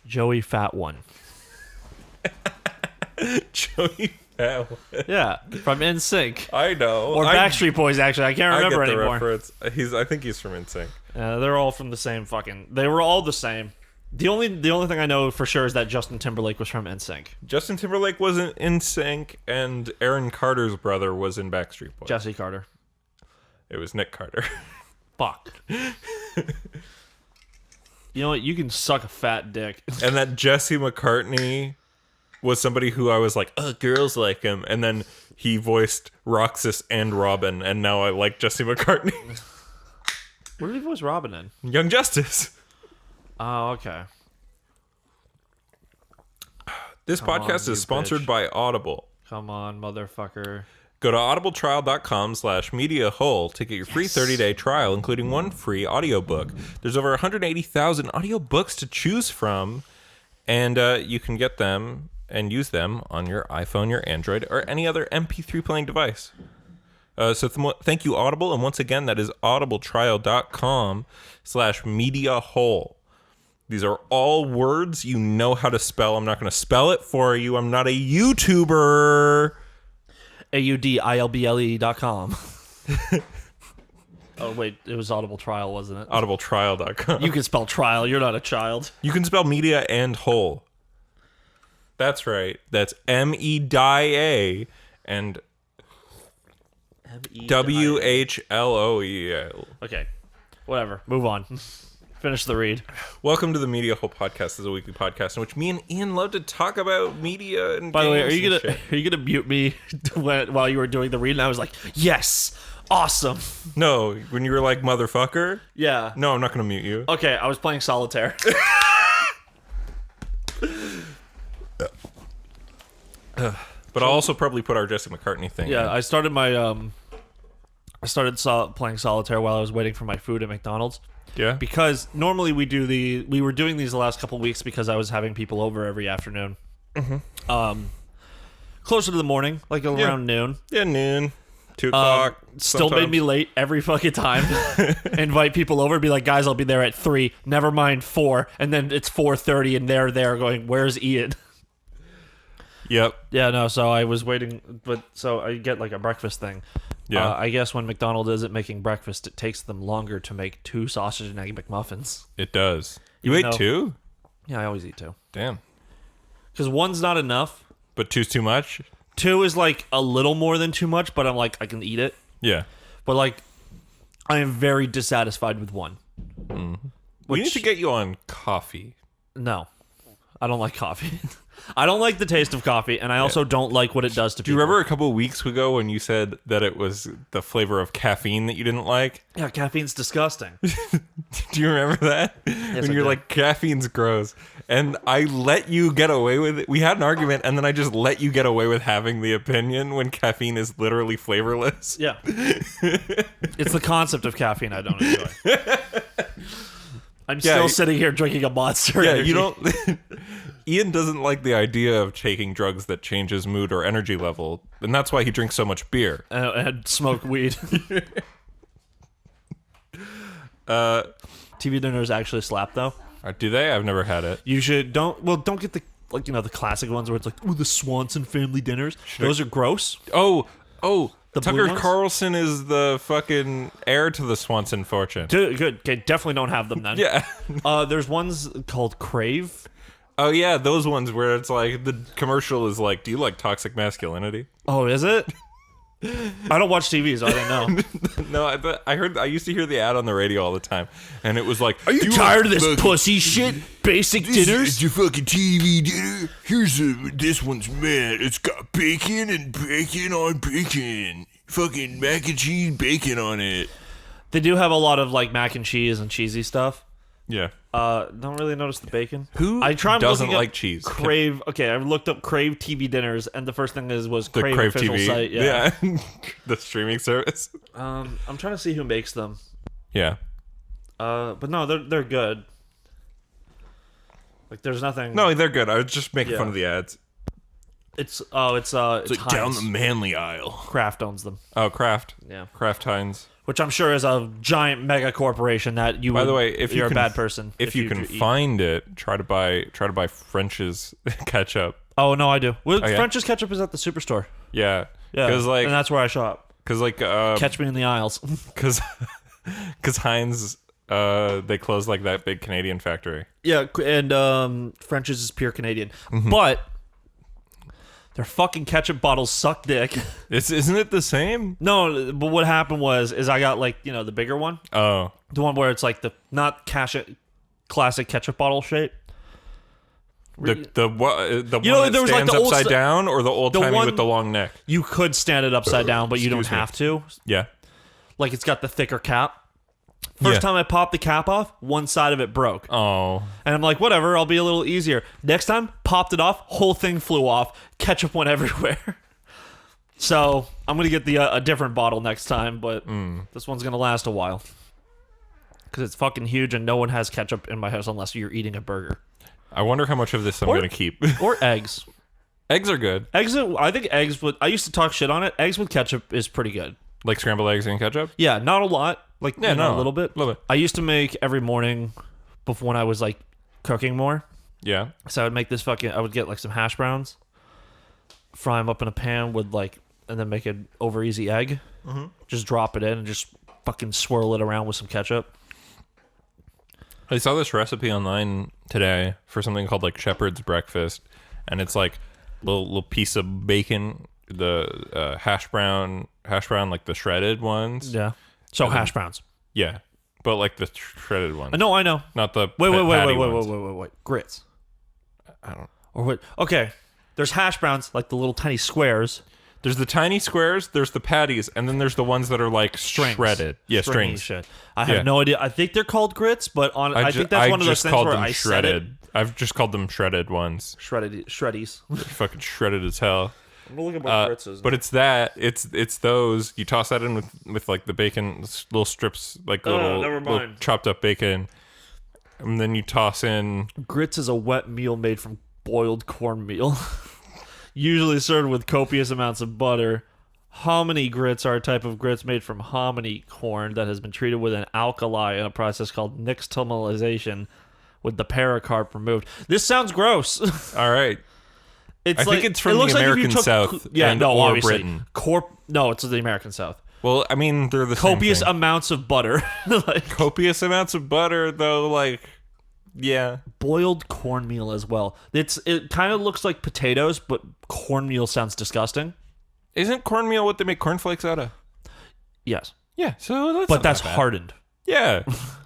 Joey Fat One. Joey Fat One. Yeah, from NSYNC. I know. Or Backstreet Boys, actually. I can't remember I get the anymore. reference. I think he's from NSYNC. They're all from the same fucking... They were all the same. The only thing I know for sure is that Justin Timberlake was from NSYNC. Justin Timberlake was in NSYNC, and Aaron Carter's brother was in Backstreet Boys. Jesse Carter. It was Nick Carter. Fuck. You know what? You can suck a fat dick. And that Jesse McCartney was somebody who I was like, girls like him. And then he voiced Roxas and Robin, and now I like Jesse McCartney. What did he voice Robin in? Young Justice. Oh, okay. This podcast is sponsored by Audible. Come on, motherfucker. Go to audibletrial.com/mediahole to get your free 30-day trial, including one free audiobook. There's over 180,000 audiobooks to choose from, and you can get them and use them on your iPhone, your Android, or any other MP3 playing device. So thank you, Audible. And once again, that is audibletrial.com/mediahole. These are all words you know how to spell. I'm not going to spell it for you. I'm not a YouTuber. AUDILBLE.com. Oh, wait. It was Audible Trial, wasn't it? Audibletrial.com. You can spell trial. You're not a child. You can spell media and whole. That's right. That's MEDIA and WHLOEL. Okay. Whatever. Move on. Finish the read. Welcome to the Media Whole Podcast. This is a weekly podcast in which me and Ian love to talk about media and By the way, are games you gonna mute me while you were doing the read? And I was like, yes, awesome. No, when you were like, motherfucker? Yeah. No, I'm not going to mute you. Okay, I was playing solitaire. But I'll also probably put our Jesse McCartney thing Yeah, in. I started playing solitaire while I was waiting for my food at McDonald's. Yeah? Because normally we were doing these the last couple weeks because I was having people over every afternoon. Mm-hmm. Closer to the morning, like around noon. Yeah, noon. 2 o'clock. Still made me late every fucking time. Invite people over, be like, guys, I'll be there at 3. Never mind 4. And then it's 4:30 and they're there going, where's Ian? Yep. Yeah, no, so I was waiting, but so I get like a breakfast thing. Yeah. I guess when McDonald's isn't making breakfast, it takes them longer to make 2 sausage and egg McMuffins. It does. You Even ate though- 2? Yeah, I always eat 2. Damn. Because 1's not enough. But 2's too much? 2 is like a little more than too much, but I'm like, I can eat it. Yeah. But like, I am very dissatisfied with 1. We need to get you on coffee. No, I don't like coffee. I don't like the taste of coffee, and I also don't like what it does to people. Do you remember a couple of weeks ago when you said that it was the flavor of caffeine that you didn't like? Yeah, caffeine's disgusting. Do you remember that? When I you're do. like, caffeine's gross. And I let you get away with it. We had an argument, and then I just let you get away with having the opinion when caffeine is literally flavorless. Yeah. It's the concept of caffeine I don't enjoy. I'm still sitting here drinking a Monster Yeah, Energy. you don't... Ian doesn't like the idea of taking drugs that change his mood or energy level, and that's why he drinks so much beer. And smoke weed. TV dinners actually slap, though. Do they? I've never had it. You should don't get the the classic ones where it's like, oh, the Swanson family dinners. Those are gross. Oh, The blue Tucker ones? Carlson is the fucking heir to the Swanson fortune. Good. Okay, definitely don't have them then. Yeah. There's ones called Crave. Oh, yeah, those ones where it's like, the commercial is like, do you like toxic masculinity? Oh, is it? I don't watch TV, so I don't know. No, I used to hear the ad on the radio all the time, and it was like, Are you tired of this pussy shit? Basic dinners? It's your fucking TV dinner. This one's mad. It's got bacon and bacon on bacon. Fucking mac and cheese bacon on it. They do have a lot of like mac and cheese and cheesy stuff. Yeah. Don't really notice the bacon. Who doesn't like cheese? Crave. Okay, I looked up Crave TV dinners, and the first thing was The Crave official TV. site. Yeah. The streaming service. I'm trying to see who makes them. Yeah. But no, they're good. Like, there's nothing. No, they're good. I was just making Yeah. fun of the ads. It's It's like down Heinz. the manly aisle. Kraft owns them. Oh, Kraft. Yeah. Kraft Heinz. Which I'm sure is a giant mega corporation that you. By the way, if you're you a bad person, if you can find it, try to buy French's ketchup. Oh no, I do. Well, yeah? French's ketchup is at the superstore. Yeah, Yeah, because like and that's where I shop. Catch me in the aisles. because Heinz they closed like that big Canadian factory. Yeah, and French's is pure Canadian, Mm-hmm. but their fucking ketchup bottles suck dick. Isn't it the same? No, but what happened was I got like the bigger one, Oh, the one where it's like the not classic ketchup bottle shape. the one that there was like stands the old upside down, or the old timey one- with the long neck. You could stand it upside down, but you don't Excuse me. have to. Yeah. Like it's got the thicker cap. First Yeah. time I popped the cap off, one side of it broke. Oh. And I'm like, whatever, I'll be a little easier. Next time, popped it off, whole thing flew off, ketchup went everywhere. So I'm going to get a different bottle next time, but this one's going to last a while. Because it's fucking huge and no one has ketchup in my house unless you're eating a burger. I wonder how much of this I'm Or- going to keep. Or eggs. Eggs are good. I think eggs with... I used to talk shit on it. Eggs with ketchup is pretty good. Like scrambled eggs and ketchup? Yeah, not a lot. Like, Yeah, a little bit. A little bit. I used to make every morning before when I was, like, cooking more. Yeah. So I would make this I would get, like, some hash browns, fry them up in a pan with, like, and then make an over easy egg. Mm-hmm. Just drop it in and just fucking swirl it around with some ketchup. I saw this recipe online today for something called like shepherd's breakfast, and it's like little piece of bacon, the hash brown, like the shredded ones. Yeah. So hash browns. Yeah, but like the shredded ones. No, I know. Not the Wait. ones. Grits. I don't. Or what? Okay. There's hash browns, like the little tiny squares. There's the tiny squares, there's the patties, and then there's the ones that are like shredded. Yeah, Stringy strings. shit. I have no idea. I think they're called grits, but I think that's one of those just things called where them I shredded. said it. I've just called them shredded ones. Shreddies. They're fucking shredded as hell. I'm gonna look at what grits is. But it's that. It's those. You toss that in with like the bacon, little strips, like little chopped up bacon, and then you toss in. Grits is a wet meal made from boiled cornmeal, usually served with copious amounts of butter. Hominy grits are a type of grits made from hominy corn that has been treated with an alkali in a process called nixtamalization, with the pericarp removed. This sounds gross. All right. I think it's from the American South or obviously. Britain. No, it's the American South. Well, I mean, they're the same Copious thing. amounts of butter. Like, Copious amounts of butter, though, like, yeah. boiled cornmeal as well. It kind of looks like potatoes, but cornmeal sounds disgusting. Isn't cornmeal what they make cornflakes out of? Yes. Yeah, so But that's hardened. Yeah,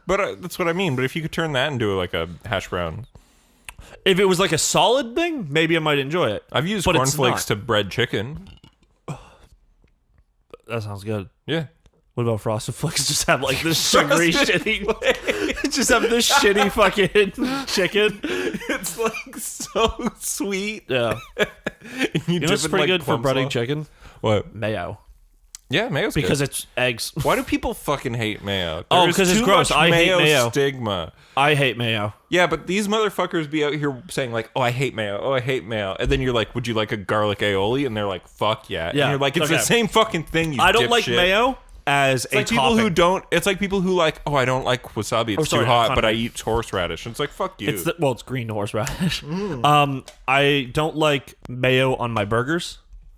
but that's what I mean. But if you could turn that into like a hash brown. If it was like a solid thing, maybe I might enjoy it. I've used But it's cornflakes not. to bread chicken. That sounds good. Yeah. What about Frosted Flakes? Just have like this sugary shitty. Just have this shitty fucking chicken. It's like so sweet. Yeah. You know what's pretty good for breading chicken? What? Mayo. Yeah, mayo's Because good. it's eggs. Why do people fucking hate mayo? Oh, There is 'cause it's too gross. much I hate mayo. stigma. I hate mayo. Yeah, but these motherfuckers be out here saying like, "Oh, I hate mayo. Oh, I hate mayo," and then you're like, "Would you like a garlic aioli?" And they're like, "Fuck yeah!" Yeah, And you're like, "It's okay. the same fucking thing." You I don't like dipshit." mayo as It's a like people topping. who don't. It's like people who like, "Oh, I don't like wasabi. It's sorry, too hot, but I condiment. eat horseradish." And it's like, "Fuck you." It's green horseradish. I don't like mayo on my burgers.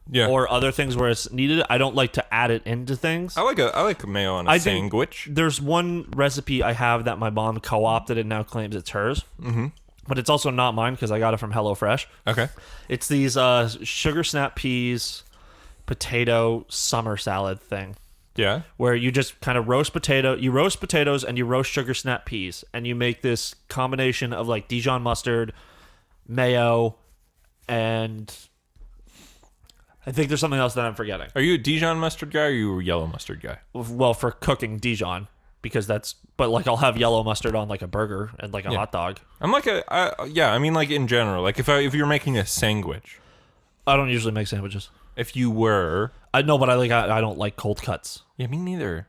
yeah. Or other things where it's needed. I don't like to add it into things. I like mayo on a I think- sandwich. There's one recipe I have that my mom co-opted and now claims it's hers. Mm-hmm. But it's also not mine because I got it from HelloFresh. Okay. It's these sugar snap peas, potato summer salad thing. Yeah. Where you just kind of roast potatoes and you roast sugar snap peas. And you make this combination of like Dijon mustard, mayo, and I think there's something else that I'm forgetting. Are you a Dijon mustard guy or are you a yellow mustard guy? Well, for cooking Dijon, because but like I'll have yellow mustard on like a burger and like a hot dog. I'm like I mean like in general, like if you're making a sandwich, I don't usually make sandwiches. if you were, I know, but I don't like cold cuts. yeah, me neither.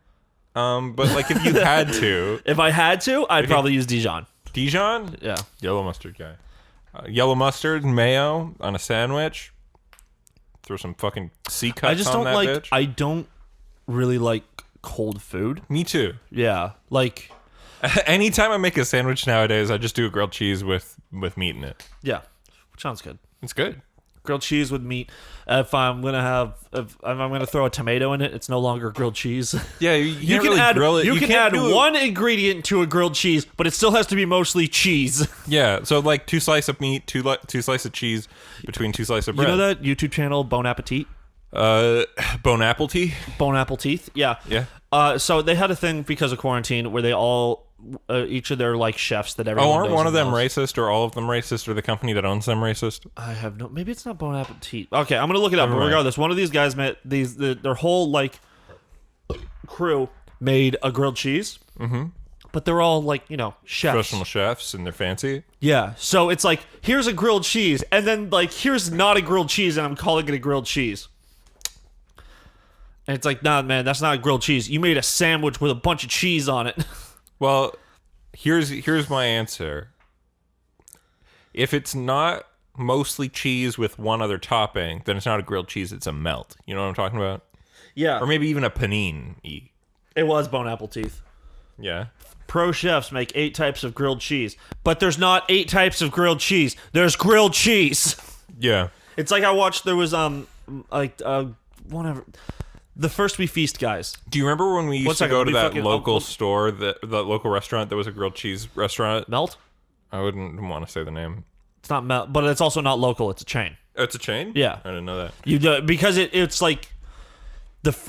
But like if you had to, If I had to, I'd probably use Dijon. Dijon, Yeah. yellow mustard guy, yellow mustard and mayo on a sandwich, Throw some fucking sea cuts I just on don't that like. bitch. I don't really like cold food. Me too. Yeah, like Anytime I make a sandwich nowadays, I just do a grilled cheese with meat in it. yeah, sounds good. It's good. Grilled cheese with meat. If I'm gonna throw a tomato in it, it's no longer grilled cheese. Yeah, you You can't can really add grill it. you can can't add do it- one ingredient to a grilled cheese, but it still has to be mostly cheese. Yeah, so like 2 slices of meat, two slices of cheese between 2 slices of You bread. know that YouTube channel Bon Appetit? Bone apple tea. Bone Apple Teeth? Yeah. Yeah. So they had a thing because of quarantine where they all each of their like chefs that everyone Oh, aren't knows one of and them loves. racist or all of them racist or the company that owns them racist? I have no. Maybe it's not Bon Appetit. Okay, I'm gonna look it up. But Never mind. regardless, one of these guys met their whole like crew made a grilled cheese. Mm-hmm. But they're all like chefs. Professional chefs and they're fancy. Yeah. So it's like here's a grilled cheese, and then like here's not a grilled cheese, and I'm calling it a grilled cheese. And it's like, nah, man, that's not a grilled cheese. You made a sandwich with a bunch of cheese on it. Well, here's my answer. If it's not mostly cheese with one other topping, then it's not a grilled cheese, it's a melt. You know what I'm talking about? Yeah. Or maybe even a panini. It was Bone Apple Teeth. Yeah. Pro chefs make 8 types of grilled cheese, but there's not 8 types of grilled cheese. There's grilled cheese. Yeah. It's like I watched. There was whatever. The First We Feast guys. Do you remember when we used One to second, go let to me that fucking- local store, that local restaurant that was a grilled cheese restaurant? Melt. I wouldn't want to say the name. It's not Melt, but it's also not local. It's a chain. Oh, it's a chain? Yeah. I didn't know that. You do because it's like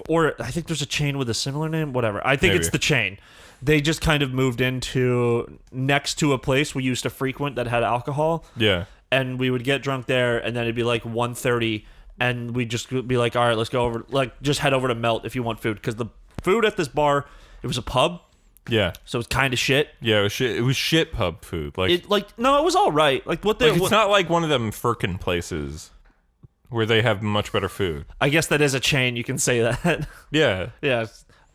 or I think there's a chain with a similar name. Whatever. I think Maybe. it's the chain. They just kind of moved into next to a place we used to frequent that had alcohol. Yeah. And we would get drunk there, and then it'd be like 1:30, and we'd just be like, all right, let's go over, like, just head over to Melt if you want food. Because the food at this bar, it was a pub, Yeah. so it's kind of shit. Yeah, it was shit. It was shit pub food. Like, No, it was all right. Like, what they, like it's not like one of them Firkin places where they have much better food. I guess that is a chain, you can say that. Yeah. Yeah.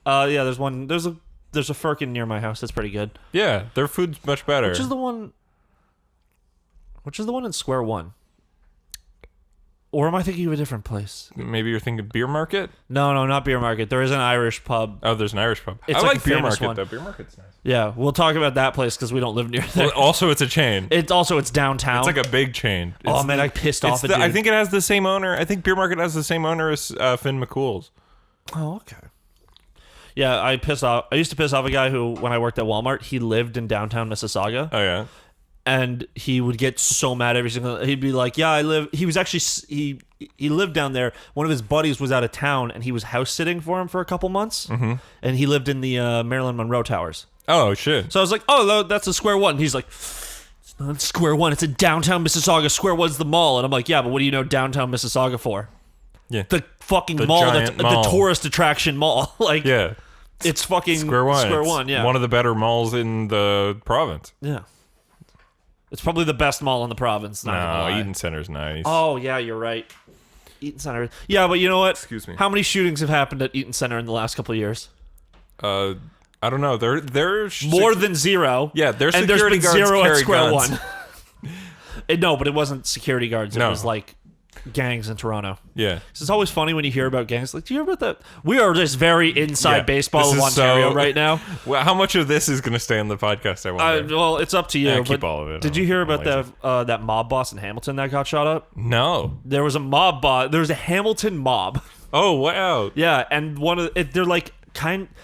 There's one, there's a Firkin near my house that's pretty good. Yeah, their food's much better. Which is the one in Square One? Or am I thinking of a different place? Maybe you're thinking Beer Market? No, not Beer Market. There is an Irish pub. Oh, there's an Irish pub. It's I like like a Beer famous Market, one. though. Beer Market's nice. Yeah, we'll talk about that place because we don't live near there. Well, also, it's a chain. It's downtown. It's like a big chain. Oh It's man, I pissed off a dude. I think it has the same owner. I think Beer Market has the same owner as Finn McCool's. Oh, okay. Yeah, I used to piss off a guy who, when I worked at Walmart, he lived in downtown Mississauga, Oh, yeah? and he would get so mad every single. He'd be like, "Yeah, I live." He was actually he lived down there. One of his buddies was out of town, and he was house sitting for him for a couple months, and he lived in the Marilyn Monroe Towers. Oh, shit. So I was like, "Oh, that's a Square One." And he's like, "It's not Square One. It's in downtown Mississauga. Square One's the mall." And I'm like, "Yeah, but what do you know downtown Mississauga for? Yeah. The fucking The mall that's giant mall. the tourist attraction mall. Like, Yeah. it's fucking Square One. Square It's One, yeah. One of the better malls in the province. Yeah. It's probably the best mall in the province. Not gonna No, lie. Eaton Center's nice. Oh, yeah, you're right. Eaton Center. Yeah, but you know what? Excuse me. How many shootings have happened at Eaton Center in the last couple of years? I don't know. They're More than zero. Yeah, their and there's security been guards zero at carry Square guns. One. No, but it wasn't security guards. It No. was like gangs in Toronto. Yeah. It's always funny when you hear about gangs. Like, do you hear about that? We are just very inside Yeah, baseball this of is Ontario so- right now. Well, how much of this is going to stay on the podcast? I wonder. Well, it's up to you. Yeah, but keep all of it. Did you hear about lazy. that mob boss in Hamilton that got shot up? No. There was a mob boss. There was a Hamilton mob. Oh, wow. Yeah, and they're like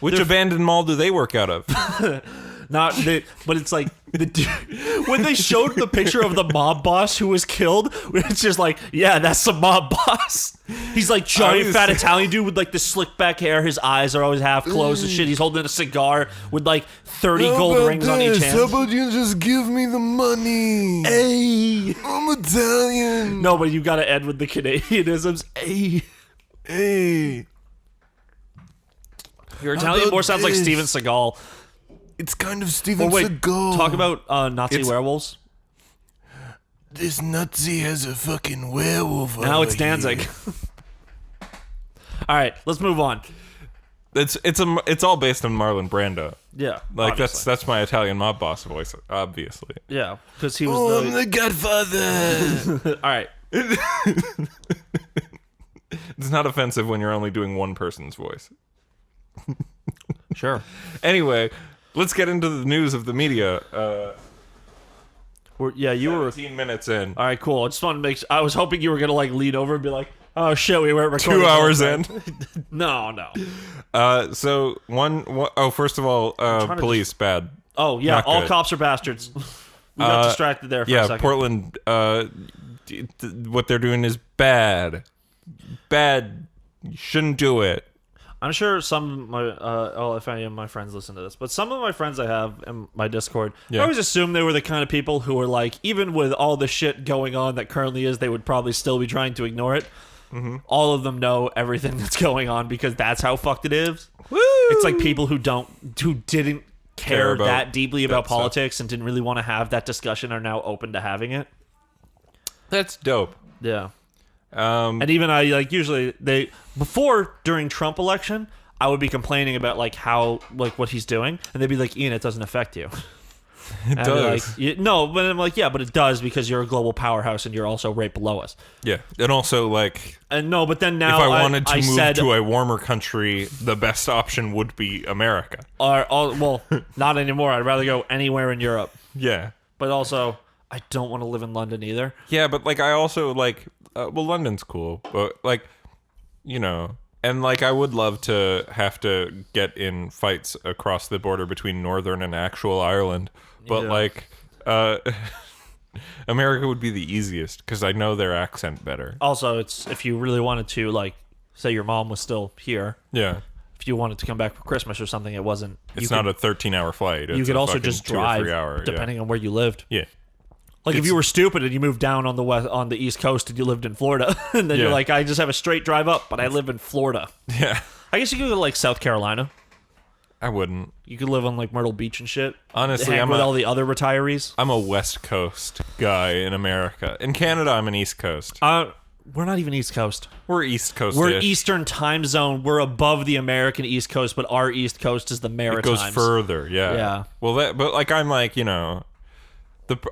Which they're abandoned mall do they work out of? but it's like the dude, when they showed the picture of the mob boss who was killed, it's just like, yeah, that's the mob boss. He's like giant fat Italian dude with like the slick back hair. His eyes are always half closed and shit. He's holding a cigar with like 30 gold rings on each hand. How about you just give me the money? Hey. I'm Italian. No, but you gotta end with the Canadianisms. Hey. Hey, Your Italian about more sounds like this? Steven Seagal. it's kind of Steven Oh, wait, Seagal. talk about Nazi It's- werewolves. This Nazi has a fucking werewolf. Now over it's Danzig. here. All right, let's move on. It's all based on Marlon Brando. Yeah, Like obviously. that's my Italian mob boss voice, obviously. Yeah, because he was Oh, I'm the Godfather. All right. It's not offensive when you're only doing one person's voice. Sure. Anyway, let's get into the news of the media. You were 15 minutes in. All right, cool. I just wanted to make. I was hoping you were gonna like lean over and be like, "Oh shit, we weren't recording." 2 hours in. No. So first of all, police bad. Oh yeah, Not all good. cops are bastards. We got distracted there for a second. Portland. What they're doing is bad. Bad. You shouldn't do it. I'm sure some of my, if any of my friends listen to this, but some of my friends I have in my Discord, I always assumed they were the kind of people who are like, even with all the shit going on that currently is, they would probably still be trying to ignore it. Mm-hmm. All of them know everything that's going on because that's how fucked it is. Woo! It's like people who didn't care about that deeply about that politics stuff. and didn't really want to have that discussion are now open to having it. That's dope. Yeah. And even I usually during Trump election, I would be complaining about how what he's doing, and they'd be like, Ian, it doesn't affect you. It does. No, but I'm like, yeah, but it does because you're a global powerhouse and you're also right below us. Yeah, and also but then now if I wanted to move to a a warmer country, the best option would be America. Well, not anymore. I'd rather go anywhere in Europe. Yeah, But also, I don't want to live in London either. yeah, but I also London's cool, but and I would love to have to get in fights across the border between Northern and actual Ireland, but America would be the easiest because I know their accent better. Also, it's if you really wanted to, say your mom was still here. Yeah, If you wanted to come back for Christmas or something, it wasn't. it's not a 13-hour flight. You could also just 2 or 3 drive, hour, depending on where you lived. Yeah. If you were stupid and you moved down on the East Coast and you lived in Florida, and then you're like, I just have a straight drive up, but I live in Florida. Yeah. I guess you could go to South Carolina. I wouldn't. You could live on Myrtle Beach and shit. Honestly, hang with all the other retirees. I'm a West Coast guy in America. In Canada, I'm an East Coast. We're not even East Coast. We're East Coast. We're Eastern time zone. We're above the American East Coast, but our East Coast is the Maritimes. It goes further, yeah. Yeah. Well,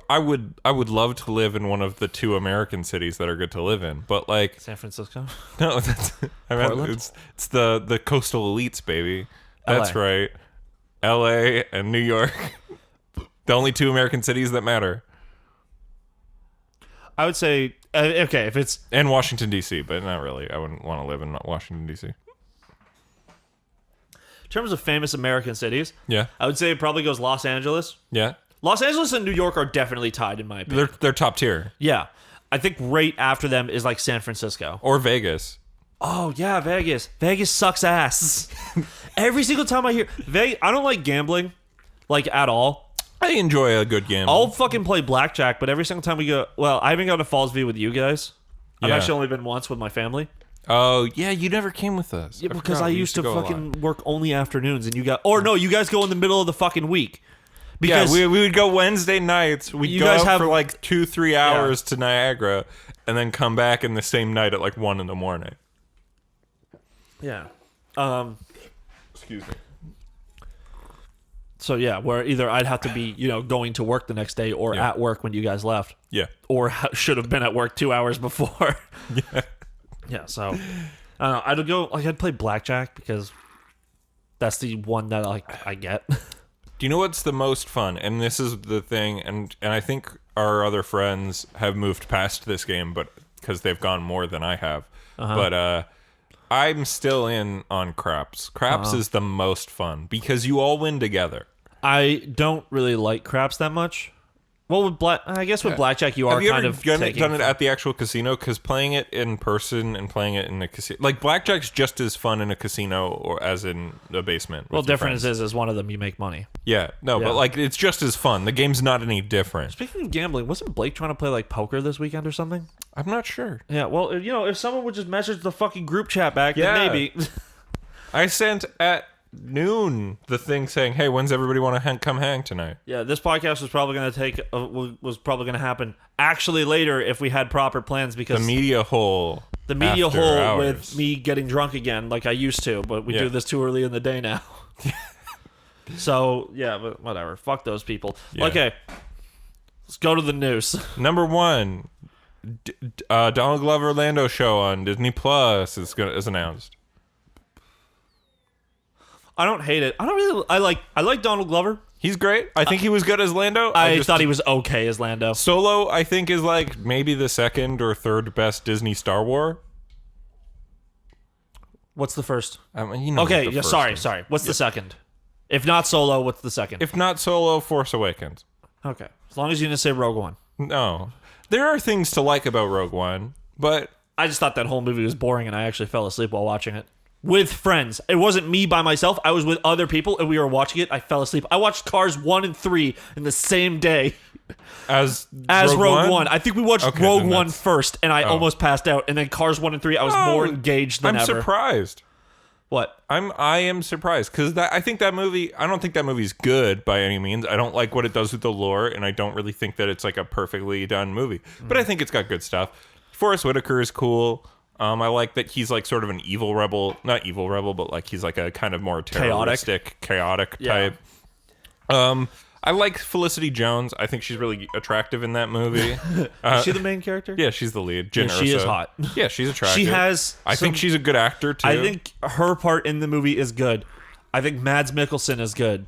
I would love to live in one of the two American cities that are good to live in, but San Francisco. no, it's the coastal elites, baby. That's LA. right. L.A. and New York, the only two American cities that matter. I would say okay if it's and Washington D.C., but not really. I wouldn't want to live in Washington D.C. In terms of famous American cities, Yeah, I would say it probably goes Los Angeles. yeah. Los Angeles and New York are definitely tied in my opinion. They're top tier. Yeah. I think right after them is San Francisco. Or Vegas. Oh, yeah, Vegas. Vegas sucks ass. Every single time I hear Vegas, I don't like gambling at all. I enjoy a good gamble. I'll fucking play blackjack, but every single time we go, I haven't gone to Fallsview with you guys. I've Yeah. actually only been once with my family. Oh, yeah, you never came with us. Yeah, because forgot. I We used to go a lot. fucking work only afternoons, and you guys go in the middle of the fucking week. Yeah, Because we would go Wednesday nights. We'd You go guys out have- for 2-3 hours to Niagara and then come back in the same night at 1 in the morning. yeah. Excuse me. So yeah, where either I'd have to be, going to work the next day or Yeah. at work when you guys left, Yeah. or should have been at work 2 hours before. Yeah. Yeah, so I don't know. I'd play blackjack because that's the one that I get. Do you know what's the most fun? And this is the thing, and I think our other friends have moved past this game, but because they've gone more than I have. But I'm still in on craps. Craps is the most fun because you all win together. I don't really like craps that much. Well, with blackjack, you are Have you kind ever of done it at the actual casino? Because playing it in person and playing it in a casino, blackjack's just as fun in a casino or as in a basement. Well, with your difference friends. is one of them you make money. Yeah, no, Yeah. but it's just as fun. The game's not any different. Speaking of gambling, wasn't Blake trying to play poker this weekend or something? I'm not sure. Yeah, well, if someone would just message the fucking group chat back, Yeah. then maybe. I sent at noon the thing saying, "Hey, when's everybody want to come hang tonight?" Yeah, this podcast was probably going to happen actually later if we had proper plans because The media hole. after hours. with me getting drunk again like I used to, but we Yeah. do this too early in the day now. So, yeah, but whatever. Fuck those people. Yeah. Okay. Let's go to the news. Number 1, Donald Glover Lando show on Disney Plus is announced. I don't hate it. I don't really. I like Donald Glover. He's great. I think he was good as Lando. I thought he was okay as Lando. Solo, I think, is like maybe the second or third best Disney Star Wars. What's the first? You know Okay, what the yeah, first sorry. is. What's the second? If not Solo, what's the second? If not Solo, Force Awakens. Okay. As long as you didn't say Rogue One. No. There are things to like about Rogue One, but I just thought that whole movie was boring and I actually fell asleep while watching it. With friends. It wasn't me by myself. I was with other people and we were watching it. I fell asleep. I watched Cars 1 and 3 in the same day as Rogue One. I think we watched Okay, Rogue then One that's- first and I almost passed out. And then Cars 1 and 3, I was more engaged than I'm ever. surprised. What? I am surprised because I think that movie. I don't think that movie's good by any means. I don't like what it does with the lore, and I don't really think that it's like a perfectly done movie. But I think it's got good stuff. Forrest Whitaker is cool. I like that he's like sort of an evil rebel, not evil rebel, but like he's like a kind of more terroristic, chaotic type. I like Felicity Jones. I think she's really attractive in that movie. Is she the main character? Yeah, she's the lead. Jyn she is Erso. hot. Yeah, she's attractive. She has. I think she's a good actor too. I think her part in the movie is good. I think Mads Mikkelsen is good.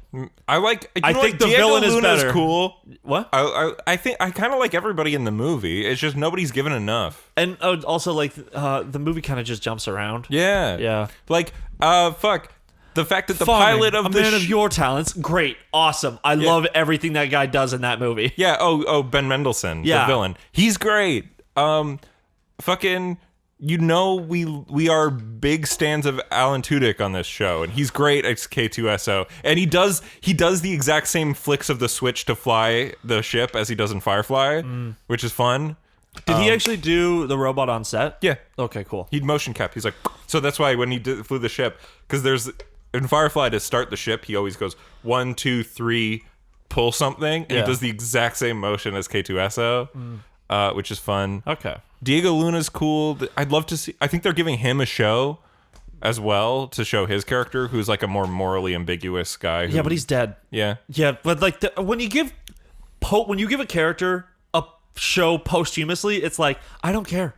I like. I think the villain is better. Cool. What? I think I kind of like everybody in the movie. It's just nobody's given enough. And also, like, the movie kind of just jumps around. Yeah. Yeah. Like, fuck. The fact that the pilot of a man of your talents, great, awesome. I love everything that guy does in that movie. Yeah. Oh, Ben Mendelsohn, the villain. He's great. Fucking. You know, we are big stans of Alan Tudyk on this show, and he's great at K2SO. And he does the exact same flicks of the switch to fly the ship as he does in Firefly, which is fun. Did he actually do the robot on set? Yeah. Okay, cool. He'd motion cap. He's like, so that's why when he flew the ship, because there's in Firefly to start the ship, he always goes 1, 2, 3, pull something, and he does the exact same motion as K2SO, which is fun. Okay. Diego Luna's cool. I'd love to see. I think they're giving him a show as well to show his character, who's like a more morally ambiguous guy. Yeah, but he's dead. Yeah. Yeah, but like when you give a character a show posthumously, it's like I don't care.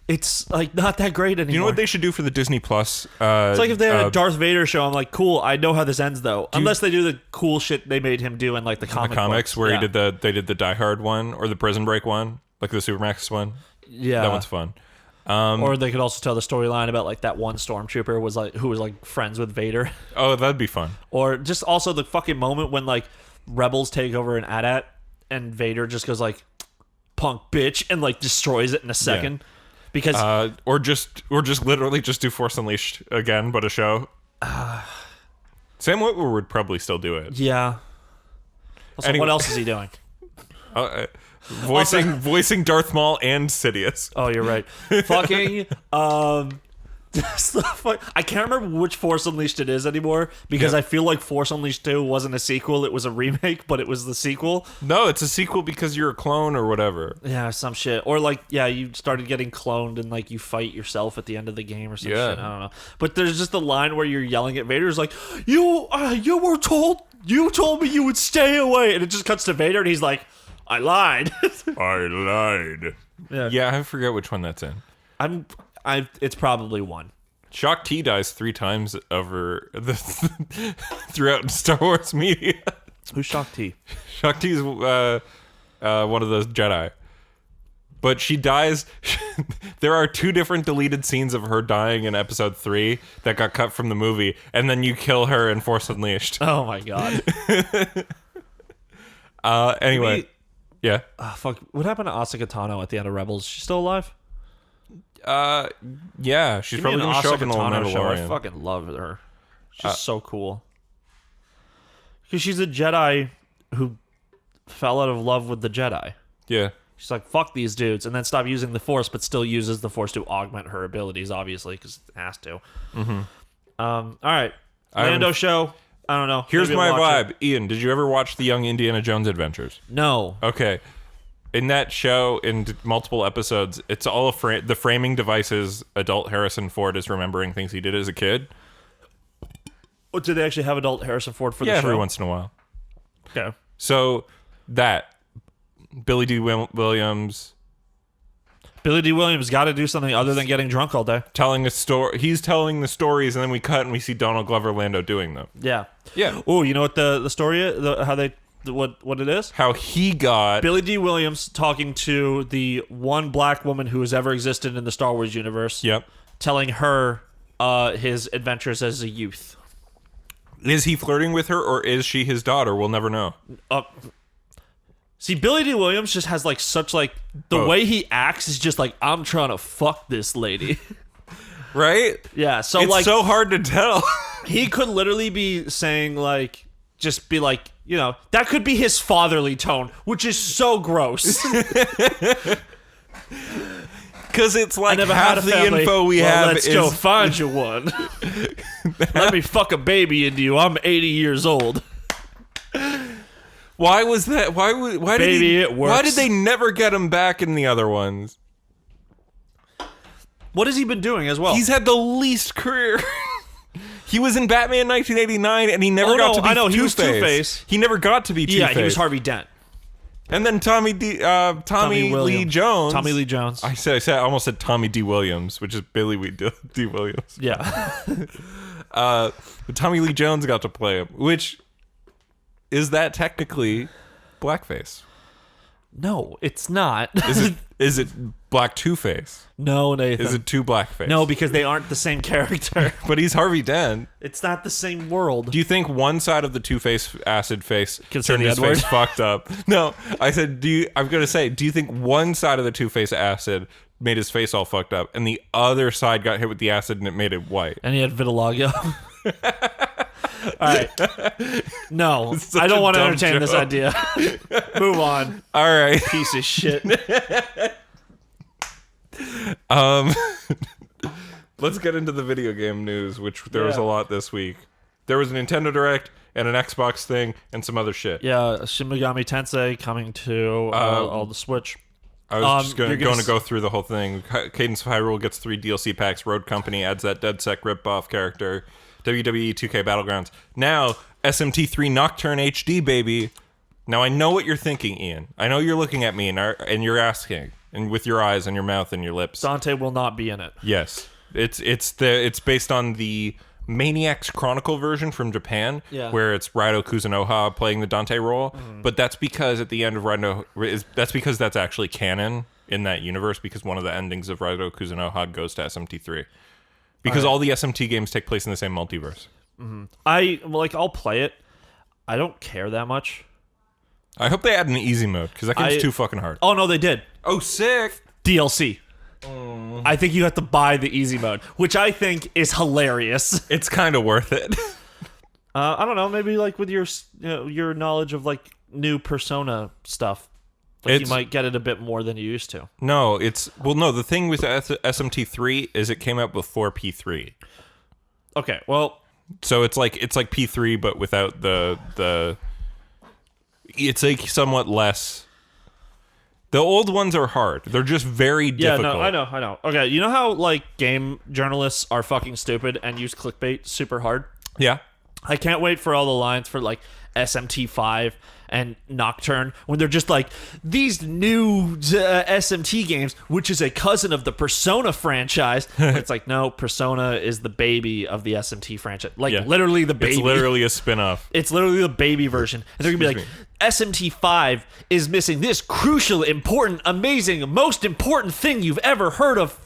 It's like not that great anymore. You know what they should do for the Disney Plus? It's like if they had a Darth Vader show. I'm like, cool. I know how this ends though, unless they do the cool shit they made him do in like the comics books, where they did the Die Hard one or the Prison Break one, like the Supermax one. Yeah, that one's fun. Or they could also tell the storyline about like that one stormtrooper was like who was like friends with Vader. Oh, that'd be fun. Or just also the fucking moment when like rebels take over an AT-AT and Vader just goes like punk bitch and like destroys it in a second. Yeah. Because or just literally just do Force Unleashed again, but a show. Sam Witwer would probably still do it. Yeah. Also, Anyway. what else is he doing? Voicing Darth Maul and Sidious. Oh, you're right. Fucking I can't remember which Force Unleashed it is anymore because I feel like Force Unleashed 2 wasn't a sequel, it was a remake, but it was the sequel. No, it's a sequel because you're a clone or whatever. Yeah, some shit. Or like, yeah, you started getting cloned and like you fight yourself at the end of the game or some shit. I don't know. But there's just a line where you're yelling at Vader's like, you told me you would stay away, and it just cuts to Vader and he's like, I lied. I lied. Yeah, I forget which one that's in. It's probably one. Shock T dies 3 times over throughout Star Wars media. Who's Shock T? Shock T is one of those Jedi. But she dies. There are 2 different deleted scenes of her dying in episode 3 that got cut from the movie, and then you kill her in Force Unleashed. Oh my god. Anyway. Yeah. Fuck. What happened to Asuka Tano at the end of Rebels? She's still alive? Yeah. She's probably going to show up in the Mandalorian. I fucking love her. She's so cool. Because she's a Jedi who fell out of love with the Jedi. Yeah. She's like, fuck these dudes, and then stop using the Force, but still uses the Force to augment her abilities, obviously, because it has to. Mm-hmm. All right. Lando show. I don't know. Here's Maybe my I'll watch vibe. Ian, did you ever watch the Young Indiana Jones Adventures? No. Okay. In that show, in multiple episodes, it's all the framing devices adult Harrison Ford is remembering things he did as a kid. Oh, did they actually have adult Harrison Ford for the show? Yeah, every once in a while. Okay. So that Billy D. Williams, Billy D. Williams got to do something other than getting drunk all day. Telling a story. He's telling the stories, and then we cut and we see Donald Glover, Lando doing them. Yeah. Yeah. Oh, you know what the story is? What it is? How he got Billy D. Williams talking to the one black woman who has ever existed in the Star Wars universe. Yep. Telling her his adventures as a youth. Is he flirting with her, or is she his daughter? We'll never know. See, Billy D. Williams just has like such like the way he acts is just like, I'm trying to fuck this lady. Right? Yeah. So It's like so hard to tell. he could literally be saying like, just be like, you know, that could be his fatherly tone, which is so gross. Because it's like Never half had a the family. info we have Let's is... go find you one. Let me fuck a baby into you. I'm 80 years old. Why was that? Why Baby, did it works. Why did they never get him back in the other ones? What has he been doing as well? He's had the least career. He was in Batman 1989, and he never got to be Two-Face. He was Two-Face. He never got to be Two-Face. Yeah, he was Harvey Dent. And then Tommy Lee Jones. Tommy Lee Jones. I almost said Tommy D. Williams, which is Billy D. Williams. Yeah. But Tommy Lee Jones got to play him, which is that technically blackface? No, it's not. Is it black Two-Face? No, Nathan. Is it two blackface? No, because they aren't the same character. But he's Harvey Dent. It's not the same world. Do you think one side of the Two-Face acid face Can say turned the his N-word? face fucked up? No, I said, do you think one side of the Two-Face acid made his face all fucked up, and the other side got hit with the acid and it made it white? And he had vitiligo. All right. No, Such I don't a want to dumb entertain this joke. idea. Move on. All right. Piece of shit. Let's get into the video game news, which there was a Yeah. lot this week. There was a Nintendo Direct and an Xbox thing and some other shit. Yeah, Shin Megami Tensei coming to all the Switch. I was just you're going gonna to go through the whole thing. Cadence of Hyrule gets 3 DLC packs. Road Company adds that DeadSec rip-off character. WWE 2K Battlegrounds. Now, SMT3 Nocturne HD, baby. Now, I know what you're thinking, Ian. I know you're looking at me and you're asking, and with your eyes and your mouth and your lips. Dante will not be in it. Yes. It's based on the Maniacs Chronicle version from Japan, Yeah. where it's Raido Kuzunoha playing the Dante role. But that's because at the end of that's because that's actually canon in that universe, because one of the endings of Raido Kuzunoha goes to SMT3. Because all the SMT games take place in the same multiverse. I'll play it. I don't care that much. I hope they add an easy mode, because that game's too fucking hard. Oh no, they did. Oh, sick! DLC. I think you have to buy the easy mode, which I think is hilarious. It's kind of worth it. I don't know, maybe like with your knowledge of like new Persona stuff, like you might get it a bit more than you used to. No, the thing with SMT3 is it came out before P3. Okay, well, So it's like P3 but without the it's like somewhat less. The old ones are hard. They're just very difficult. Yeah, no, I know. Okay, you know how like game journalists are fucking stupid and use clickbait super hard? Yeah. I can't wait for all the lines for like SMT5 and Nocturne when they're just like, these new SMT games, which is a cousin of the Persona franchise. It's like, no, Persona is the baby of the SMT franchise. Like, literally the baby. It's literally a spin-off. It's literally the baby version. And they're going to be like, SMT5 is missing this crucial, important, amazing, most important thing you've ever heard of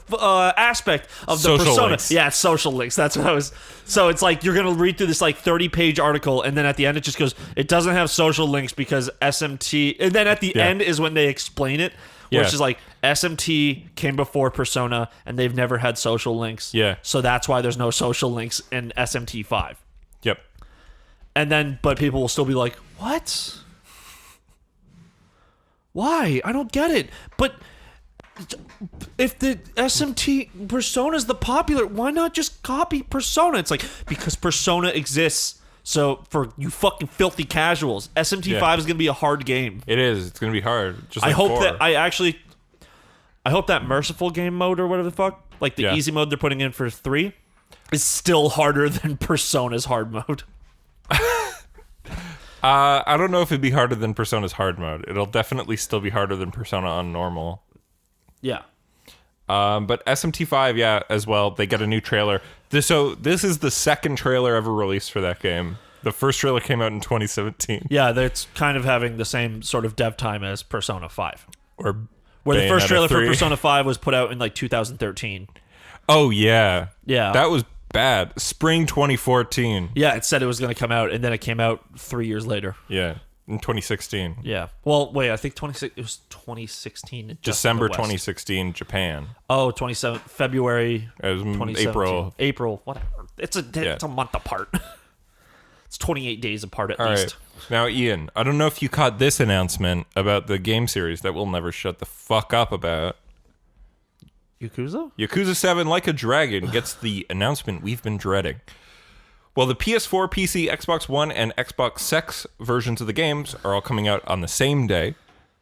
aspect of the Social Persona. links. Yeah, it's social links. That's what I was. So it's like you're going to read through this like 30-page article, and then at the end it just goes, it doesn't have social links because SMT. And then at the end is when they explain it, which is like SMT came before Persona, and they've never had social links. Yeah. So that's why there's no social links in SMT5. Yep. And then, but people will still be like, what? Why? I don't get it. But if the SMT Persona is the popular, why not just copy Persona? It's like, because Persona exists. So for you fucking filthy casuals, SMT5 is going to be a hard game. It is. It's going to be hard. Just I like hope 4. that I hope that merciful game mode or whatever the fuck, like the easy mode they're putting in for 3 is still harder than Persona's hard mode. I don't know if it'd be harder than Persona's hard mode. It'll definitely still be harder than Persona on normal. Yeah. But SMT5, yeah, as well. They get a new trailer. This is the second trailer ever released for that game. The first trailer came out in 2017. Yeah, it's kind of having the same sort of dev time as Persona 5. Or where the first Bayonetta trailer 3. for Persona 5 was put out in like 2013. Oh, yeah. Yeah. That was bad. Spring 2014. Yeah, it said it was going to come out, and then it came out 3 years later. Yeah, in 2016. Yeah. Well, wait, I think it was 2016. just December in the West. 2016, Japan. Oh, 27 February. It was 2017. April. April, whatever. It's a month apart. It's 28 days apart at All least. right. Now, Ian, I don't know if you caught this announcement about the game series that we'll never shut the fuck up about. Yakuza? Yakuza 7 Like a Dragon gets the announcement we've been dreading. Well, the PS4, PC, Xbox One, and Xbox Sex versions of the games are all coming out on the same day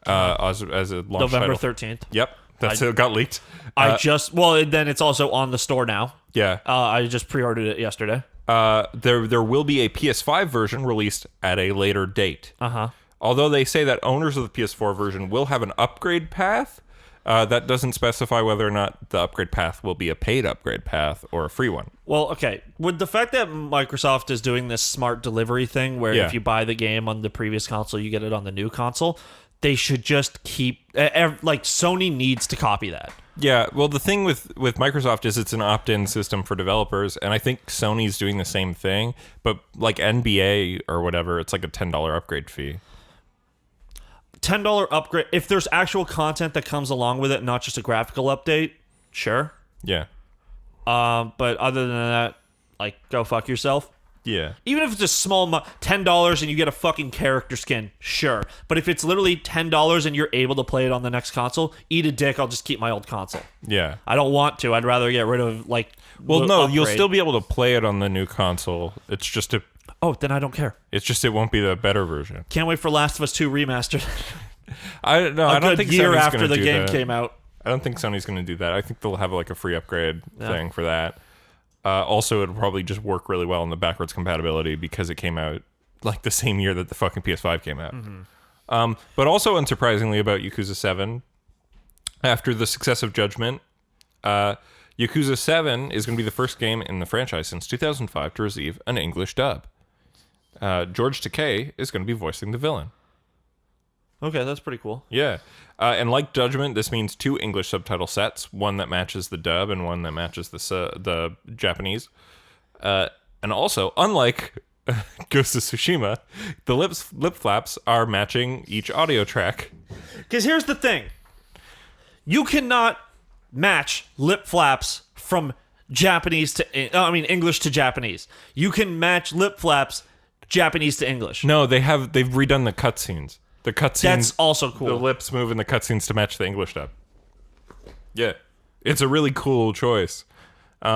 as a launch November title. 13th. Yep, it got leaked. Then it's also on the store now. Yeah. I just pre-ordered it yesterday. There will be a PS5 version released at a later date. Uh-huh. Although they say that owners of the PS4 version will have an upgrade path, that doesn't specify whether or not the upgrade path will be a paid upgrade path or a free one. Well, okay. With the fact that Microsoft is doing this smart delivery thing where Yeah. if you buy the game on the previous console, you get it on the new console, they should just keep... Sony needs to copy that. Yeah, well, the thing with Microsoft is it's an opt-in system for developers, and I think Sony's doing the same thing, but like NBA or whatever, it's like a $10 upgrade fee. $10 upgrade. If there's actual content that comes along with it, not just a graphical update, sure. Yeah. But other than that, go fuck yourself. Yeah. Even if it's a small $10 and you get a fucking character skin, sure. But if it's literally $10 and you're able to play it on the next console, eat a dick. I'll just keep my old console. Yeah. I don't want to. I'd rather get rid of Well, the no, you'll upgrade. still be able to play it on the new console. It's just Oh, then I don't care. it won't be the better version. Can't wait for Last of Us 2 remastered. I don't think year Sony's after gonna the do game that. came out. I don't think Sony's going to do that. I think they'll have like a free upgrade thing for that. Also, it'll probably just work really well in the backwards compatibility because it came out like the same year that the fucking PS5 came out. Mm-hmm. But also, unsurprisingly about Yakuza 7, after the success of Judgment, Yakuza 7 is going to be the first game in the franchise since 2005 to receive an English dub. George Takei is going to be voicing the villain. Okay, that's pretty cool. Yeah. And like Judgment, this means 2 English subtitle sets, one that matches the dub and one that matches the Japanese. And also, unlike Ghost of Tsushima, the lip flaps are matching each audio track. Because here's the thing. You cannot match lip flaps from English to Japanese. You can match lip flaps Japanese to English. No, they've redone the cutscenes. The cutscenes. That's also cool. The lips move in the cutscenes to match the English dub. Yeah. It's a really cool choice. A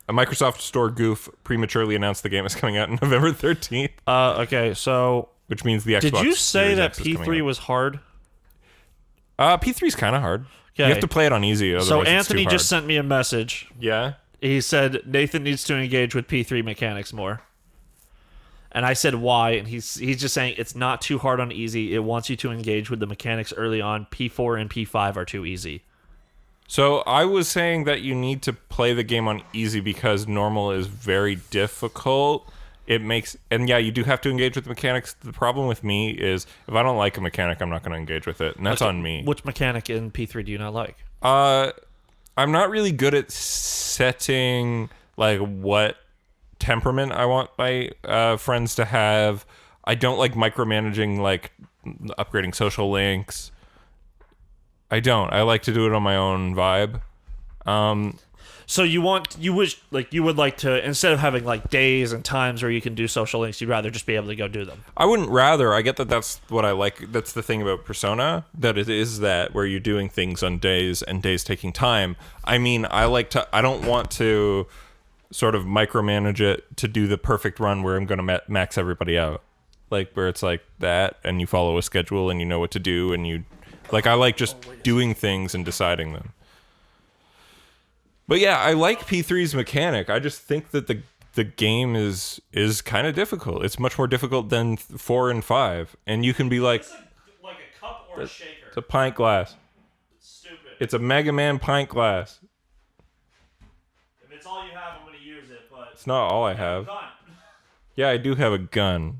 Microsoft Store goof prematurely announced the game is coming out on November 13th. Okay, so... Which means the Xbox Did you say Series that X is coming P3 out. was hard? P3's kind of hard. You Okay. have to play it on easy, otherwise So it's Anthony too just hard. sent me a message. Yeah? He said Nathan needs to engage with P3 mechanics more. And I said why, and he's just saying it's not too hard on easy. It wants you to engage with the mechanics early on. P4 and P5 are too easy. So I was saying that you need to play the game on easy because normal is very difficult. And yeah, you do have to engage with the mechanics. The problem with me is if I don't like a mechanic, I'm not going to engage with it, and that's on me. Which mechanic in P3 do you not like? I'm not really good at setting like what temperament I want my friends to have. I don't like micromanaging, like upgrading social links. I don't. I like to do it on my own vibe. So you would like to, instead of having like days and times where you can do social links, you'd rather just be able to go do them. I wouldn't rather. I get that that's what I like. That's the thing about Persona, that it is that where you're doing things on days and days taking time. I mean, I don't want to sort of micromanage it to do the perfect run where I'm going to max everybody out. Like where it's like that and you follow a schedule and you know what to do and you like, I like just doing things and deciding them. But yeah, I like P3's mechanic. I just think that the game is kind of difficult. It's much more difficult than 4 and 5. And you can be like Like a cup or a shaker. it's a pint glass. Stupid. It's a Mega Man pint glass. If it's all you have, I'm gonna use it, but It's not all I have. gun. Yeah, I do have a gun.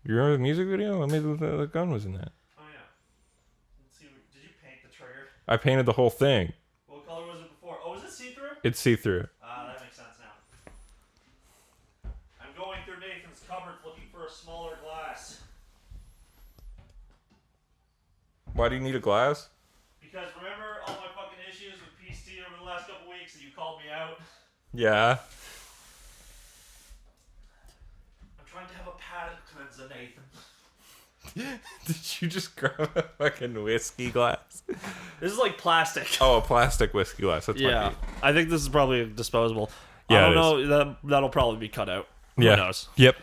You remember the music video? I made the gun was in that. Oh yeah. Let's see. Did you paint the trigger? I painted the whole thing. What color was it before? Oh, was it see-through? It's see-through. That makes sense now. I'm going through Nathan's cupboard looking for a smaller glass. Why do you need a glass? Because remember all my fucking issues with PC over the last couple weeks and you called me out? Yeah. I'm trying to have a palate cleanser, Nathan. Did you just grab a fucking whiskey glass? This is like plastic. Oh, a plastic whiskey glass. That's Yeah. funky. I think this is probably disposable. Yeah, I it don't know. That'll probably be cut out. Yeah. Who knows? Yep.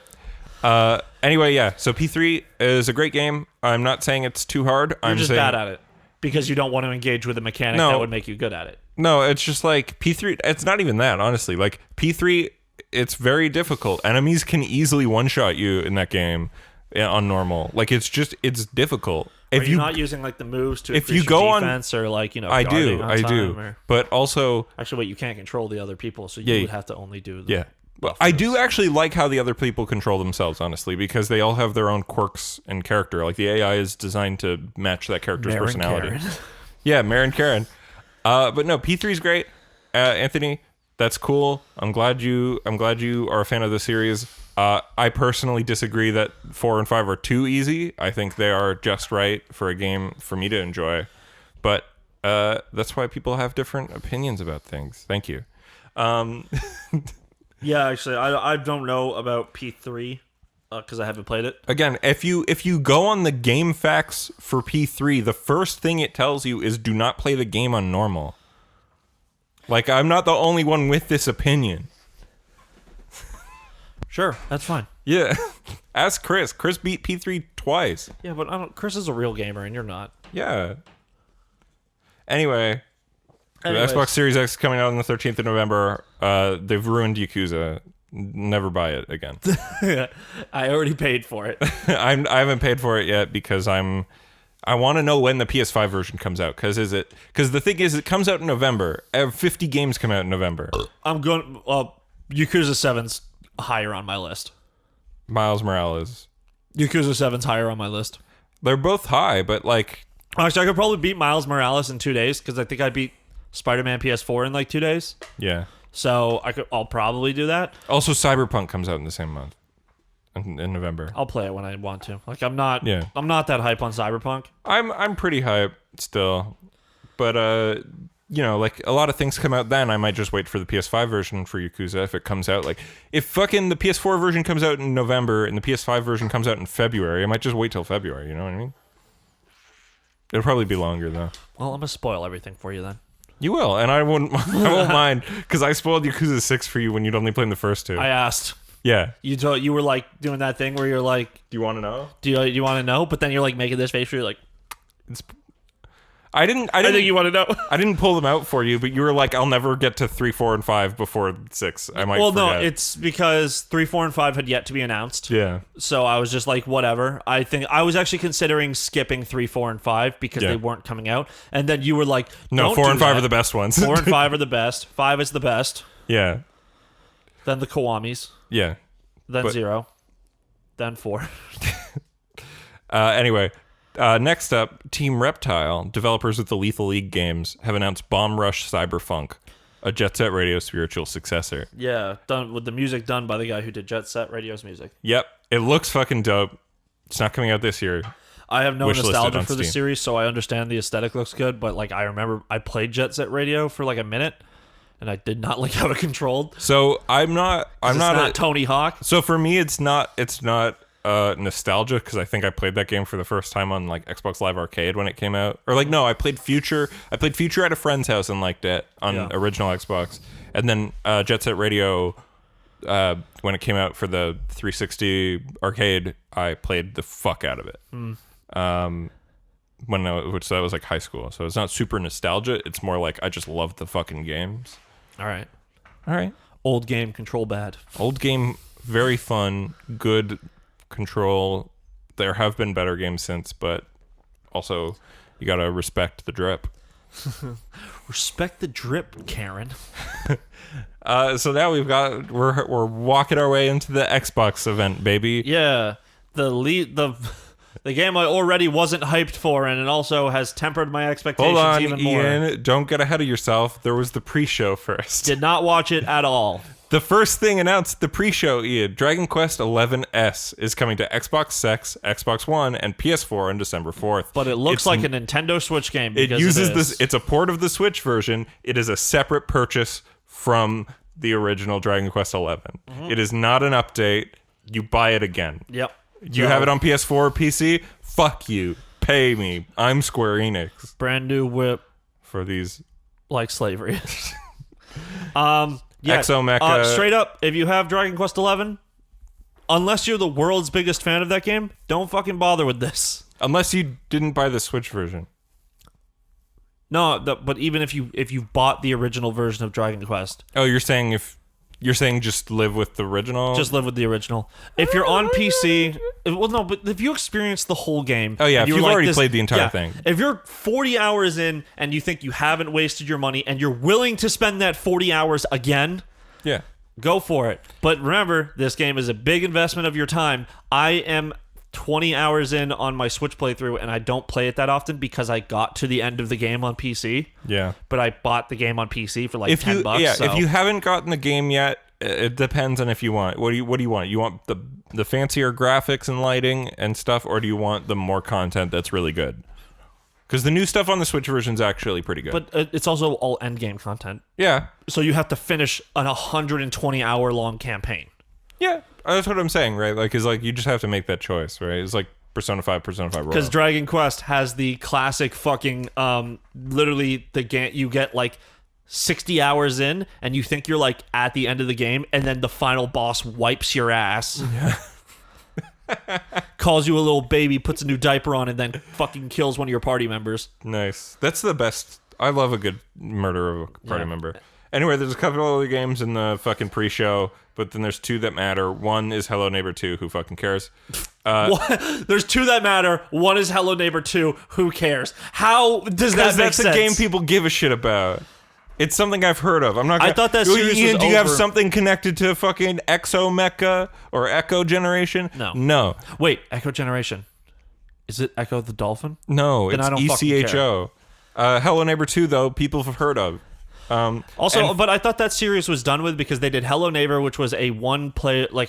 Anyway, yeah. So P3 is a great game. I'm not saying it's too hard. You're I'm just saying bad at it. Because you don't want to engage with a mechanic No. that would make you good at it. no. It's just like P3. It's not even that, honestly. Like P3, it's very difficult. Enemies can easily one-shot you in that game on normal. Like it's difficult. If you're not using like the moves to if increase you go your on- defense or like I do. time or, But also, actually, wait, you can't control the other people, so Yeah, you would have to only do. The yeah. Well, I do actually like how the other people control themselves, honestly, because they all have their own quirks and character. Like the AI is designed to match that character's Mare and personality. Karen. Yeah, Mare and Karen. But no, P3 is great. Anthony, that's cool. I'm glad you are a fan of the series. I personally disagree that 4 and 5 are too easy. I think they are just right for a game for me to enjoy. But that's why people have different opinions about things. Thank you. Yeah, actually, I don't know about P3 because I haven't played it. Again, if you go on the game facts for P3, the first thing it tells you is do not play the game on normal. Like, I'm not the only one with this opinion. Sure, that's fine. Yeah. Ask Chris. Chris beat P3 twice. Yeah, but Chris is a real gamer and you're not. Yeah. Anyway, the Anyways. Xbox Series X is coming out on the 13th of November. They've ruined Yakuza. Never buy it again. I already paid for it. I haven't paid for it yet because I want to know when the PS5 version comes out. Because the thing is, it comes out in November. 50 games come out in November. I'm going. Yakuza 7's higher on my list. Miles Morales. Yakuza 7's higher on my list. They're both high, but like, Actually, I could probably beat Miles Morales in 2 days because I think I beat Spider-Man PS4 in like 2 days. yeah. So I'll probably do that. Also, Cyberpunk comes out in the same month, in November. I'll play it when I want to. Like I'm not Yeah. that hype on Cyberpunk. I'm pretty hyped still, but like a lot of things come out then. I might just wait for the PS5 version for Yakuza if it comes out. Like if fucking the PS4 version comes out in November and the PS5 version comes out in February, I might just wait till February. You know what I mean? It'll probably be longer though. Well, I'm gonna spoil everything for you then. You will, and I won't mind because I spoiled Yakuza 6 for you when you'd only played the first two. I asked. Yeah. You were like doing that thing where you're like, Do you want to know? do you want to know? But then you're like making this face where you're like, I didn't. I think you want to know. I didn't pull them out for you, but you were like, "I'll never get to 3, 4, and 5 before 6." I might. Well, forget. no, it's because 3, 4, and 5 had yet to be announced. yeah. So I was just like, whatever. I think I was actually considering skipping 3, 4, and 5 because Yeah. they weren't coming out. And then you were like, No, don't 4 do and 5 that. are the best ones. 4 and 5 are the best. 5 is the best. Yeah. Then the Kiwamis. Yeah. Then But- 0. Then 4. Anyway, next up, Team Reptile, developers of the Lethal League games, have announced Bomb Rush Cyberfunk, a Jet Set Radio spiritual successor. Yeah, done with the music done by the guy who did Jet Set Radio's music. Yep, it looks fucking dope. It's not coming out this year. I have no Wishlisted nostalgia on for the Steam. series, so I understand the aesthetic looks good, but like I remember I played Jet Set Radio for like a minute and I did not like how it controlled. So I'm not Tony Hawk. So for me, it's not nostalgia because I think I played that game for the first time on like Xbox Live Arcade when it came out. Or like no, I played Future at a friend's house and liked it on original Xbox. And then Jet Set Radio, when it came out for the 360 arcade, I played the fuck out of it. Which that was like high school, so it's not super nostalgia. It's more like I just loved the fucking games. All right. Old Game, control bad. Old game, very fun, good control. There have been better games since, but also You gotta respect the drip. Respect the drip, Karen. So now we're walking our way into the Xbox event, baby. Yeah, the game I already wasn't hyped for, and it also has tempered my expectations Hold on, even more. Ian. Don't get ahead of yourself. There was the pre-show first. Did not watch it at all. The first thing announced the pre-show, Ian. Dragon Quest XI is coming to Xbox X, Xbox One, and PS4 on December 4th. But it looks like a Nintendo Switch game. It uses is. this. It's a port of the Switch version. It is a separate purchase from the original Dragon Quest XI. Mm-hmm. It is not an update. You buy it again. Yep. You have it on PS4 or PC? Fuck you. Pay me. I'm Square Enix. Brand new whip, For these. like slavery. Yeah. Exo-mecha. Straight up, if you have Dragon Quest XI, unless you're the world's biggest fan of that game, don't fucking bother with this. Unless you didn't buy the Switch version. No, but even if you bought the original version of Dragon Quest, Oh, you're saying just live with the original? just live with the original. If you're on PC, well, no, but if you experience the whole game, Oh, yeah, and if you're you've like already played the entire thing. If you're 40 hours in and you think you haven't wasted your money and you're willing to spend that 40 hours again, Yeah. go for it. But remember, this game is a big investment of your time. I am 20 hours in on my Switch playthrough, and I don't play it that often because I got to the end of the game on PC. Yeah. But I bought the game on PC for like $10. Yeah, so. if you haven't gotten the game yet, it depends on if you want. What do you want? You want the fancier graphics and lighting and stuff, or do you want the more content that's really good? Because the new stuff on the Switch version is actually pretty good. But it's also all endgame content. Yeah. So you have to finish an 120-hour-long campaign. Yeah. That's what I'm saying, right? Like, is like you just have to make that choice, right? It's like Persona 5 Royal. Because Dragon Quest has the classic fucking, literally, you get like 60 hours in, and you think you're like at the end of the game, and then the final boss wipes your ass. Yeah. Calls you a little baby, puts a new diaper on, and then fucking kills one of your party members. Nice. That's the best. I love a good murder of a party member. Anyway, there's a couple of other games in the fucking pre-show, but then there's two that matter. One is Hello Neighbor 2, who fucking cares? There's two that matter. One is Hello Neighbor 2, who cares? How does that make sense? That's a game people give a shit about. It's something I've heard of. I'm not. I thought that series Ian, was do you have over. something connected to fucking Exo-mecha or Echo Generation? No. Wait, Echo Generation. Is it Echo the Dolphin? No, Then it's I don't fucking ECHO. Hello Neighbor 2, though, people have heard of. But I thought that series was done with because they did Hello Neighbor, which was a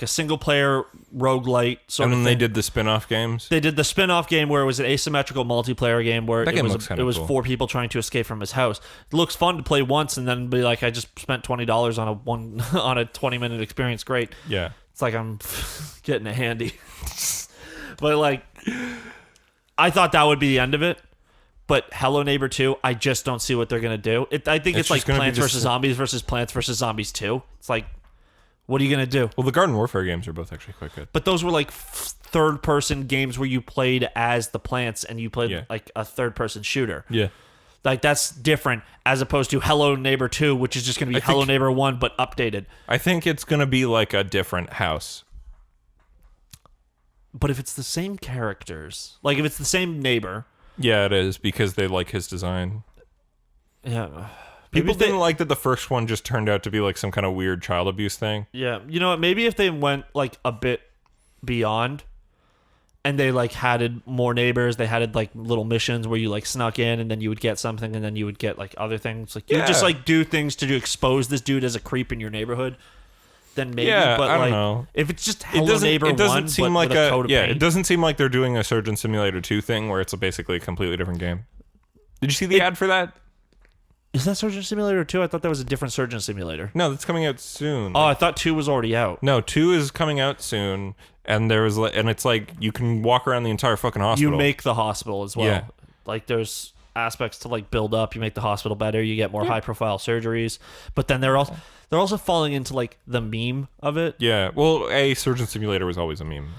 single player roguelite sort And of then thing. they did the spin-off games. They did the spin-off game where it was an asymmetrical multiplayer game where That game looks kinda it was cool. 4 people trying to escape from his house. It looks fun to play once and then be like, I just spent $20 on a 20-minute experience. Great. Yeah. It's like I'm getting it handy. But like, I thought that would be the end of it. But Hello Neighbor 2, I just don't see what they're going to do. I think it's like just gonna be Plants just- vs. Zombies versus Plants vs. Zombies 2. It's like, what are you going to do? Well, the Garden Warfare games are both actually quite good. But those were like third-person games where you played as the plants and you played like a third-person shooter. Yeah. Like, that's different as opposed to Hello Neighbor 2, which is just going to be Hello Neighbor 1, but updated. I think it's going to be like a different house. But if it's the same characters, like if it's the same neighbor... Yeah, it is, because they like his design. Yeah. People didn't like that the first one just turned out to be like some kind of weird child abuse thing. Yeah. You know what? Maybe if they went like a bit beyond and they like had more neighbors, they had like little missions where you like snuck in and then you would get something and then you would get like other things. Like you would just like do things to expose this dude as a creep in your neighborhood. Then maybe, but I like, don't know. if it's just Hello Neighbor 1, seem but like with a coat of paint. it doesn't seem like they're doing a Surgeon Simulator 2 thing where it's basically a completely different game. Did you see the ad for that? Is that Surgeon Simulator 2? I thought that was a different Surgeon Simulator. No, that's coming out soon. Oh, I thought 2 was already out. No, 2 is coming out soon, and it's like you can walk around the entire fucking hospital. You make the hospital as well. Yeah. Like there's aspects to like build up. You make the hospital better. You get more high profile surgeries. But then they're also falling into like the meme of it. Yeah, well, Surgeon Simulator was always a meme.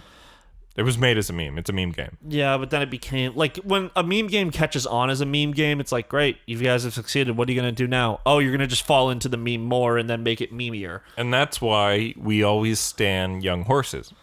It was made as a meme. It's a meme game. Yeah, but then it became like when a meme game catches on as a meme game, it's like, great, you guys have succeeded. What are you going to do now? Oh, you're going to just fall into the meme more and then make it memeier. And that's why we always stan Young Horses.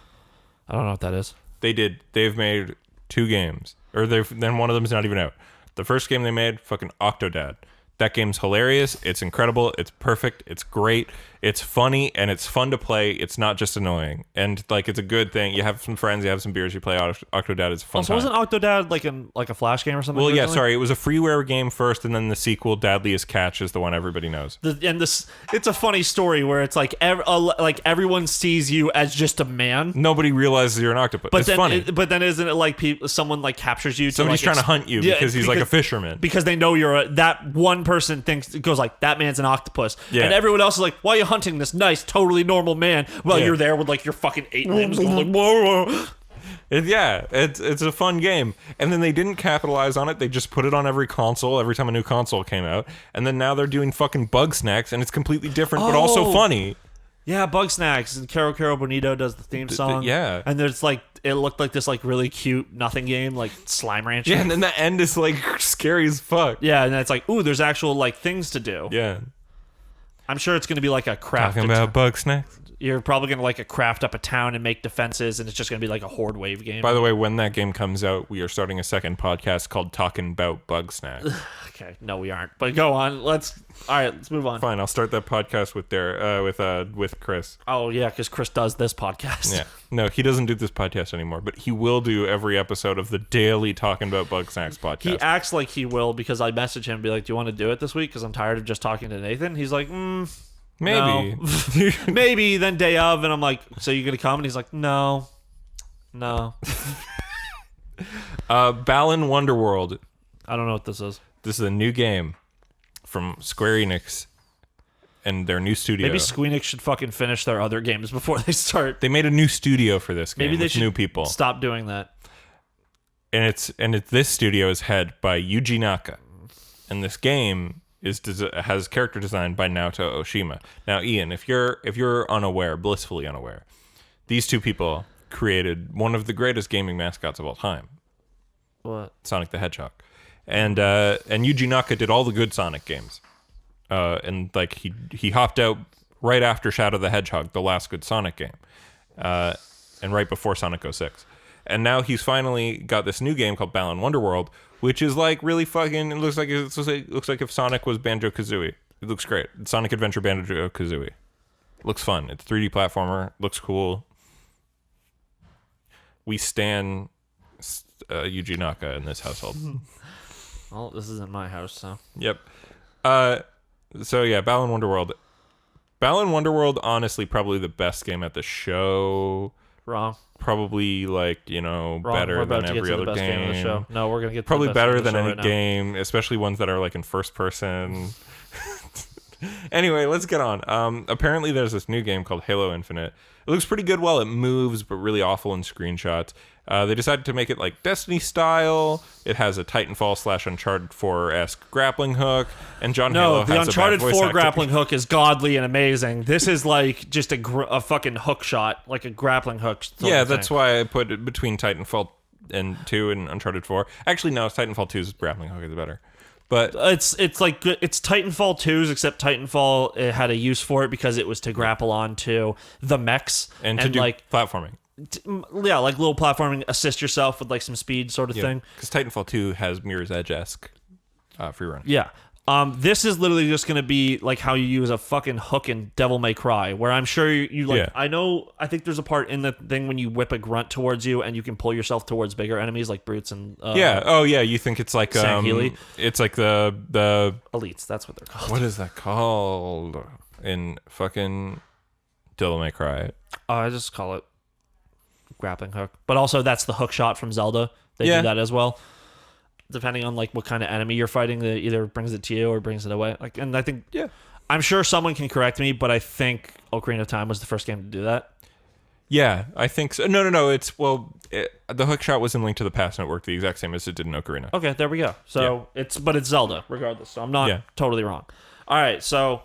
I don't know what that is. They've made 2 games. Then one of them is not even out. The first game they made, fucking Octodad. That game's hilarious. It's incredible. It's perfect. It's great. It's funny and it's fun to play. It's not just annoying. And like, it's a good thing. You have some friends, you have some beers, you play Octodad. It's a fun So time. wasn't Octodad like a Flash game or something? Well, yeah, originally? sorry. It was a freeware game first, and then the sequel, Dadliest Catch, is the one everybody knows. It's a funny story where it's like everyone sees you as just a man. Nobody realizes you're an octopus. It's funny. But then isn't it like someone like captures you? Somebody's to, trying to hunt you because he's like a fisherman. Because they know that one person goes like, that man's an octopus. Yeah. And everyone else is like, why are you hunting this nice, totally normal man while Yeah. you're there with like your fucking 8 limbs going like, whoa. It's a fun game. And then they didn't capitalize on it. They just put it on every console every time a new console came out. And then now they're doing fucking Bug Snacks, and it's completely different, but also funny. Yeah, Bug Snacks, and Caro Bonito does the theme song. Yeah. And there's like, it looked like this like really cute nothing game, like Slime Ranch. Yeah, and then the end is like scary as fuck. Yeah, and it's like, ooh, there's actual like things to do. Yeah. I'm sure it's going to be like a craft. Talking about Bug Snacks. You're probably going to like a craft up a town and make defenses, and it's just going to be like a horde wave game. By the way, when that game comes out, we are starting a second podcast called Talking About Bug Snacks. Okay, no, we aren't. But go on. Let's move on. Fine, I'll start that podcast with Chris. Oh yeah, because Chris does this podcast. Yeah. No, he doesn't do this podcast anymore, but he will do every episode of the daily Talking About Bug Snacks podcast. He acts like he will because I message him and be like, "Do you want to do it this week?" Because I'm tired of just talking to Nathan. He's like, Maybe. No. Maybe. Then day of, and I'm like, "So you gonna come?" And he's like, "No." Balan Wonderworld. I don't know what this is. This is a new game from Square Enix and their new studio. Maybe Squeenix should fucking finish their other games before they start. They made a new studio for this game. Maybe they with should new people. stop doing that. And this studio is head by Yuji Naka, and this game has character design by Naoto Oshima. Now, Ian, if you're unaware, blissfully unaware, these two people created one of the greatest gaming mascots of all time, What? Sonic the Hedgehog, and Yuji Naka did all the good Sonic games, and like he hopped out right after Shadow the Hedgehog, the last good Sonic game, and right before Sonic 06. And now he's finally got this new game called Balan Wonderworld, which is like really fucking. It looks like if Sonic was Banjo-Kazooie. It looks great. It's Sonic Adventure Banjo-Kazooie. It looks fun. It's 3D platformer. Looks cool. We stan Yuji Naka in this household. Well, this isn't my house, so. Yep. So yeah, Balan Wonderworld. Balan Wonderworld, honestly, probably the best game at the show. Wrong. Probably like, Wrong. better We're about than to get every to other the best game of the show. No, we're gonna get to Probably the best game better of the than show any right now. game, especially ones that are like in first person. Anyway, let's get on. Apparently there's this new game called Halo Infinite. It looks pretty good while it moves, but really awful in screenshots. They decided to make it like Destiny style. It has a Titanfall / Uncharted 4-esque grappling hook, and John Halo the has Uncharted a bad 4 voice grappling hook is godly and amazing. This is like just a fucking hook shot, like a grappling hook. Yeah, that's why I put it between Titanfall 2 and Uncharted 4. Actually, no, Titanfall 2's grappling hook is better. But it's Titanfall 2's, except Titanfall it had a use for it because it was to grapple onto the mechs and to do like platforming. Like little platforming, assist yourself with like some speed sort of thing. Because Titanfall 2 has Mirror's Edge-esque free run. Yeah. This is literally just going to be like how you use a fucking hook in Devil May Cry, where I'm sure you like, Yeah. I think there's a part in the thing when you whip a grunt towards you and you can pull yourself towards bigger enemies like brutes and yeah. Oh, yeah. You think it's like Sangheili? It's like the elites. That's what they're called. what is that called in fucking Devil May Cry? I just call it grappling hook. But also that's the hook shot from Zelda. They Yeah. do that as well. Depending on like what kind of enemy you're fighting, that either brings it to you or brings it away. Like, and I think I'm sure someone can correct me, but I think Ocarina of Time was the first game to do that. Yeah, I think so. No. The hook shot was in Link to the Past, and it worked the exact same as it did in Ocarina. Okay, there we go. So it's Zelda regardless. So I'm not totally wrong. All right, so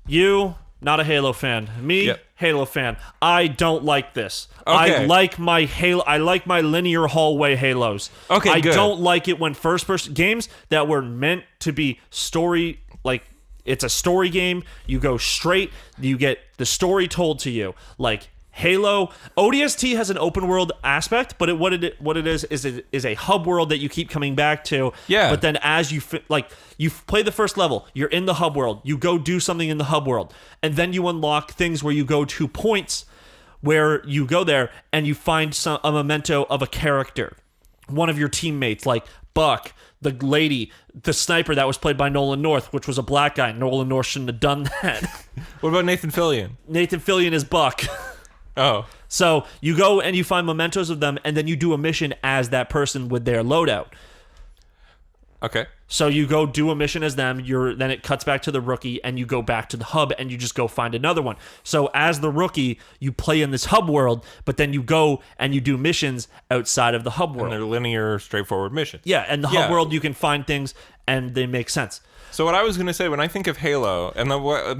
you not a Halo fan. Me, Halo fan. I don't like this. Okay. I like my linear hallway Halos. Okay, I good. don't like it when first person games that were meant to be story, like it's a story game. You go straight, you get the story told to you. Like Halo ODST has an open world aspect, but what it is a hub world that you keep coming back to. Yeah. But then as you you play the first level, you're in the hub world. You go do something in the hub world, and then you unlock things where you go to points where you go there and you find a memento of a character, one of your teammates, like Buck, the lady, the sniper that was played by Nolan North, which was a black guy. Nolan North shouldn't have done that. What about Nathan Fillion? Nathan Fillion is Buck. Oh. So you go and you find mementos of them, and then you do a mission as that person with their loadout. Okay. So you go do a mission as them, then it cuts back to the rookie, and you go back to the hub, and you just go find another one. So as the rookie, you play in this hub world, but then you go and you do missions outside of the hub world. And they're linear, straighththat missions. Yeah, and the hub world, you can find things, and they make sense. So what I was going to say when I think of Halo,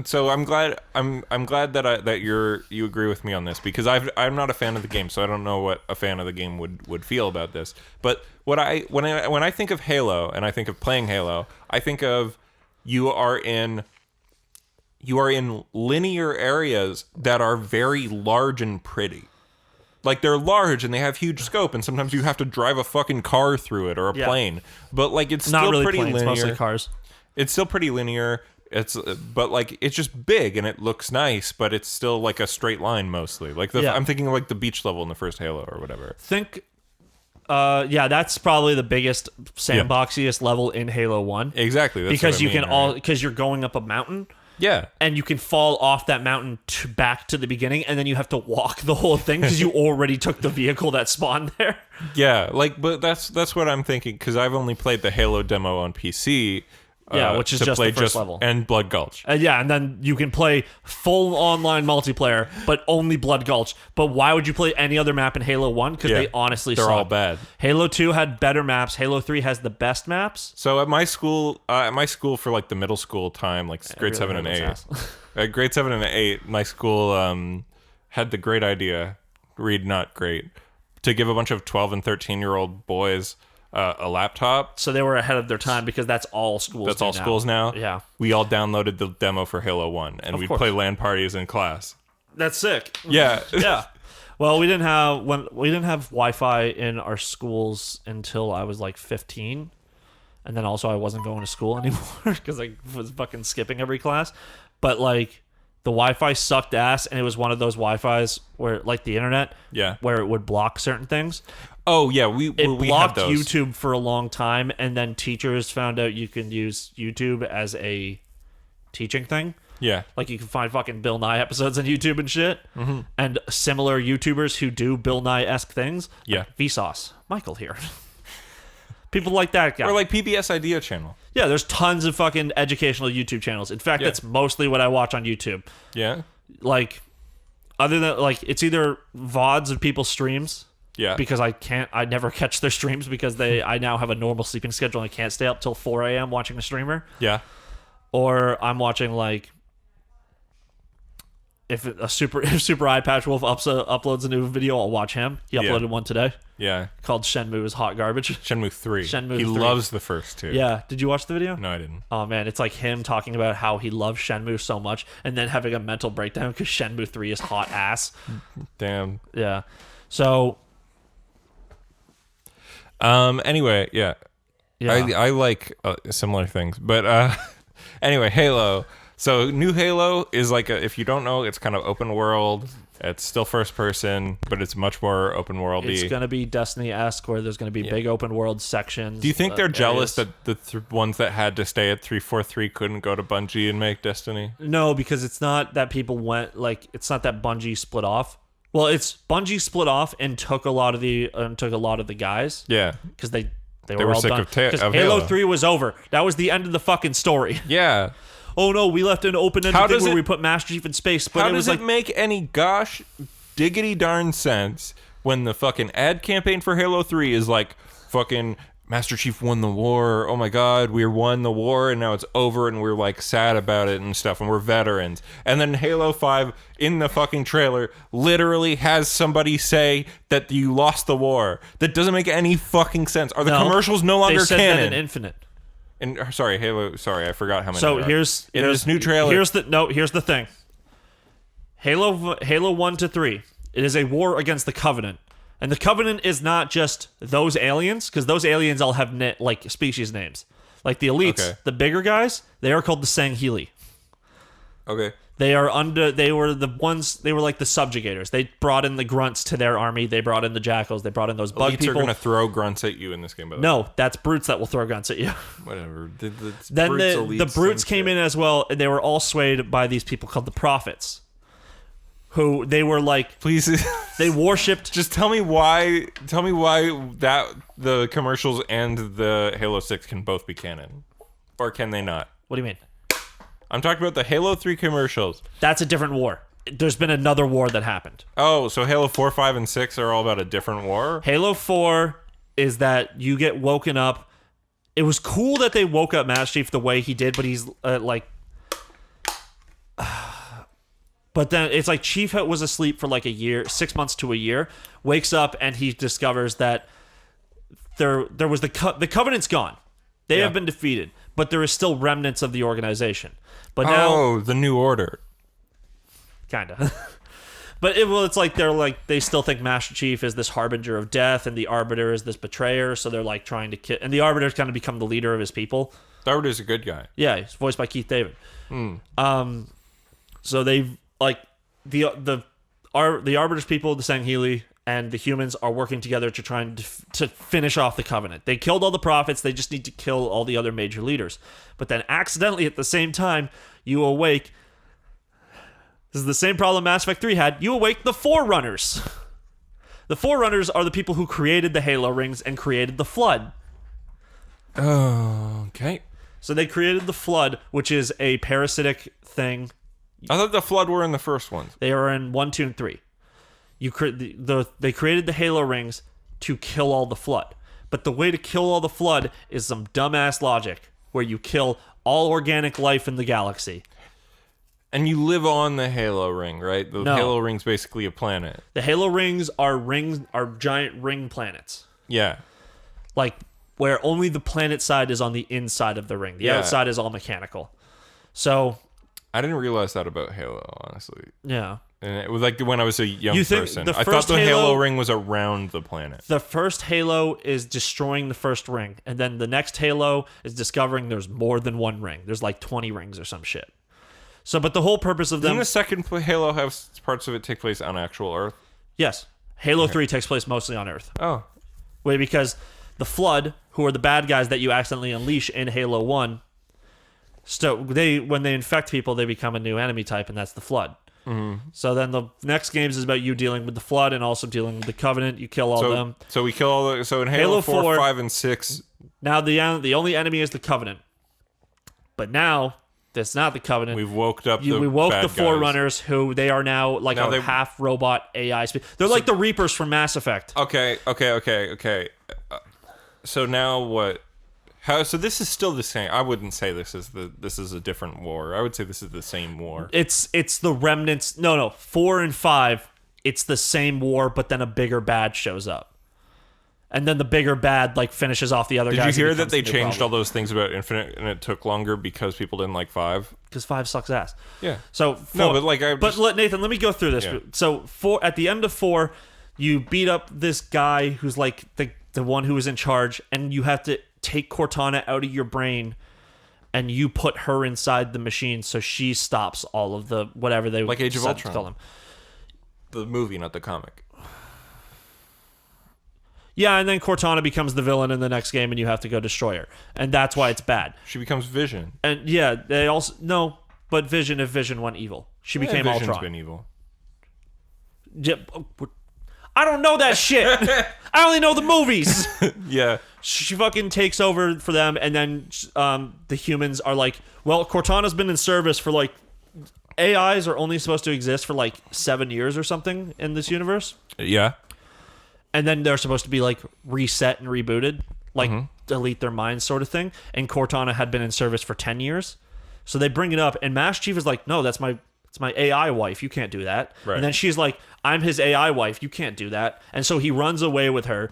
so I'm glad that you agree with me on this, because I'm not a fan of the game, so I don't know what a fan of the game would feel about this. But when I think of Halo and I think of playing Halo, I think of you are in linear areas that are very large and pretty. Like, they're large and they have huge scope, and sometimes you have to drive a fucking car through it or a plane. But like, it's not still really pretty planes, linear. mostly cars. It's still pretty linear. But like, it's just big and it looks nice, but it's still like a straight line mostly. Like I'm thinking of like the beach level in the first Halo or whatever. That's probably the biggest sandboxiest level in Halo 1. Exactly. That's because what I mean, because you're going up a mountain. Yeah. And you can fall off that mountain back to the beginning, and then you have to walk the whole thing because you already took the vehicle that spawned there. Yeah, but that's what I'm thinking, because I've only played the Halo demo on PC. Which is just the first level. And Blood Gulch. And then you can play full online multiplayer, but only Blood Gulch. But why would you play any other map in Halo 1? Because they honestly they're suck. all bad. Halo 2 had better maps. Halo 3 has the best maps. So at my school for like the middle school time, like grade 7 and 8, at grade 7 and 8, my school had the great idea, not great, to give a bunch of 12 and 13-year-old boys a laptop. So they were ahead of their time, because that's all schools. That's all schools now. Yeah. We all downloaded the demo for Halo 1, and we'd play LAN parties in class. That's sick. Yeah. Yeah. Well, we didn't have Wi-Fi in our schools until I was like 15, and then also I wasn't going to school anymore because I was fucking skipping every class. But like, the Wi-Fi sucked ass, and it was one of those Wi-Fis where, like the internet, where it would block certain things. Oh yeah, we blocked have those. YouTube for a long time, and then teachers found out you can use YouTube as a teaching thing. Yeah, like you can find fucking Bill Nye episodes on YouTube and shit, and similar YouTubers who do Bill Nye-esque things. Yeah, like Vsauce, Michael here. People like that guy, or like PBS Idea Channel. Yeah, there's tons of fucking educational YouTube channels. In fact, that's mostly what I watch on YouTube. Yeah, like other than like, it's either VODs of people's streams. Yeah. Because I never catch their streams because I now have a normal sleeping schedule and I can't stay up till 4 a.m. watching a streamer. Yeah. Or I'm watching, like, if Super Eye Patch Wolf uploads a new video, I'll watch him. He uploaded one today. Yeah. Called Shenmue is Hot Garbage. Shenmue 3. He 3. Loves the first two. Yeah. Did you watch the video? No, I didn't. Oh, man. It's like him talking about how he loves Shenmue so much and then having a mental breakdown because Shenmue 3 is hot ass. Damn. Yeah. So... Anyway, yeah. I like similar things, but anyway, Halo. So new Halo is like if you don't know, it's kind of open world. It's still first person, but it's much more open worldy. It's gonna be Destiny-esque, where there's gonna be big open world sections. Do you think they're jealous that the ones that had to stay at 343 couldn't go to Bungie and make Destiny? No, because it's not that people went it's not that Bungie split off. Well, it's Bungie split off and took a lot of the guys. Yeah, because they were all sick done. of Because Halo. Halo 3 was over. That was the end of the fucking story. Yeah. Oh no, we left an open-ended thing where we put Master Chief in space. But how does it make any gosh diggity darn sense when the fucking ad campaign for Halo 3 is like fucking Master Chief won the war. Oh my god, we won the war and now it's over and we're like sad about it and stuff and we're veterans. And then Halo 5 in the fucking trailer literally has somebody say that you lost the war. That doesn't make any fucking sense. Are the commercials no longer they said canon? That in Infinite. And Halo, sorry, I forgot how many. So here's this new trailer. Here's the thing. Halo 1 to 3 It is a war against the Covenant. And the Covenant is not just those aliens, because those aliens all have like species names. Like the elites, the bigger guys, they are called the Sangheili. Okay. They were like the subjugators. They brought in the grunts to their army. They brought in the jackals. They brought in those bug Elites people. are going to throw grunts at you in this game, by the way. No, that's brutes that will throw grunts at you. Whatever. Then the brutes came in as well, and they were all swayed by these people called the prophets, who they were like, please, they worshipped. Just tell me why that the commercials and the Halo 6 can both be canon, or can they not? What do you mean? I'm talking about the Halo 3 commercials. That's a different war. There's been another war that happened. Oh, so Halo 4, 5, and 6 are all about a different war? Halo 4 is that you get woken up. It was cool that they woke up Master Chief the way he did, but he's like... But then it's like Chief was asleep for like a year, 6 months to a year, wakes up and he discovers that there was the Covenant's gone. They have been defeated, but there is still remnants of the organization. But now, the New Order. Kind of. But it's like they still think Master Chief is this harbinger of death, and the Arbiter is this betrayer. So they're like trying to kill, and the Arbiter's kind of become the leader of his people. The Arbiter's a good guy. Yeah, he's voiced by Keith David. So they've like the Arbiter's people, the Sangheili, and the humans are working together to try and to finish off the Covenant. They killed all the prophets. They just need to kill all the other major leaders. But then accidentally at the same time, you awake. This is the same problem Mass Effect 3 had. You awake the Forerunners. The Forerunners are the people who created the Halo rings and created the Flood. Oh, okay. So they created the Flood, which is a parasitic thing. I thought the Flood were in the first ones. They are in 1, 2, and 3. They created the Halo rings to kill all the Flood. But the way to kill all the Flood is some dumbass logic where you kill all organic life in the galaxy. And you live on the Halo ring, right? The Halo ring's basically a planet. The Halo rings are giant ring planets. Yeah. Like where only the planet side is on the inside of the ring. The outside is all mechanical. So I didn't realize that about Halo, honestly. Yeah. And it was like when I was a young person. I thought the Halo ring was around the planet. The first Halo is destroying the first ring. And then the next Halo is discovering there's more than one ring. There's like 20 rings or some shit. So, but the whole purpose of them... Didn't the second Halo have parts of it take place on actual Earth? Yes. Halo 3 takes place mostly on Earth. Oh. Wait, because the Flood, who are the bad guys that you accidentally unleash in Halo 1, so when they infect people, they become a new enemy type, and that's the Flood. Mm-hmm. So then the next games is about you dealing with the Flood and also dealing with the Covenant. You kill all them. So we kill all the... So in Halo 4, 5, and 6... Now the only enemy is the Covenant. But now... That's not the Covenant. We've woke up we woke the Forerunners, who they are now like a half robot AI. They're like the Reapers from Mass Effect. Okay. So now what? So this is still the same. I wouldn't say this is a different war. I would say this is the same war. It's the remnants. No. 4 and 5. It's the same war, but then a bigger bad shows up. And then the bigger bad like finishes off the other guys. Did you hear that they changed all those things about Infinite and it took longer because people didn't like 5? Because 5 sucks ass. Yeah. So Nathan, let me go through this. Yeah. So at the end of 4, you beat up this guy who's like the one who was in charge, and you have to take Cortana out of your brain, and you put her inside the machine so she stops all of the whatever they like Age of Ultron. Call them. The movie, not the comic. Yeah, and then Cortana becomes the villain in the next game, and you have to go destroy her, and that's why it's bad. She becomes Vision. And yeah, they also but Vision if Vision went evil, she became Vision's Ultron. Been evil. Yeah, I don't know that shit. I only know the movies. Yeah, she fucking takes over for them, and then the humans are like, well, Cortana's been in service for like. AIs are only supposed to exist for like 7 years or something in this universe. Yeah. And then they're supposed to be like reset and rebooted, like delete their minds sort of thing. And Cortana had been in service for 10 years. So they bring it up, and Master Chief is like, no, it's my AI wife. You can't do that. Right. And then she's like, I'm his AI wife. You can't do that. And so he runs away with her.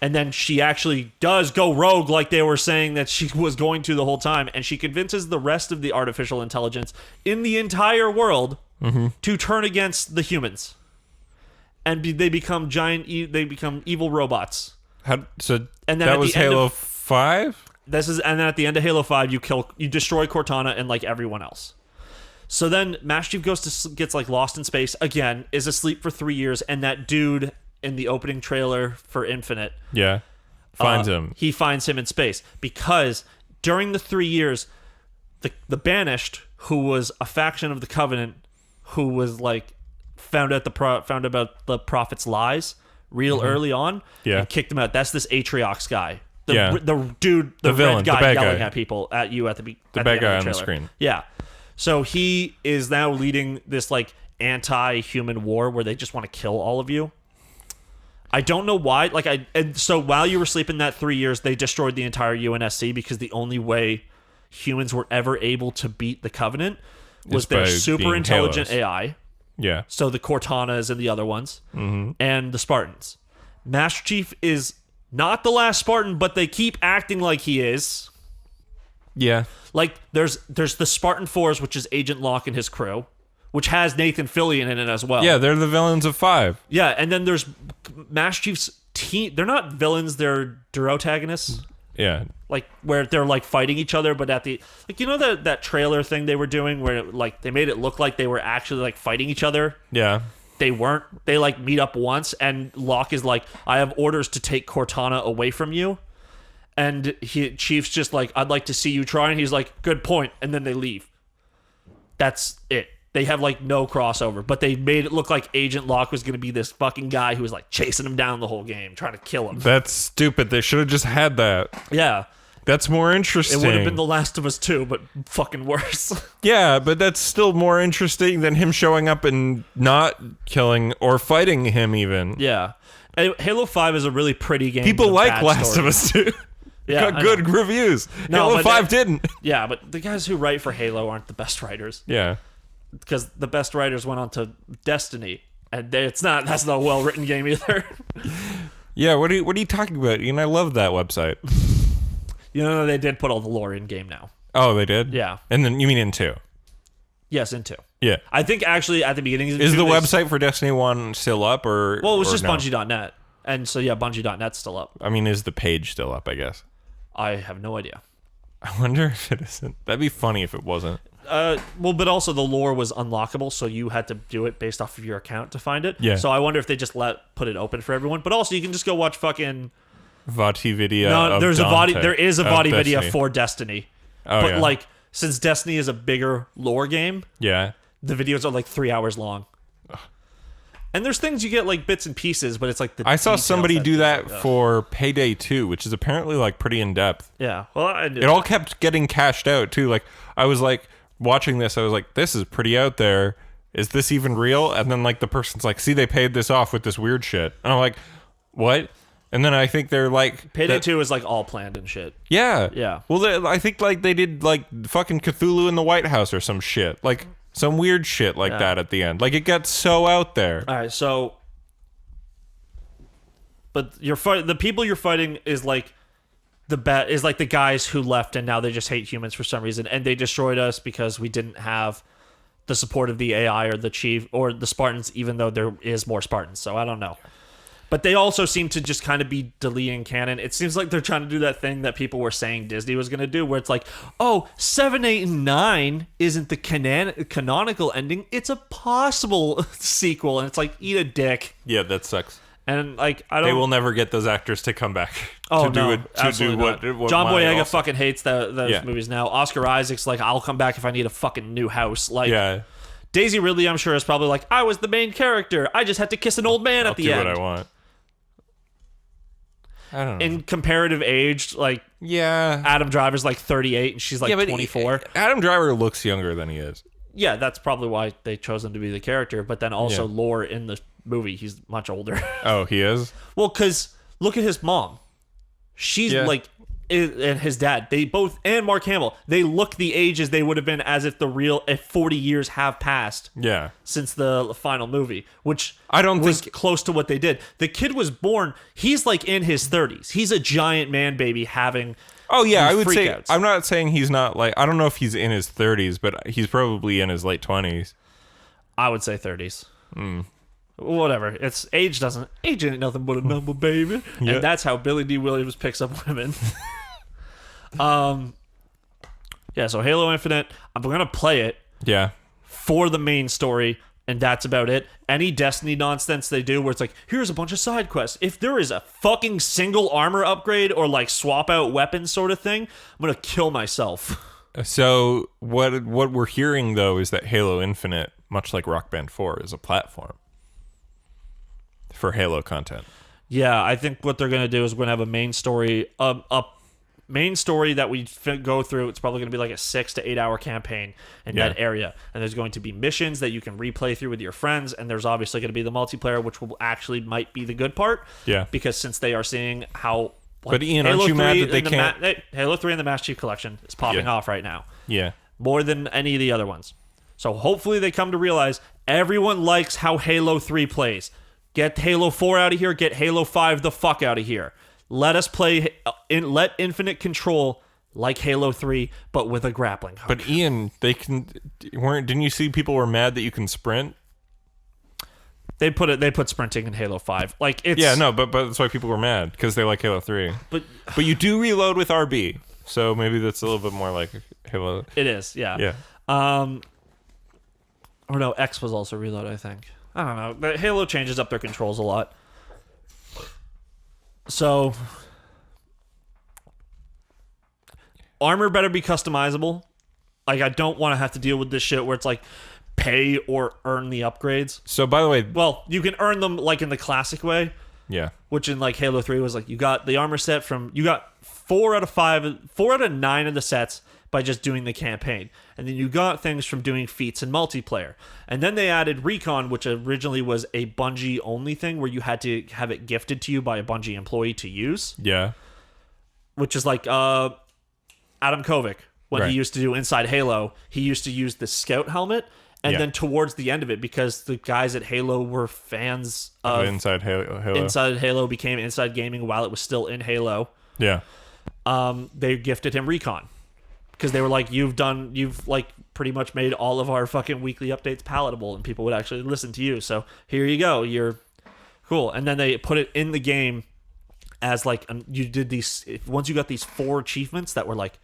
And then she actually does go rogue like they were saying that she was going to the whole time. And she convinces the rest of the artificial intelligence in the entire world to turn against the humans. and they become they become evil robots. So And then that at was the end Halo of- 5? And then at the end of Halo 5, you destroy Cortana and like everyone else. So then Master Chief gets like lost in space again, is asleep for 3 years, and that dude in the opening trailer for Infinite Finds him. He finds him in space because during the 3 years, the Banished, who was a faction of the Covenant, who was like found about the Prophet's lies real early on, and kicked him out. That's this Atriox guy. The dude, the villain, red guy the bad yelling guy. at people at you at the bad end guy of on the trailer. screen. Yeah. So he is now leading this like anti-human war where they just want to kill all of you. I don't know why. And so while you were sleeping that 3 years, they destroyed the entire UNSC because the only way humans were ever able to beat the Covenant was their by super being intelligent Halos. AI. Yeah. So the Cortanas and the other ones, and the Spartans. Master Chief is not the last Spartan, but they keep acting like he is. Yeah. Like there's the Spartan Force, which is Agent Locke and his crew, which has Nathan Fillion in it as well. Yeah, they're the villains of 5. Yeah, and then there's Master Chief's team. They're not villains; they're durotagonists. Yeah. Like where they're like fighting each other, but at the that trailer thing they were doing where like they made it look like they were actually like fighting each other. Yeah. They weren't. They like meet up once, and Locke is like, "I have orders to take Cortana away from you," and Chief's just like, "I'd like to see you try," and he's like, "Good point," and then they leave. That's it. They have like no crossover, but they made it look like Agent Locke was going to be this fucking guy who was like chasing him down the whole game, trying to kill him. That's stupid. They should have just had that. Yeah. That's more interesting. It would have been The Last of Us 2, but fucking worse. Yeah, but that's still more interesting than him showing up and not killing or fighting him even. Yeah. And Halo 5 is a really pretty game. People with a like bad Last story. of Us 2. Yeah, Got good reviews. No, Halo but 5 didn't. Yeah, but the guys who write for Halo aren't the best writers. Yeah. Because the best writers went on to Destiny. And that's not a well-written game either. Yeah, what are you talking about? Ian, I love that website. You know, they did put all the lore in game now. Oh, they did? Yeah. And then you mean in 2? Yes, in 2. Yeah. I think actually at the beginning of Is 2, the website for Destiny 1 still up or Well, it was or just no? Bungie.net. And so yeah, Bungie.net's still up. I mean, is the page still up, I guess? I have no idea. I wonder if it isn't. That'd be funny if it wasn't. Well, but also the lore was unlockable, so you had to do it based off of your account to find it. Yeah. So I wonder if they just put it open for everyone. But also, you can just go watch fucking. Vati video. No, of there is a of Vati video Destiny. for Destiny. Oh, but yeah. like, since Destiny is a bigger lore game, Yeah. the videos are like 3 hours long. And there's things you get like bits and pieces, but it's like the. I saw details somebody do just that like, for Payday 2, which is apparently like pretty in depth. Yeah. Well, I did. It all kept getting cashed out too. Like I was like watching this, I was like, this is pretty out there. Is this even real? And then like the person's like, see, they paid this off with this weird shit. And I'm like, what? And then I think they're like Payday 2 is like all planned and shit. Yeah. Yeah. Well, I think like they did like fucking Cthulhu in the White House or some shit. Like some weird shit like that at the end. Like it gets so out there. All right, so. But the people you're fighting is like the guys who left and now they just hate humans for some reason, and they destroyed us because we didn't have the support of the AI or the chief or the Spartans, even though there is more Spartans. So I don't know. But they also seem to just kind of be deleting canon. It seems like they're trying to do that thing that people were saying Disney was going to do, where it's like, oh, 7, 8, and 9 isn't the canonical ending. It's a possible sequel. And it's like, eat a dick. Yeah, that sucks. And like, I don't. They will never get those actors to come back. Oh, to do no, it, to absolutely do not. what John Maya Boyega also- fucking hates those Yeah. movies now. Oscar Isaac's like, I'll come back if I need a fucking new house. Like, Yeah. Daisy Ridley, I'm sure, is probably like, I was the main character. I just had to kiss an old man I'll at the do end. what I want. I don't know. In comparative age, like, Yeah. Adam Driver's like 38 and she's like Yeah, but 24. Adam Driver looks younger than he is. Yeah, that's probably why they chose him to be the character. But then also Yeah. lore in the movie, he's much older. Oh, he is? Well, because look at his mom. She's like, and his dad, they both, and Mark Hamill, they look the ages they would have been as if if 40 years have passed Yeah. since the final movie, which I don't was think- close to what they did. The kid was born, he's like in his 30s. He's a giant man baby having. Oh, yeah, these I would say, freakouts. I'm not saying he's not like, I don't know if he's in his 30s, but he's probably in his late 20s. I would say 30s. Whatever. It's age ain't nothing but a number, baby. Yeah. And that's how Billy D. Williams picks up women. Yeah, so Halo Infinite, I'm gonna play it Yeah. for the main story, and that's about it. Any Destiny nonsense they do where it's like, here's a bunch of side quests. If there is a fucking single armor upgrade or like swap out weapons sort of thing, I'm gonna kill myself. So what we're hearing though is that Halo Infinite, much like Rock Band 4, is a platform for Halo content. Yeah, I think what they're gonna do is we're gonna have a main story, main story that we go through. It's probably going to be like a 6 to 8 hour campaign in that area, and there's going to be missions that you can replay through with your friends, and there's obviously going to be the multiplayer, which will actually might be the good part. Yeah. Because since they are seeing how But Ian, aren't you mad that they can't... Halo 3 and the Master Chief Collection is popping off right now. Yeah. More than any of the other ones. So hopefully they come to realize everyone likes how Halo 3 plays. Get Halo 4 out of here, get Halo 5 the fuck out of here. Let us play let Infinite control like Halo 3, but with a grappling hook. But Ian, didn't you see people were mad that you can sprint? They put sprinting in Halo 5. Like it's but that's why people were mad, because they like Halo 3. But you do reload with RB, so maybe that's a little bit more like Halo. It is, yeah. Yeah. Or no, X was also reload, I think. I don't know. But Halo changes up their controls a lot. So, armor better be customizable. Like, I don't want to have to deal with this shit where it's like pay or earn the upgrades. So, by the way, well, you can earn them like in the classic way. Yeah. Which in like Halo 3 was like you got the armor set you got 4 out of 9 of the sets by just doing the campaign. And then you got things from doing feats in multiplayer. And then they added Recon, which originally was a Bungie only thing where you had to have it gifted to you by a Bungie employee to use. Yeah. Which is like Adam Kovic, when he used to do Inside Halo, he used to use the Scout helmet. And then towards the end of it, because the guys at Halo were fans of Inside Halo. Inside Halo became Inside Gaming while it was still in Halo. Yeah. They gifted him Recon. Because they were like, you've like pretty much made all of our fucking weekly updates palatable, and people would actually listen to you. So here you go, you're cool. And then they put it in the game as like you did these. Once you got these 4 achievements that were like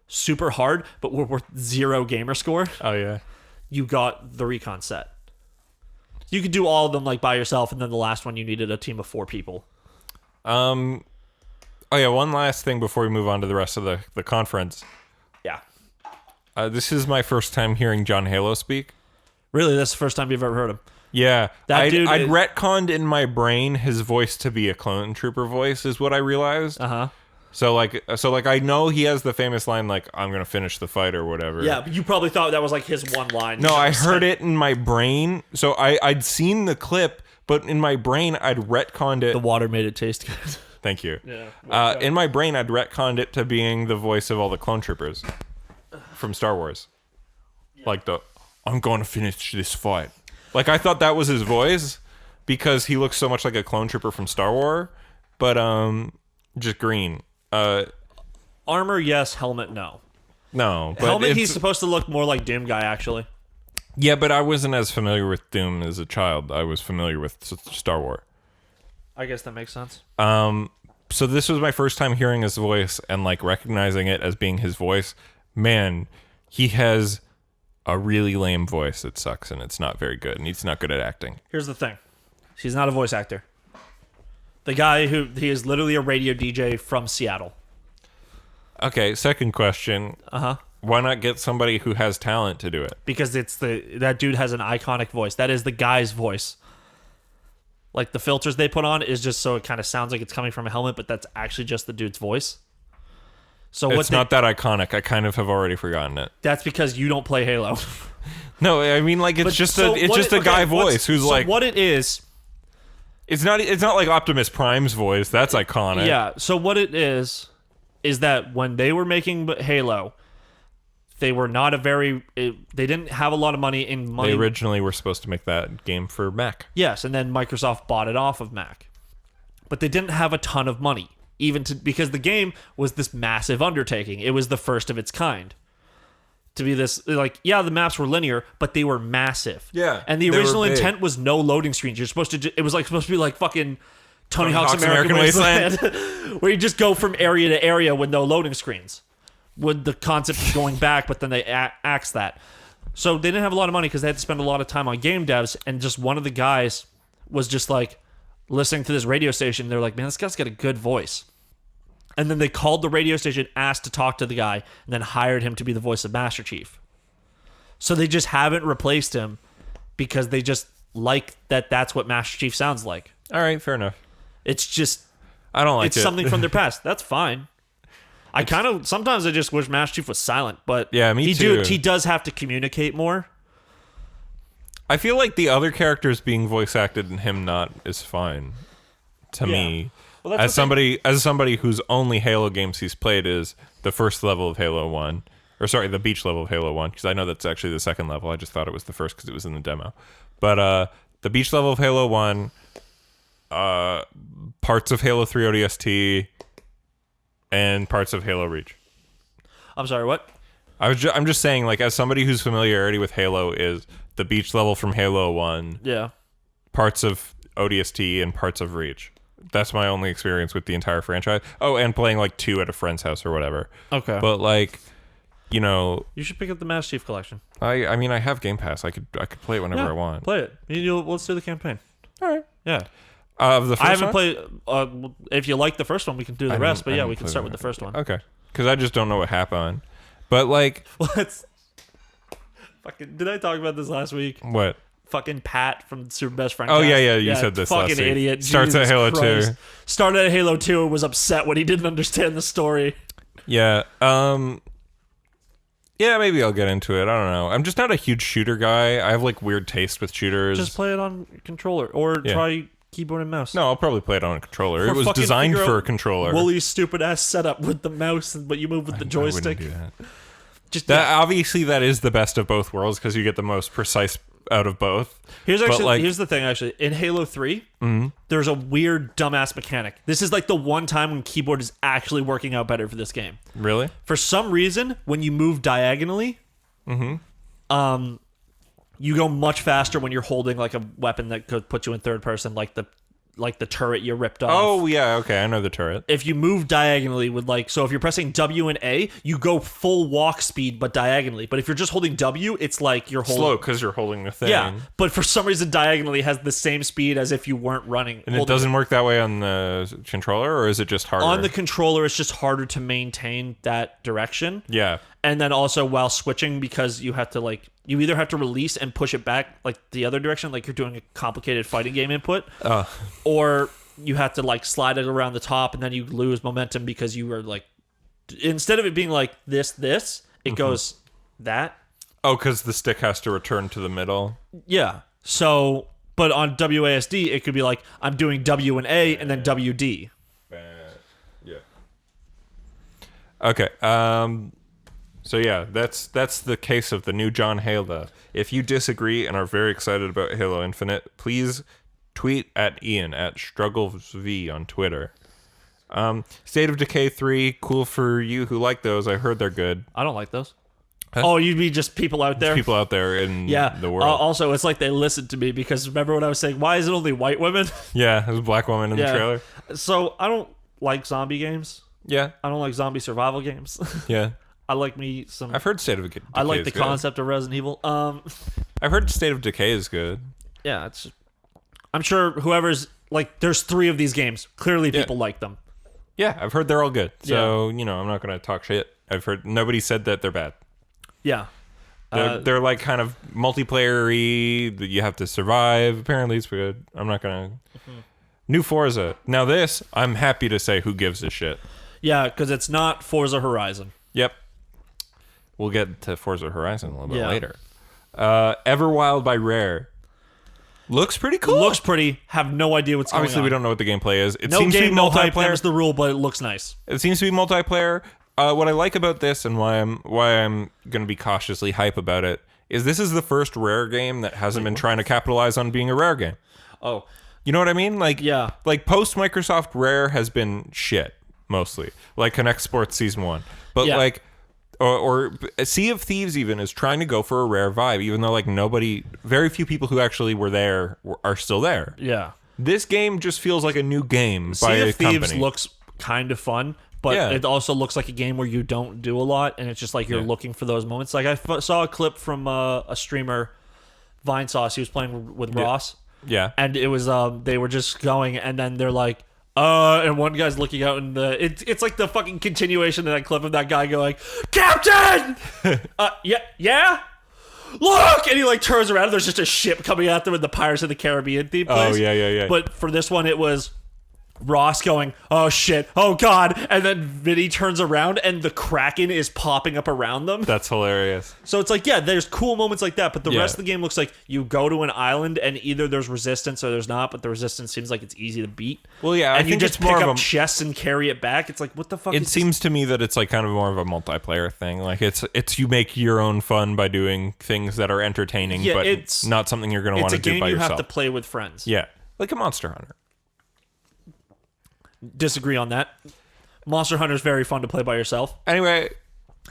super hard, but were worth 0 gamer score. Oh yeah. You got the Recon set. You could do all of them like by yourself, and then the last one you needed a team of 4 people. Oh yeah, one last thing before we move on to the rest of the conference. Yeah. This is my first time hearing John Halo speak. Really? That's the first time you've ever heard him? Yeah. I'd dude retconned in my brain his voice to be a clone trooper voice is what I realized. Uh-huh. So I know he has the famous line like, I'm going to finish the fight or whatever. Yeah, but you probably thought that was like his one line. No, I heard it in my brain. So I'd seen the clip, but in my brain I'd retconned it. The water made it taste good. Thank you. Yeah. In my brain, I'd retconned it to being the voice of all the clone troopers from Star Wars. Yeah. Like I'm going to finish this fight. Like, I thought that was his voice because he looks so much like a clone trooper from Star Wars, but just green. Armor, yes. Helmet, no. No. But helmet, he's supposed to look more like Doom Guy, actually. Yeah, but I wasn't as familiar with Doom as a child. I was familiar with Star Wars. I guess that makes sense. So this was my first time hearing his voice and like recognizing it as being his voice. Man, he has a really lame voice. It sucks and it's not very good, and he's not good at acting. Here's the thing. He's not a voice actor. The guy he is literally a radio DJ from Seattle. Okay, second question. Uh-huh. Why not get somebody who has talent to do it? Because that dude has an iconic voice. That is the guy's voice. Like, the filters they put on is just so it kind of sounds like it's coming from a helmet, but that's actually just the dude's voice. So it's not that iconic. I kind of have already forgotten it. That's because you don't play Halo. No, I mean, like, it's just a guy voice who's like... what it is... It's not like Optimus Prime's voice. That's iconic. Yeah, so what it is that when they were making Halo... They were not they didn't have a lot of money in money. They originally were supposed to make that game for Mac. Yes, and then Microsoft bought it off of Mac. But they didn't have a ton of money, because the game was this massive undertaking. It was the first of its kind. to be this, like, yeah, the maps were linear, but they were massive. Yeah, and the they were original big. intent was no loading screens. You're supposed to. It was like supposed to be like fucking Tony Hawk's Hawk's American Wasteland. where you just go from area to area with no loading screens. With the concept of going back, but then they axed that. So they didn't have a lot of money because they had to spend a lot of time on game devs, and just one of the guys was just like listening to this radio station. They're like, man, this guy's got a good voice. And then they called the radio station, asked to talk to the guy, and then hired him to be the voice of Master Chief. So they just haven't replaced him because they just like that's what Master Chief sounds like. All right, fair enough. It's just... I don't like it's it. something from their past. That's fine. I kind of... Sometimes I just wish Master Chief was silent, but... Yeah, me too. He does have to communicate more. I feel like the other characters being voice acted and him not is fine to me. Well, that's as somebody whose only Halo games he's played is the first level of Halo 1. Or sorry, the beach level of Halo 1, because I know that's actually the second level. I just thought it was the first because it was in the demo. But the beach level of Halo 1, parts of Halo 3 ODST, and parts of Halo Reach. I'm sorry, what? I'm just saying, like, as somebody whose familiarity with Halo is the beach level from Halo 1, Yeah. parts of ODST, and parts of Reach. That's my only experience with the entire franchise. Oh, and playing like 2 at a friend's house or whatever. Okay. But like, you know, You should pick up the Master Chief collection. I mean, I have Game Pass. I could play it whenever I want. Play it. Let's do the campaign. All right. Yeah. The first I haven't one? played... if you like the first one, we can do the rest. But yeah, we can start with the first one. Okay. Because I just don't know what happened. But like... Let's... Fucking... Did I talk about this last week? What? Fucking Pat from Super Best Friend. Oh, Cast. yeah, you said this last fucking week. idiot. Starts at Jesus Halo 2. Christ. Started at Halo 2 and was upset when he didn't understand the story. Yeah. Yeah, maybe I'll get into it. I don't know. I'm just not a huge shooter guy. I have like weird taste with shooters. Just play it on controller or try keyboard and mouse. No, I'll probably play it on a controller. Or It was fucking designed figure for out a controller. Wooly's stupid ass setup with the mouse, but you move with the joystick. I wouldn't do that. Just Obviously, that is the best of both worlds because you get the most precise out of both. Here's But, the thing. Actually, in Halo 3, there's a weird dumbass mechanic. This is like the one time when keyboard is actually working out better for this game. Really? For some reason, when you move diagonally, you go much faster when you're holding like a weapon that could put you in third person, like the turret you ripped off. Oh, yeah. Okay, I know the turret. If you move diagonally with so if you're pressing W and A, you go full walk speed but diagonally. But if you're just holding W, it's like you're holding Slow because you're holding the thing. Yeah, but for some reason diagonally has the same speed as if you weren't running. And it doesn't work that way on the controller, or is it just harder? On the controller, it's just harder to maintain that direction. Yeah. And then also while switching, because you have to you either have to release and push it back the other direction, like you're doing a complicated fighting game input, or you have to slide it around the top, and then you lose momentum because you are instead of it being like this, it goes that. Oh, because the stick has to return to the middle. Yeah. So, but on WASD, it could be like I'm doing W and A and then WD. Yeah. Okay. So yeah, that's the case of the new John Halo. If you disagree and are very excited about Halo Infinite, please tweet at Ian at StrugglesV on Twitter. State of Decay 3, cool for you who like those. I heard they're good. I don't like those. Huh? Oh, you'd be just people out there? There's people out there in the world. Also, it's like they listened to me because remember when I was saying, why is it only white women? Yeah, there's a black woman in the trailer. So I don't like zombie games. Yeah. I don't like zombie survival games. Yeah. I like me some... I've heard State of Decay I like the is good. concept of Resident Evil. I've heard State of Decay is good. Yeah, I'm sure whoever's... there's 3 of these games. Clearly people like them. Yeah, I've heard they're all good. So, I'm not going to talk shit. I've heard nobody said that they're bad. Yeah. They're kind of multiplayer-y, that you have to survive. Apparently it's good. I'm not going to... New Forza. Now this, I'm happy to say who gives a shit. Yeah, because it's not Forza Horizon. Yep. We'll get to Forza Horizon a little bit later. Everwild by Rare. Looks pretty cool. Looks pretty. Have no idea what's going on. Obviously, we don't know what the gameplay is. It no seems game, to be no hype. multiplayer. That's the rule, but it looks nice. It seems to be multiplayer. What I like about this and why I'm going to be cautiously hype about it is this is the first Rare game that hasn't been trying to capitalize on being a Rare game. Oh. You know what I mean? Yeah. Post Microsoft, Rare has been shit, mostly. Like Connect Sports Season 1. But, or Sea of Thieves even is trying to go for a rare vibe, even though like very few people who actually were there are still there. Yeah. This game just feels like a new game by Sea a of Thieves company. looks kind of fun, but it also looks like a game where you don't do a lot, and it's just like you're looking for those moments. Like I saw a clip from a streamer, Vine Sauce. He was playing with Ross. Yeah. And it was they were just going, and then they're like, and one guy's looking out, and it's like the fucking continuation of that clip of that guy going, Captain! yeah? Look! And he like turns around, and there's just a ship coming at them in the Pirates of the Caribbean theme place. Oh, yeah. But for this one, it was Ross going, oh shit, oh god, and then Vinny turns around and the Kraken is popping up around them. That's hilarious. So it's like, yeah, there's cool moments like that, but the rest of the game looks like you go to an island and either there's resistance or there's not, but the resistance seems like it's easy to beat. Well, yeah, and I you think just it's more pick of up a... chests and carry it back. It's like, what the fuck It is seems to me that it's like kind of more of a multiplayer thing. Like it's you make your own fun by doing things that are entertaining, but it's not something you're going to want to do by yourself. It's a game you have to play with friends. Yeah, like a Monster Hunter. Disagree on that. Monster Hunter is very fun to play by yourself. Anyway,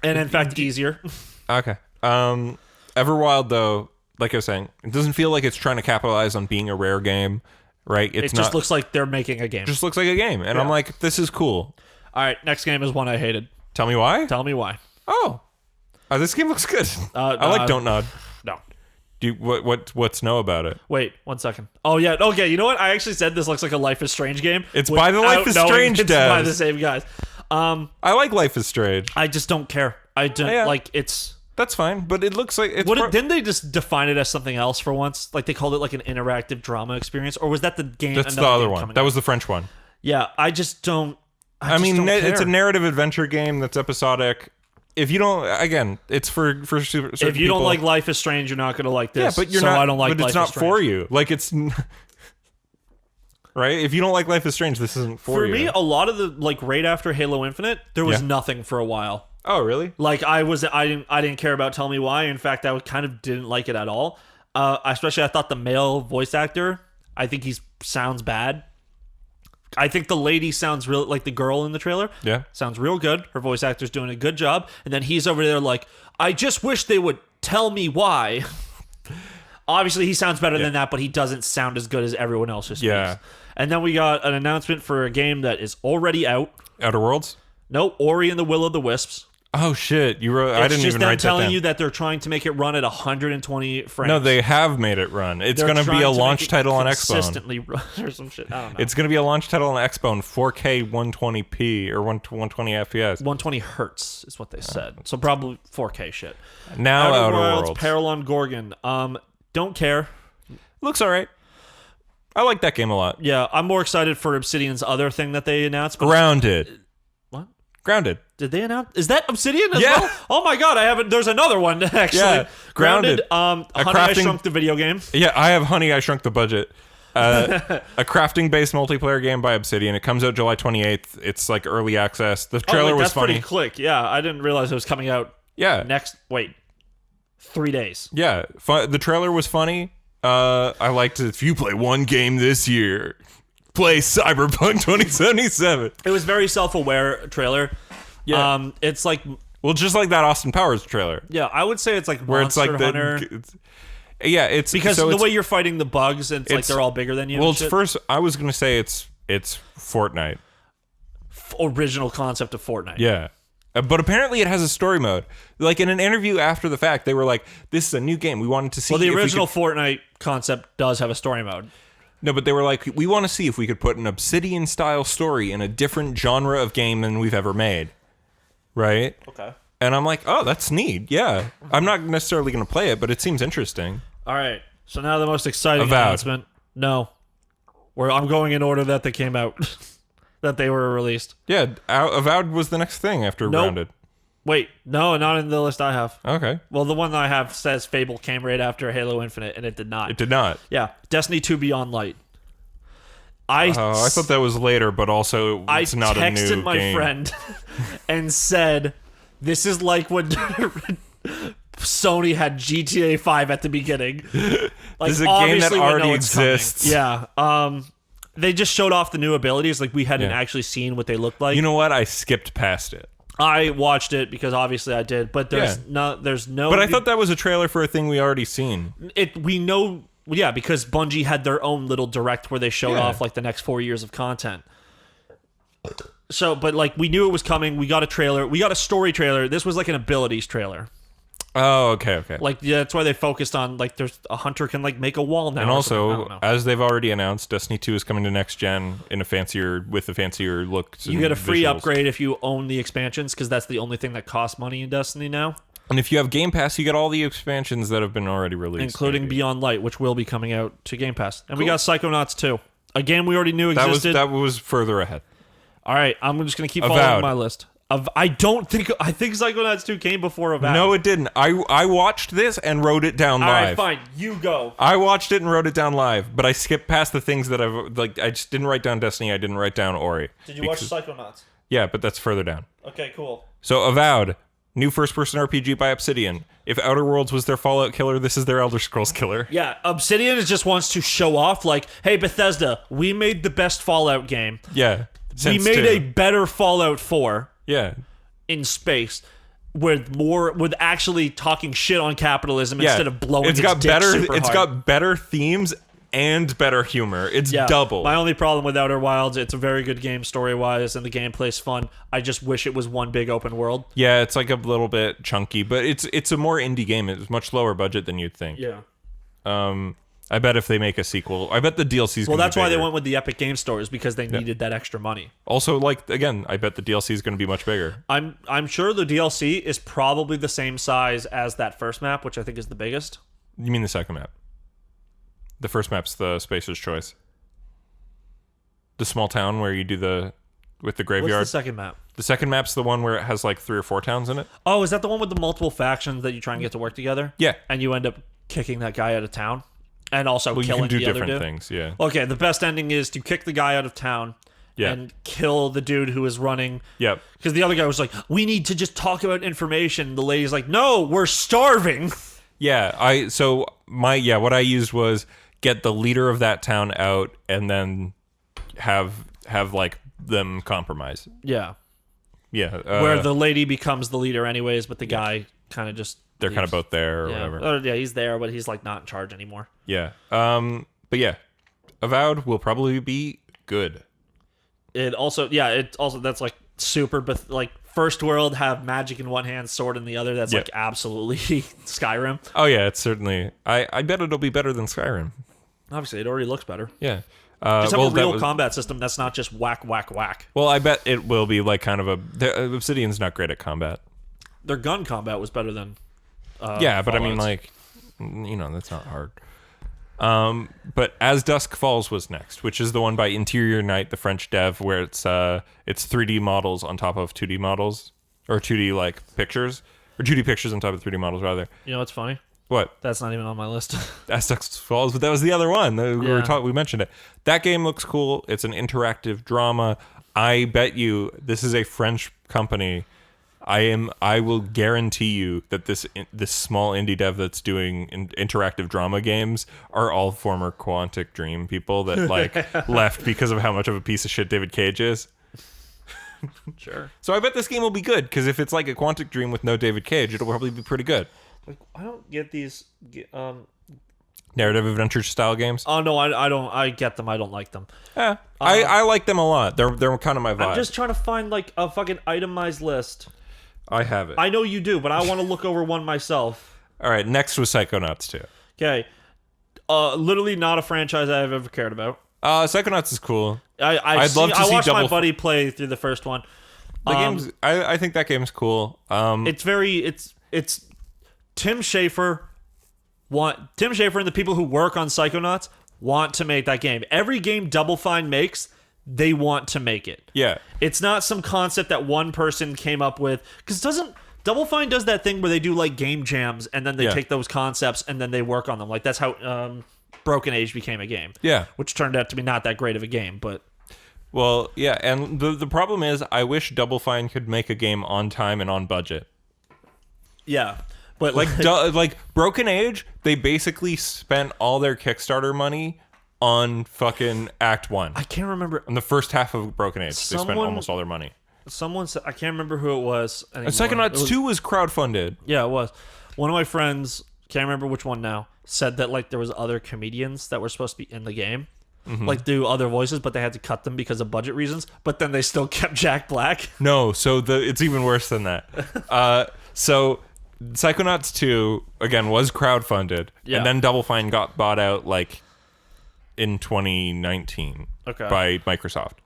and in fact easier. Okay. Everwild though, like I was saying, it doesn't feel like it's trying to capitalize on being a rare game, right? It just looks like they're making a game. Just looks like a game, and I'm like, this is cool. All right, next game is one I hated. Tell me why. Tell me why. Oh, this game looks good. I like Don't Nod. No. Do you, what's no about it? Wait, 1 second. Oh yeah, okay. You know what? I actually said this looks like a Life is Strange game. It's by the Life is Strange it's devs. by the same guys. I like Life is Strange. I just don't care. I don't like it's. That's fine, but it looks like it's. Didn't they just define it as something else for once? Like they called it like an interactive drama experience, or was that the game? That's the other one. That was the French one. Yeah, I just don't. I mean, don't it's a care. narrative adventure game that's episodic. If you don't, again, it's for certain If you don't like Life is Strange, you're not gonna like this. Yeah, but you're not. I don't like. But it's Life not is Strange. for you. Like it's. Right? If you don't like Life is Strange, this isn't for you. For me, a lot of the like right after Halo Infinite, there was nothing for a while. Oh, really? Like I didn't care about Tell Me Why. In fact, I kind of didn't like it at all. Especially I thought the male voice actor, I think he sounds bad. I think the lady sounds real like the girl in the trailer. Yeah. Sounds real good. Her voice actor's doing a good job. And then he's over there like, I just wish they would tell me why. Obviously, he sounds better than that, but he doesn't sound as good as everyone else who speaks. Yeah. And then we got an announcement for a game that is already out. Outer Worlds? No, Ori and the Will of the Wisps. Oh shit! You wrote. I didn't even write that down. It's just them telling you that they're trying to make it run at 120 frames. No, they have made it run. It's going to be a launch title on Xbone. Consistently run or some shit. I don't know. It's going to be a launch title on Xbone, 4K 120p or 120 FPS. 120 hertz is what they said. So probably 4K shit. Now Outer Worlds, Worlds. Peril on Gorgon. Don't care. Looks all right. I like that game a lot. Yeah, I'm more excited for Obsidian's other thing that they announced. Grounded. What? Grounded. Did they announce? Is that Obsidian as Yeah. well? Oh my god, I haven't. There's another one actually. Yeah, Grounded. Honey, I Shrunk the Video Game. Yeah, I have Honey, I Shrunk the Budget. A crafting-based multiplayer game by Obsidian. It comes out July 28th. It's like early access. The trailer was that's funny. pretty quick. Yeah, I didn't realize it was coming out. Yeah. 3 days. Yeah, the trailer was funny. I liked it. If you play one game this year, play Cyberpunk 2077. It was very self-aware trailer. Yeah. It's like, Well, just like that Austin Powers trailer. yeah, I would say it's like Where Monster it's like Hunter. It's Because so the it's, way you're fighting the bugs, and it's like it's- they're all bigger than you. well, and it's shit. first. I was gonna say it's Fortnite. Original concept of Fortnite. Yeah. But apparently it has a story mode. Like in an interview after the fact, they were like, "This is a new game. We wanted to see." Well, the if we original could-" Fortnite concept does have a story mode. No, but they were like, "We want to see if we could put an Obsidian style story in a different genre of game than we've ever made." Right? Okay. And I'm like, "Oh, that's neat. Yeah." I'm not necessarily going to play it, but it seems interesting. All right. So now the most exciting Avowed. announcement. No. I'm going in order that they came out. That they were released. Yeah, Avowed was the next thing after Nope. Grounded. Wait, no, not in the list I have. Okay. Well, the one that I have says Fable came right after Halo Infinite, and it did not. It did not. Yeah, Destiny 2 Beyond Light. I thought that was later, but also it's not a new game. I texted my friend and said, "This is like when Sony had GTA 5 at the beginning. Like, This is a game that obviously we know already it's coming." exists. Yeah. They just showed off the new abilities. Like we hadn't actually seen what they looked like. You know what? I skipped past it. I watched it because obviously I did, but there's no. But I thought that was a trailer for a thing we already seen. We know, yeah, because Bungie had their own little direct where they showed off like the next 4 years of content. So, but like we knew it was coming. We got a trailer. We got a story trailer. This was like an abilities trailer. Oh, okay. Like, yeah, that's why they focused on, like, there's a hunter can, like, make a wall now. And also, as they've already announced, Destiny 2 is coming to next gen with a fancier look. You get a free upgrade if you own the expansions, because that's the only thing that costs money in Destiny now. And if you have Game Pass, you get all the expansions that have been already released. Including Beyond Light, which will be coming out to Game Pass. And we got Psychonauts 2. A game we already knew existed. That was further ahead. All right, I'm just going to keep following my list. I think Psychonauts 2 came before Avowed. No, it didn't. I watched this and wrote it down live. All right, fine. You go. I watched it and wrote it down live, but I skipped past the things that I just didn't write down Destiny. I didn't write down Ori. Did you watch Psychonauts? Yeah, but that's further down. Okay, cool. So Avowed, new first-person RPG by Obsidian. If Outer Worlds was their Fallout killer, this is their Elder Scrolls killer. Yeah, Obsidian just wants to show off, like, hey, Bethesda, we made the best Fallout game. Yeah. We made a better Fallout 4. Yeah. In space, with actually talking shit on capitalism instead of blowing its dick super hard. It's got better themes and better humor. It's double. My only problem with Outer Wilds, it's a very good game story-wise, and the gameplay's fun. I just wish it was one big open world. Yeah, it's like a little bit chunky, but it's a more indie game. It's much lower budget than you'd think. Yeah. I bet if they make a sequel, I bet the DLC's well, gonna that's be why bigger. they went with the Epic Game Stores, because they needed that extra money. Also, like, again, I bet the DLC is going to be much bigger. I'm sure the DLC is probably the same size as that first map, which I think is the biggest. You mean the second map? The first map's the Spacer's Choice. The small town where you do with the graveyard. What's the second map? The second map's the one where it has like 3 or 4 towns in it. Oh, is that the one with the multiple factions that you try and get to work together? Yeah. And you end up kicking that guy out of town? And also killing the other dude. You can do different things, yeah. Okay, the best ending is to kick the guy out of town and kill the dude who is running. Yep. Because the other guy was like, we need to just talk about information. The lady's like, no, we're starving. Yeah, what I used was get the leader of that town out and then have like them compromise. Yeah. Yeah. Where the lady becomes the leader anyways, but the guy kind of just... They're kind of both there or whatever. Yeah, he's there, but he's like not in charge anymore. Yeah. But yeah, Avowed will probably be good. It also that's like super, but like first world have magic in one hand, sword in the other. That's like absolutely Skyrim. Oh yeah, it's certainly. I bet it'll be better than Skyrim. Obviously, it already looks better. Yeah. Just have a real combat system that's not just whack, whack, whack. Well, I bet it will be like kind of Obsidian's not great at combat. Their gun combat was better than. Yeah, but I mean, like, that's not hard. But As Dusk Falls was next, which is the one by Interior Night, the French dev, where it's 3D models on top of 2D models, or 2D like pictures, or 2D pictures on top of 3D models rather. You know what's funny? What? That's not even on my list. As Dusk Falls, but that was the other one. We mentioned it. That game looks cool. It's an interactive drama. I bet you this is a French company. I will guarantee you that this small indie dev that's doing interactive drama games are all former Quantic Dream people that like left because of how much of a piece of shit David Cage is. Sure. So I bet this game will be good, because if it's like a Quantic Dream with no David Cage, it'll probably be pretty good. Like, I don't get these narrative adventure style games. Oh no, I don't. I get them. I don't like them. Yeah, I like them a lot. They're kind of my vibe. I'm just trying to find like a fucking itemized list. I have it. I know you do, but I want to look over one myself. All right, next was Psychonauts 2. Okay. Literally not a franchise I've ever cared about. Psychonauts is cool. I watched my buddy play through the first one. The game's I think that game's cool. It's Tim Schafer and the people who work on Psychonauts want to make that game. Every game Double Fine makes, they want to make it. Yeah. It's not some concept that one person came up with, because Double Fine does that thing where they do like game jams and then they take those concepts and then they work on them. Like that's how Broken Age became a game. Yeah. Which turned out to be not that great of a game, but well, yeah, and the problem is I wish Double Fine could make a game on time and on budget. Yeah. But like Broken Age, they basically spent all their Kickstarter money on fucking Act 1. I can't remember. In the first half of Broken Age, they spent almost all their money. someone said, I can't remember who it was anymore. Psychonauts 2 was crowdfunded. Yeah, it was. One of my friends, can't remember which one now, said that like there was other comedians that were supposed to be in the game, like do other voices, but they had to cut them because of budget reasons. But then they still kept Jack Black. No, so it's even worse than that. So Psychonauts 2 again was crowdfunded, Yeah. and then Double Fine got bought out like in 2019 by Microsoft.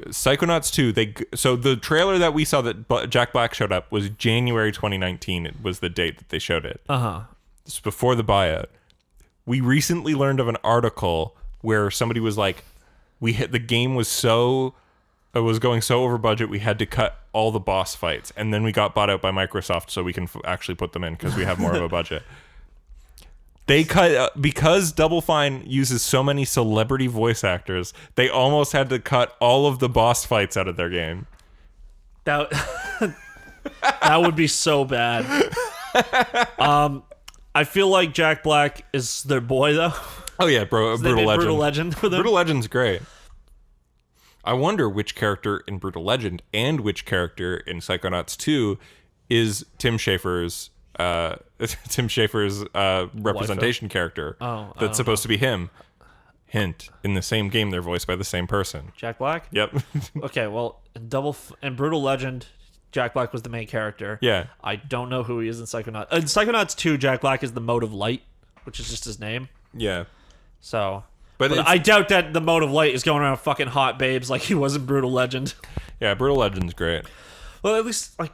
Psychonauts 2, so the trailer that we saw that Jack Black showed up was January 2019. It was the date that they showed it. It's before the buyout. We recently learned of an article where somebody was like, the game was going so over budget we had to cut all the boss fights, and then we got bought out by Microsoft so we can actually put them in because we have more of a budget. They cut because Double Fine uses so many celebrity voice actors. They almost had to cut all of the boss fights out of their game. That would be so bad. I feel like Jack Black is their boy though. Oh yeah, bro, They made Brutal Legend for them. Brutal Legend's great. I wonder which character in Brutal Legend and which character in Psychonauts 2 is Tim Schafer's representation character. That's supposed to be him. Hint: in the same game, they're voiced by the same person. Jack Black. Yep. Okay, well, in Brutal Legend, Jack Black was the main character. Yeah. I don't know who he is in Psychonauts. In Psychonauts 2, Jack Black is the Mode of Light, which is just his name. Yeah. So, but I doubt that the Mode of Light is going around fucking hot babes like he was in Brutal Legend. Yeah, Brutal Legend's great. Well, at least like.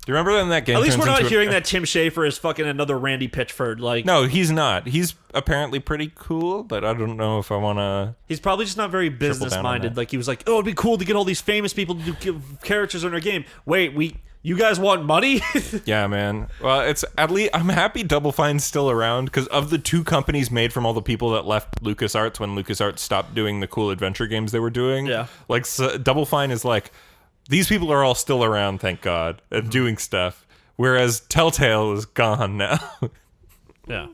Do you remember in that game? At least we're not hearing that Tim Schafer is fucking another Randy Pitchford. Like, no, he's not. He's apparently pretty cool, but I don't know if I want to. He's probably just not very business minded. Like he was like, oh, it'd be cool to get all these famous people to do characters in our game. Wait, you guys want money? Yeah, man. Well, it's at least I'm happy Double Fine's still around because of the two companies made from all the people that left LucasArts when LucasArts stopped doing the cool adventure games they were doing. Yeah, like Double Fine is like, these people are all still around, thank God, and doing stuff. Whereas Telltale is gone now. Yeah.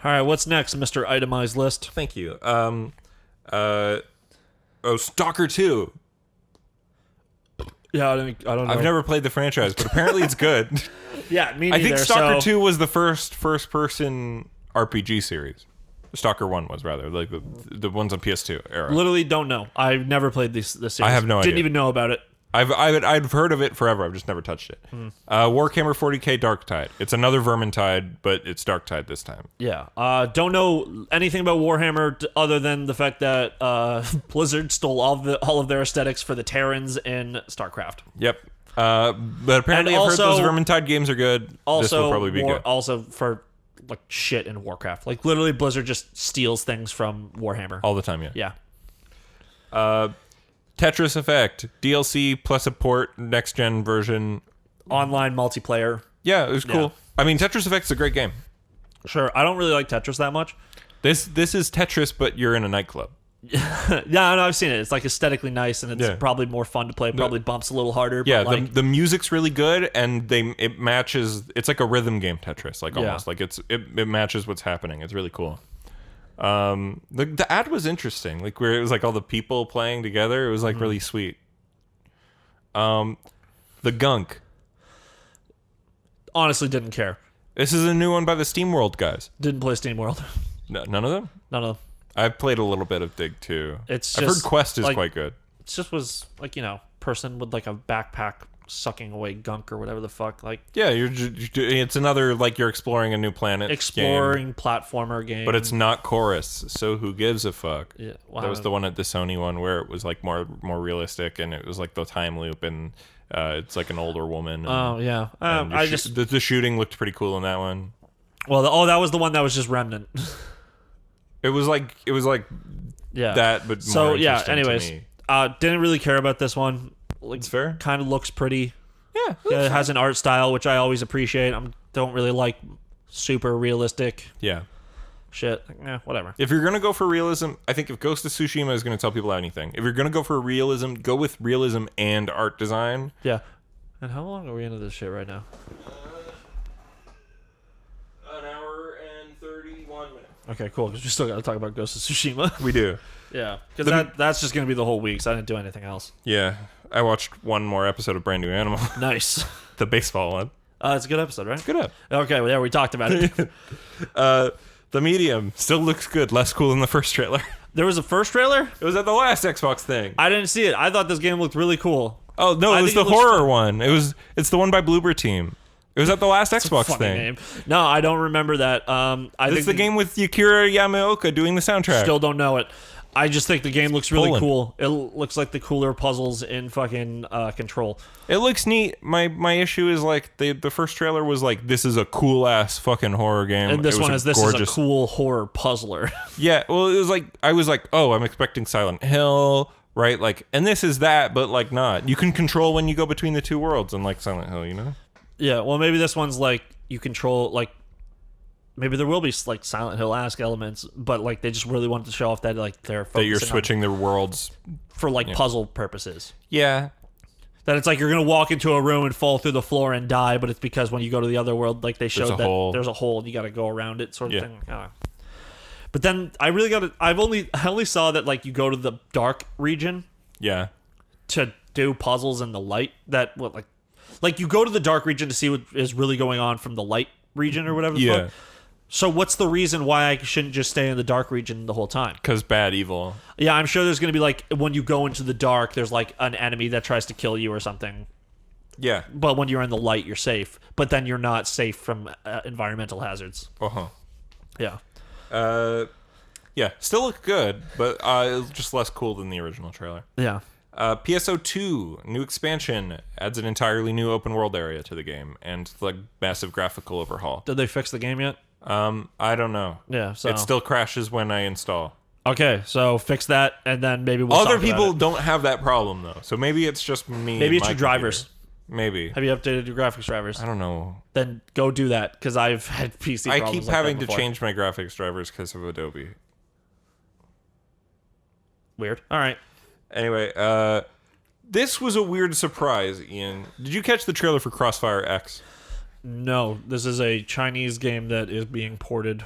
All right, what's next, Mr. Itemized List? Thank you. Stalker 2. Yeah, I don't know. I've never played the franchise, but apparently it's good. Yeah, me neither. I think Stalker 2 was the first-person RPG series. Stalker 1 was, rather, like the ones on PS2 era. Literally don't know. I've never played this series. I have no idea. Didn't even know about it. I've heard of it forever. I've just never touched it. Warhammer 40k Darktide. It's another Vermintide, but it's Darktide this time. Yeah. Don't know anything about Warhammer other than the fact that Blizzard stole all of their aesthetics for the Terrans in StarCraft. Yep. But apparently I've heard those Vermintide games are good. Also, this will probably be good. Also for like shit in Warcraft. Like literally Blizzard just steals things from Warhammer. All the time, yeah. Yeah. Tetris Effect DLC plus a port next gen version, online multiplayer. Yeah, it was cool. Yeah. I mean, Tetris Effect's a great game. Sure, I don't really like Tetris that much. This is Tetris, but you're in a nightclub. Yeah, no, I've seen it. It's like aesthetically nice, and it's probably more fun to play. Probably bumps a little harder. Yeah, but like, the music's really good, and it matches. It's like a rhythm game Tetris, like almost like it matches what's happening. It's really cool. The ad was interesting, like where it was like all the people playing together. It was like really sweet. The Gunk. Honestly, didn't care. This is a new one by the SteamWorld guys. Didn't play SteamWorld. No, none of them. None of them. I've played a little bit of Dig 2. I've heard Quest is like, quite good. It just was like, person with like a backpack sucking away gunk or whatever the fuck. Like, yeah, it's another like you're exploring a new planet. Exploring platformer game. But it's not Chorus, so who gives a fuck? Yeah, well, that was the one at the Sony one where it was like more realistic, and it was like the time loop, and it's like an older woman. Oh yeah, the shooting looked pretty cool in that one. Well, that was the one that was just Remnant. It was like yeah, that, but so more yeah. interesting Anyways, to me. Didn't really care about this one. Like, it's fair. Kind of looks pretty. Yeah, it has an art style which I always appreciate. I don't really like super realistic. Yeah. Shit. Whatever. If you're gonna go for realism, I think if Ghost of Tsushima is gonna tell people anything, if you're gonna go for realism, go with realism and art design. Yeah. And how long are we into this shit right now? An hour and 31 minutes. Okay, cool. Because we still got to talk about Ghost of Tsushima. We do. Yeah, because that's just going to be the whole week, so I didn't do anything else. Yeah. I watched one more episode of Brand New Animal. Nice. The baseball one. It's a good episode, right? Good up. Okay, well, yeah, we talked about it. The Medium still looks good. Less cool than the first trailer. There was a first trailer? It was at the last Xbox thing. I didn't see it. I thought this game looked really cool. Oh, no, it was the horror one. It's the one by Bloober Team. It was at the last Xbox Funny thing. name. No, I don't remember that. It's the game with Akira Yamaoka doing the soundtrack. Still don't know it. I just think the game looks really Poland. cool. It looks like the cooler puzzles in fucking Control. It looks neat. My issue is like the first trailer was like, this is a cool ass fucking horror game. And this one is this is a gorgeous- cool horror puzzler. Yeah, well, it was like I was like, oh, I'm expecting Silent Hill, right? Like, and this is that, but like not. You can control when you go between the two worlds, unlike Silent Hill, you know? Yeah, well, maybe this one's like you control like. Maybe there will be like Silent Hill-esque elements, but like they just really wanted to show off that like they're That you're focusing switching the worlds. for like puzzle purposes. Yeah. That it's like you're gonna walk into a room and fall through the floor and die, but it's because when you go to the other world, like they showed a that hole. there's a hole and you got to go around it, sort of Yeah. thing. But then I really got to. I only saw that like you go to the dark region Yeah. to do puzzles in the light. That what like you go to the dark region to see what is really going on from the light region or whatever. The Yeah. fuck. So what's the reason why I shouldn't just stay in the dark region the whole time? Because bad evil. Yeah, I'm sure there's going to be like when you go into the dark, there's like an enemy that tries to kill you or something. Yeah. But when you're in the light, you're safe. But then you're not safe from environmental hazards. Uh-huh. Yeah. Yeah. Still look good, but it's just less cool than the original trailer. Yeah. PSO2, new expansion, adds an entirely new open world area to the game and like massive graphical overhaul. Did they fix the game yet? I don't know. Yeah. So It still crashes when I install. okay. So fix that, and then maybe we'll. Other talk about people it. don't have that problem though, so maybe it's just me. Maybe and it's my your drivers. computer. Maybe. Have you updated your graphics drivers? I don't know. Then go do that because I've had PC. I problems keep like having that to before. change my graphics drivers because of Adobe. Weird. All right. Anyway, this was a weird surprise, Ian. Did you catch the trailer for Crossfire X? No, this is a Chinese game that is being ported.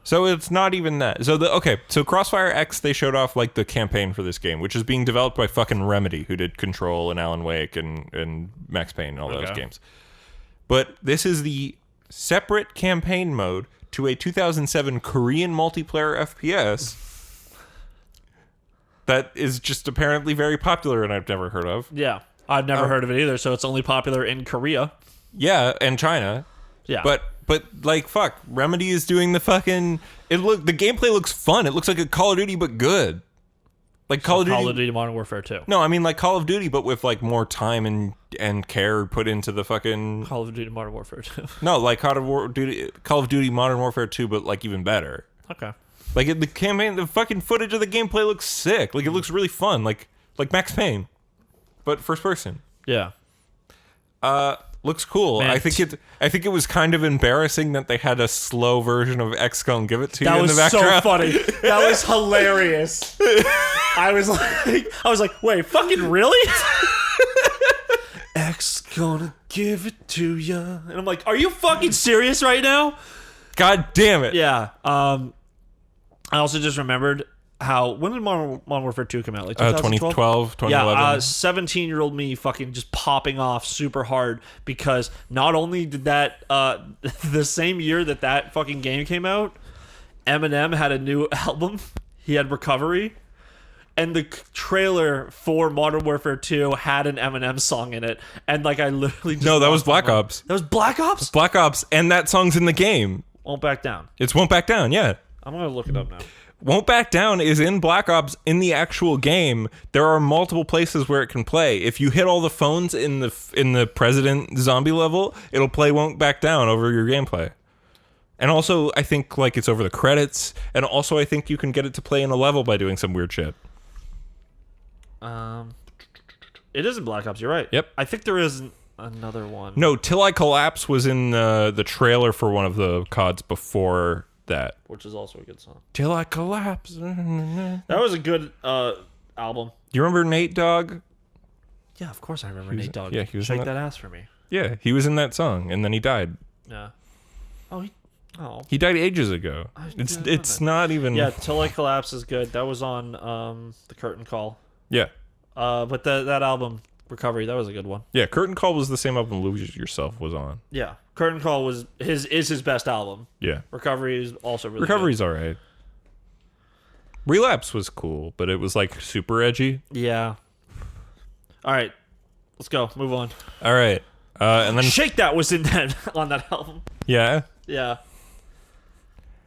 So it's not even that. So Crossfire X, they showed off like the campaign for this game, which is being developed by fucking Remedy, who did Control and Alan Wake and Max Payne and all those games. But this is the separate campaign mode to a 2007 Korean multiplayer FPS that is just apparently very popular and I've never heard of. Yeah, I've never heard of it either. So it's only popular in Korea. Yeah, and China. Yeah, But like fuck, Remedy is doing the fucking the gameplay looks fun. It looks like a Call of Duty but good. Like Call of Duty. Call of Duty Modern Warfare 2. No, I mean like Call of Duty but with like more time and care put into the fucking Call of Duty Modern Warfare 2. No, like Call of Duty Modern Warfare 2 but like even better. Okay. Like the campaign, the fucking footage of the gameplay looks sick. Like it looks really fun. Like Max Payne, but first person. Yeah. Looks cool. Man, I think it was kind of embarrassing that they had a slow version of XCOM Give It to You That in was the background. so funny. That was hilarious. I was like, wait, fucking really? X gonna give it to ya. And I'm like, are you fucking serious right now? God damn it. Yeah. I also just remembered when did Modern Warfare 2 come out? Like 2012, 2011. Yeah, 17-year-old me fucking just popping off super hard because not only did that the same year that fucking game came out, Eminem had a new album. He had Recovery. And the trailer for Modern Warfare 2 had an Eminem song in it. And like I literally just No, that was lost my Black mind. Ops. That was Black Ops? Black Ops, and that song's in the game. Won't Back Down. It's Won't Back Down, yeah. I'm going to look it up now. Won't Back Down is in Black Ops in the actual game. There are multiple places where it can play. If you hit all the phones in the President zombie level, it'll play Won't Back Down over your gameplay. And also, I think like it's over the credits. And also, I think you can get it to play in a level by doing some weird shit. It is in Black Ops, you're right. Yep. I think there is another one. No, Till I Collapse was in the trailer for one of the CODs before that. Which is also a good song. Till I Collapse. That was a good album. You remember Nate Dogg? Yeah, of course I remember Nate Dogg. yeah, he was in Shake that- that ass for me. Yeah, he was in that song, and then he died. Yeah. Oh, Oh. He died ages ago. It's not even. Yeah, Till I Collapse is good. That was on the Curtain Call. Yeah. But that album, Recovery, that was a good one. Yeah, Curtain Call was the same album Lose Yourself was on. Yeah. Curtain Call is his best album. Yeah. Recovery is also really Recovery's good. alright. Relapse was cool, but it was like super edgy. Yeah. All right. Let's go. Move on. All right. And then Shake That was in that on that album. yeah. Yeah.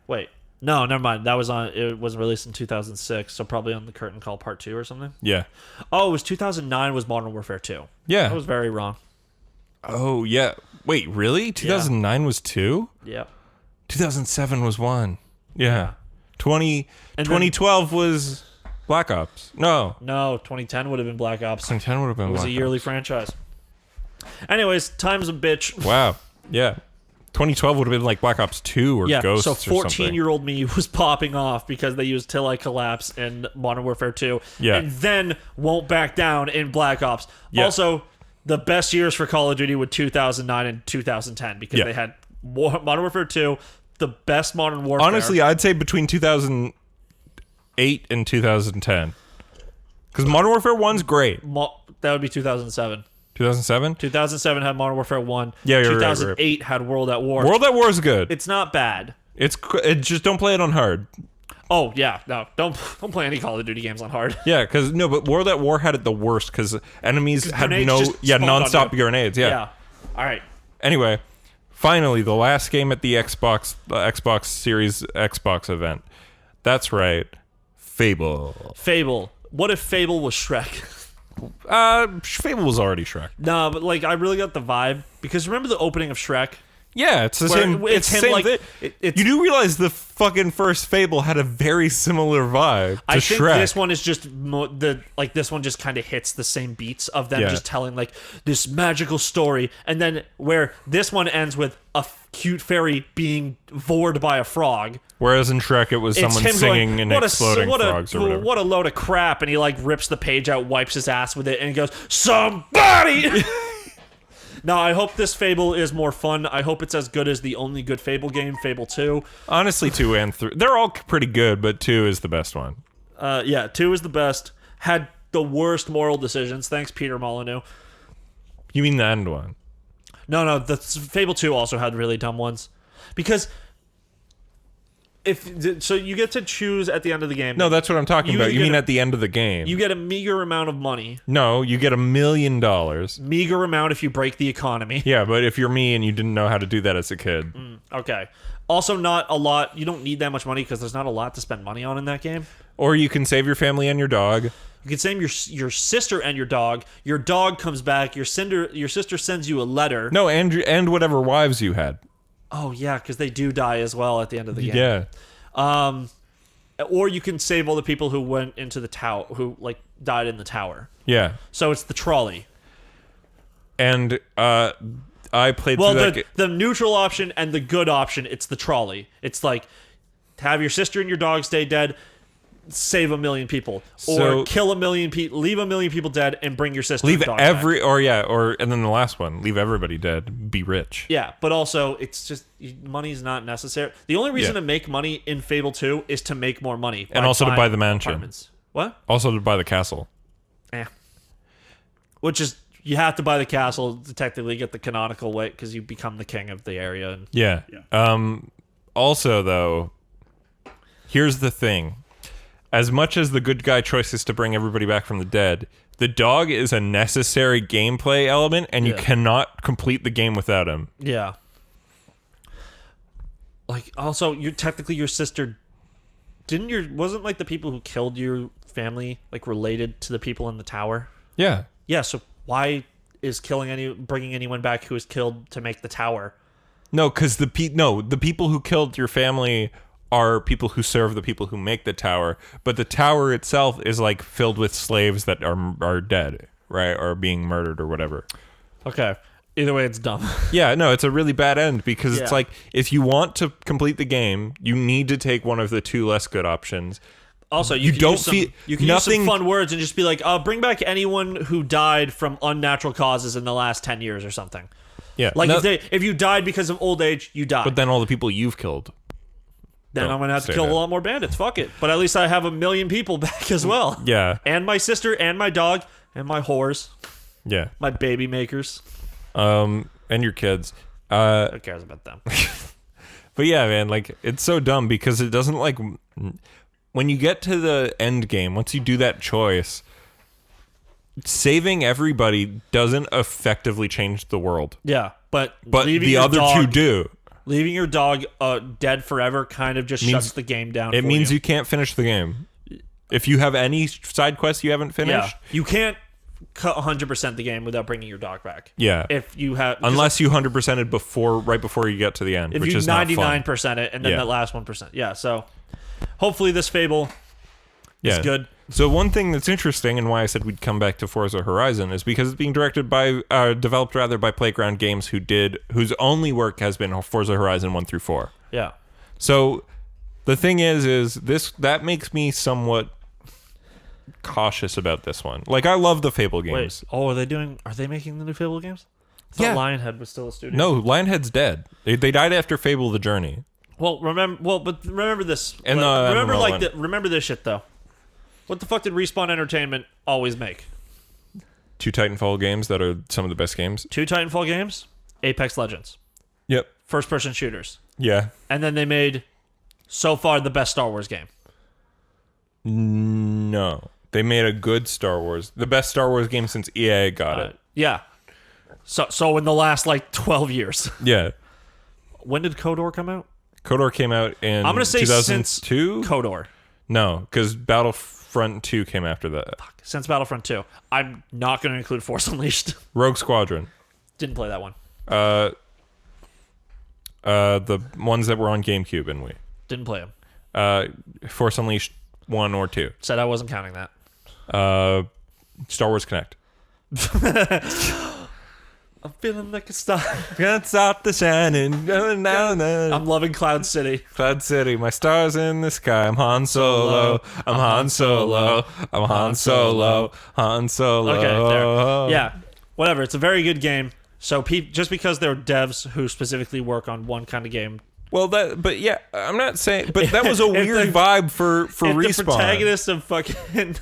Wait. No, never mind. That was on. It was released in 2006, so probably on the Curtain Call Part 2 or something. Yeah. Oh, it was 2009 was Modern Warfare 2. Yeah. I was very wrong. Oh, yeah. Wait, really? 2009 was 2? Yep. 2007 was 1. Yeah. 2012 was Black Ops. No. No, 2010 would have been Black Ops. 2010 would have been It was Black a yearly Ops. franchise. Anyways, time's a bitch. Wow. Yeah. 2012 would have been like Black Ops 2 or Yeah, Ghosts so or something. 14-year-old me was popping off because they used Till I Collapse in Modern Warfare 2. Yeah. And then won't back down in Black Ops. Yeah. Also, the best years for Call of Duty were 2009 and 2010 because Yeah. they had Modern Warfare 2, the best Modern Warfare. Honestly, I'd say between 2008 and 2010. Because Modern Warfare 1's great. That would be 2007. 2007? 2007 had Modern Warfare 1. Yeah, you're right, 2008 had World at War. World at War is good. It's not bad. It just don't play it on hard. Oh, yeah. No, don't play any Call of Duty games on hard. Yeah, but World at War had it the worst because enemies had grenades just spawned on nonstop you. grenades. Yeah. All right. Anyway, finally, the last game at the Xbox Series Xbox event. That's right, Fable. Fable. What if Fable was Shrek? Fable was already Shrek. No, but like I really got the vibe because remember the opening of Shrek? Yeah, it's the Where same. it's the him, same like, thing. it's- You do realize the fucking first Fable had a very similar vibe to I think Shrek. this one is just this one just kind of hits the same beats of them Yeah. just telling like this magical story, and then where this one ends with a cute fairy being vored by a frog. Whereas in Shrek, it was It's someone him singing going, and what exploding what frogs or whatever. What a load of crap, and he like rips the page out, wipes his ass with it, and he goes, somebody. No, I hope this Fable is more fun. I hope it's as good as the only good Fable game, Fable 2. Honestly, 2 and 3, they're all pretty good, but 2 is the best one. Yeah, 2 is the best. Had the worst moral decisions. Thanks, Peter Molyneux. You mean the end one? No, the Fable 2 also had really dumb ones. Because so you get to choose at the end of the game. No, that's what I'm talking about. You get mean a- at the end of the game? You get a meager amount of money. No, you get $1 million. Meager amount if you break the economy. Yeah, but if you're me and you didn't know how to do that as a kid, Okay. Also, not a lot. You don't need that much money because there's not a lot to spend money on in that game. or you can save your family and your dog. You can save your sister and your dog. Your dog comes back. Your sister sends you a letter. No, and whatever wives you had. Oh yeah, because they do die as well at the end of the game. Yeah. Or you can save all the people who went into the tower, who like died in the tower. Yeah. So it's the trolley. And I played Well, through that the neutral option and the good option, it's the trolley. It's like have your sister and your dog stay dead, save 1 million people, So- or kill 1 million people, leave 1 million people dead, and bring your sister. leave and dog back. and then the last one, leave everybody dead, be rich. Yeah, but also it's just money's not necessary. The only reason Yeah. to make money in Fable 2 is to make more money, And also to buying buy the mansion. apartments. What? Also to buy the castle. Which is you have to buy the castle to technically get the canonical way because you become the king of the area. And Yeah. Also, though, here's the thing. As much as the good guy choice is to bring everybody back from the dead, the dog is a necessary gameplay element, and you Yeah. cannot complete the game without him. yeah. Like also, you technically your sister wasn't like the people who killed your family like related to the people in the tower? Yeah. Yeah. So why is bringing anyone back who was killed to make the tower? No, because the people who killed your family are people who serve the people who make the tower, but the tower itself is like filled with slaves that are dead, right, or being murdered or whatever. Okay. Either way, it's dumb. Yeah, no, it's a really bad end because it's Yeah. like if you want to complete the game, you need to take one of the two less good options. Also, You can don't use feel- you can use some nothing- fun words and just be like, bring back anyone who died from unnatural causes in the last 10 years or something. Yeah. Like No- if you died because of old age, you die. But then all the people you've killed. Then I'm gonna have to stay kill dead. a lot more bandits. Fuck it. But at least I have 1 million people back as well. Yeah. And my sister and my dog and my whores, Yeah. my baby makers. And your kids. Who cares about them? But yeah, man, like it's so dumb because it doesn't like when you get to the end game, once you do that choice, saving everybody doesn't effectively change the world. Yeah, but the your other dog, two do. Leaving your dog dead forever kind of just shuts the game down. It for means you you can't finish the game. If you have any side quests you haven't finished, you can't cut 100% the game without bringing your dog back. yeah. If you have Unless you 100%ed right before you get to the end, if which you is not fun. 99% it and then Yeah. that last 1%. Yeah, so hopefully this Fable is good. So one thing that's interesting and why I said we'd come back to Forza Horizon is because it's being directed by developed rather by Playground Games whose only work has been Forza Horizon 1 through 4. Yeah. So the thing is that makes me somewhat cautious about this one. Like I love the Fable games. Wait. Oh, are they making the new Fable games? I thought Yeah. Lionhead was still a studio. No, Lionhead's dead. They died after Fable the Journey. But remember this. And remember MMO one. remember this shit though. What the fuck did Respawn Entertainment always make? 2 Titanfall games that are some of the best games. 2 Titanfall games, Apex Legends, Yep. first-person shooters, Yeah. and then they made so far the best Star Wars game. No. They made a good Star Wars. The best Star Wars game since EA got it. Yeah. So in the last like 12 years. Yeah. When did KOTOR come out? KOTOR came out in I'm gonna say 2002? since KOTOR. No, because Battlefront 2 came after that. Since Battlefront 2. I'm not going to include Force Unleashed. Rogue Squadron. Didn't play that one. The ones that were on GameCube and Wii. Didn't play them. Force Unleashed 1 or 2. Said I wasn't counting that. Star Wars Connect. I'm feeling like a star. Can't stop the shining. I'm loving Cloud City. Cloud City, my stars in the sky. I'm Han Solo. I'm Han Solo. I'm Han Solo. Han Solo. Okay, there. Yeah, whatever. It's a very good game. So just because they're devs who specifically work on one kind of game, Well, but yeah, I'm not saying, but that was a If weird the- vibe for if Respawn. the protagonist of fucking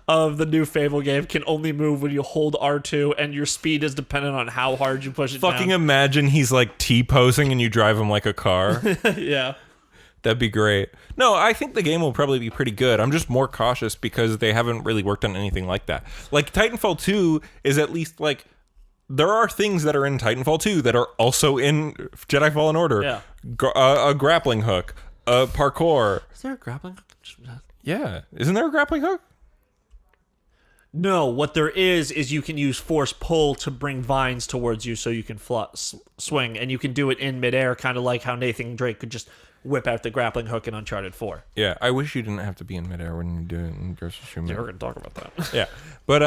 of the new Fable game can only move when you hold R2 and your speed is dependent on how hard you push it Fucking down. imagine he's like T-posing and you drive him like a car. Yeah. That'd be great. No, I think the game will probably be pretty good. I'm just more cautious because they haven't really worked on anything like that. Like Titanfall 2 is at least like there are things that are in Titanfall 2 that are also in Jedi Fallen Order. Yeah. A grappling hook, parkour. Is there a grappling hook? Yeah. Isn't there a grappling hook? No, what there is you can use force pull to bring vines towards you so you can swing, and you can do it in midair, kind of like how Nathan Drake could just whip out the grappling hook in Uncharted 4. Yeah, I wish you didn't have to be in midair when you do it in Ghost of Tsushima. Yeah, we're going to talk about that. Yeah. But,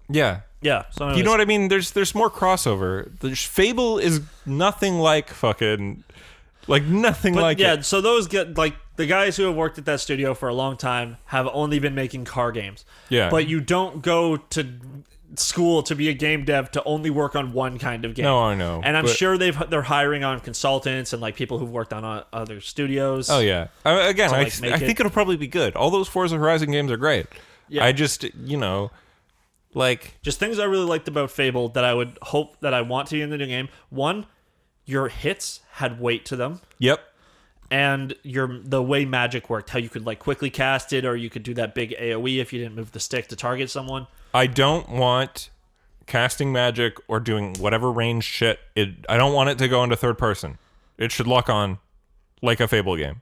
yeah. Yeah. So You know what I mean? There's more crossover. Fable is nothing like fucking... Like, nothing like yeah, it. so those get like the guys who have worked at that studio for a long time have only been making car games. Yeah. But you don't go to school to be a game dev to only work on one kind of game. No, I know. And I'm but- sure they're hiring on consultants and like people who've worked on other studios. Oh, yeah. Again, to, I like, make think it'll probably be good. All those Forza Horizon games are great. Yeah. I just, like... Just things I really liked about Fable that I would hope that I want to be in the new game. One, your hits had weight to them. Yep. And the way magic worked, how you could like quickly cast it, or you could do that big AoE if you didn't move the stick to target someone. I don't want casting magic or doing whatever range shit. I don't want it to go into third person. It should lock on like a Fable game.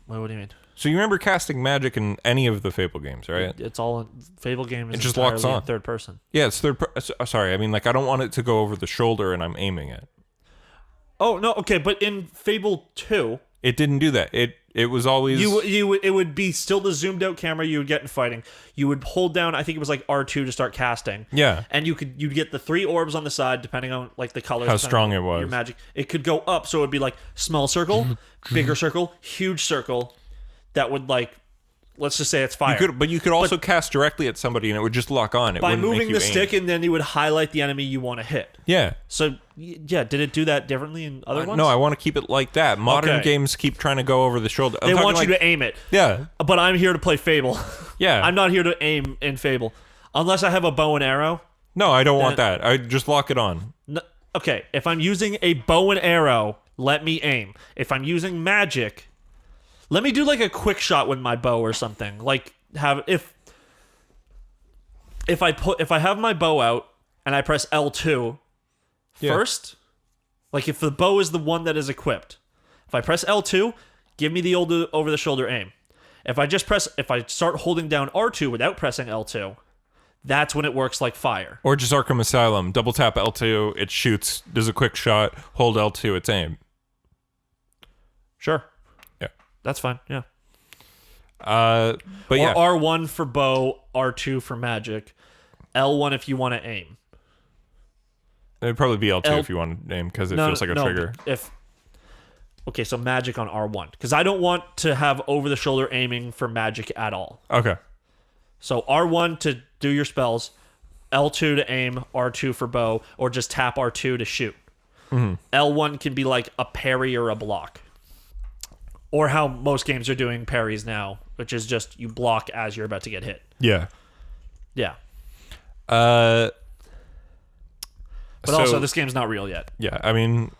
Wait, what do you mean? So you remember casting magic in any of the Fable games, right? It's all Fable game is It just locks entirely on. in third person. Yeah, it's sorry, I mean, like, I don't want it to go over the shoulder and I'm aiming it. Oh no, okay, but in Fable 2, It didn't do that. It was always... it would be still the zoomed out camera you would get in fighting. You would hold down, I think it was like R2 to start casting. Yeah. And you'd get the 3 orbs on the side depending on like the colors. How depending strong on it was. Your magic. It could go up, so it would be like small circle, bigger circle, huge circle. That would like let's just say it's fire. You could also cast directly at somebody and it would just lock on. It by wouldn't make moving you the aim. stick, and then you would highlight the enemy you want to hit. Yeah. So, yeah, did it do that differently in other ones? No, I want to keep it like that. Modern Okay. games keep trying to go over the shoulder. They want you to aim it. Yeah. But I'm here to play Fable. Yeah. I'm not here to aim in Fable. Unless I have a bow and arrow. No, I don't want that. I just lock it on. No, okay, if I'm using a bow and arrow, let me aim. If I'm using magic, let me do like a quick shot with my bow or something. Like if I have my bow out and I press L2 first, like if the bow is the one that is equipped, if I press L2, give me the old over the shoulder aim. If I start holding down R2 without pressing L2, that's when it works like fire. Or just Arkham Asylum. Double tap L2, it shoots, does a quick shot, hold L2, it's aim. Sure. Yeah. That's fine. Yeah. But Or yeah. R1 for bow, R2 for magic, L1 if you want to aim. It'd probably be L2 if you want to aim because it feels like a trigger. Okay, so magic on R1. Because I don't want to have over-the-shoulder aiming for magic at all. Okay. So R1 to do your spells, L2 to aim, R2 for bow, or just tap R2 to shoot. Mm-hmm. L1 can be like a parry or a block. Or how most games are doing parries now, which is just you block as you're about to get hit. Yeah. Yeah. But also, this game's not real yet. Yeah, I mean,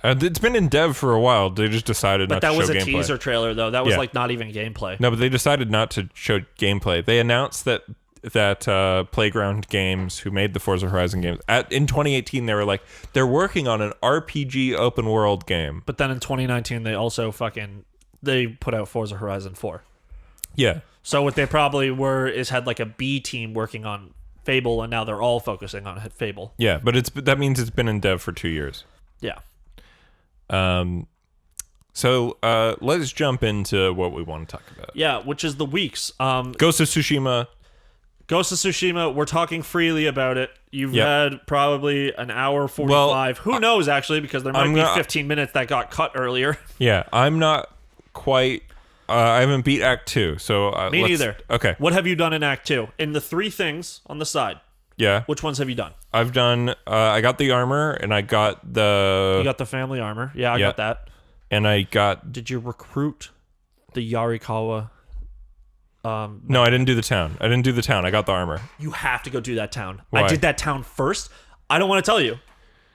it's been in dev for a while. They just decided not to show gameplay. But that was a teaser trailer, though. That was like not even gameplay. No, but they decided not to show gameplay. They announced that Playground Games, who made the Forza Horizon games, in 2018 they were like, they're working on an RPG open world game. But then in 2019 they also they put out Forza Horizon 4. Yeah. So what they probably had like a B team working on Fable, and now they're all focusing on Fable. Yeah, but that means it's been in dev for 2 years. Yeah. So let's jump into what we want to talk about. Yeah, which is the weeks. Ghost of Tsushima. Ghost of Tsushima, we're talking freely about it. You've had probably an hour 45. Well, who knows, actually, because there might be 15 minutes that got cut earlier. Yeah, I'm not quite... I haven't beat Act 2, so... Me neither. Okay. What have you done in Act 2? In the 3 things on the side. Yeah. Which ones have you done? I've done... I got the armor, and I got the... You got the family armor. Yeah, I got that. And I got... Did you recruit the Yarikawa... no, I didn't do the town. I got the armor. You have to go do that town. Why? I did that town first. I don't want to tell you,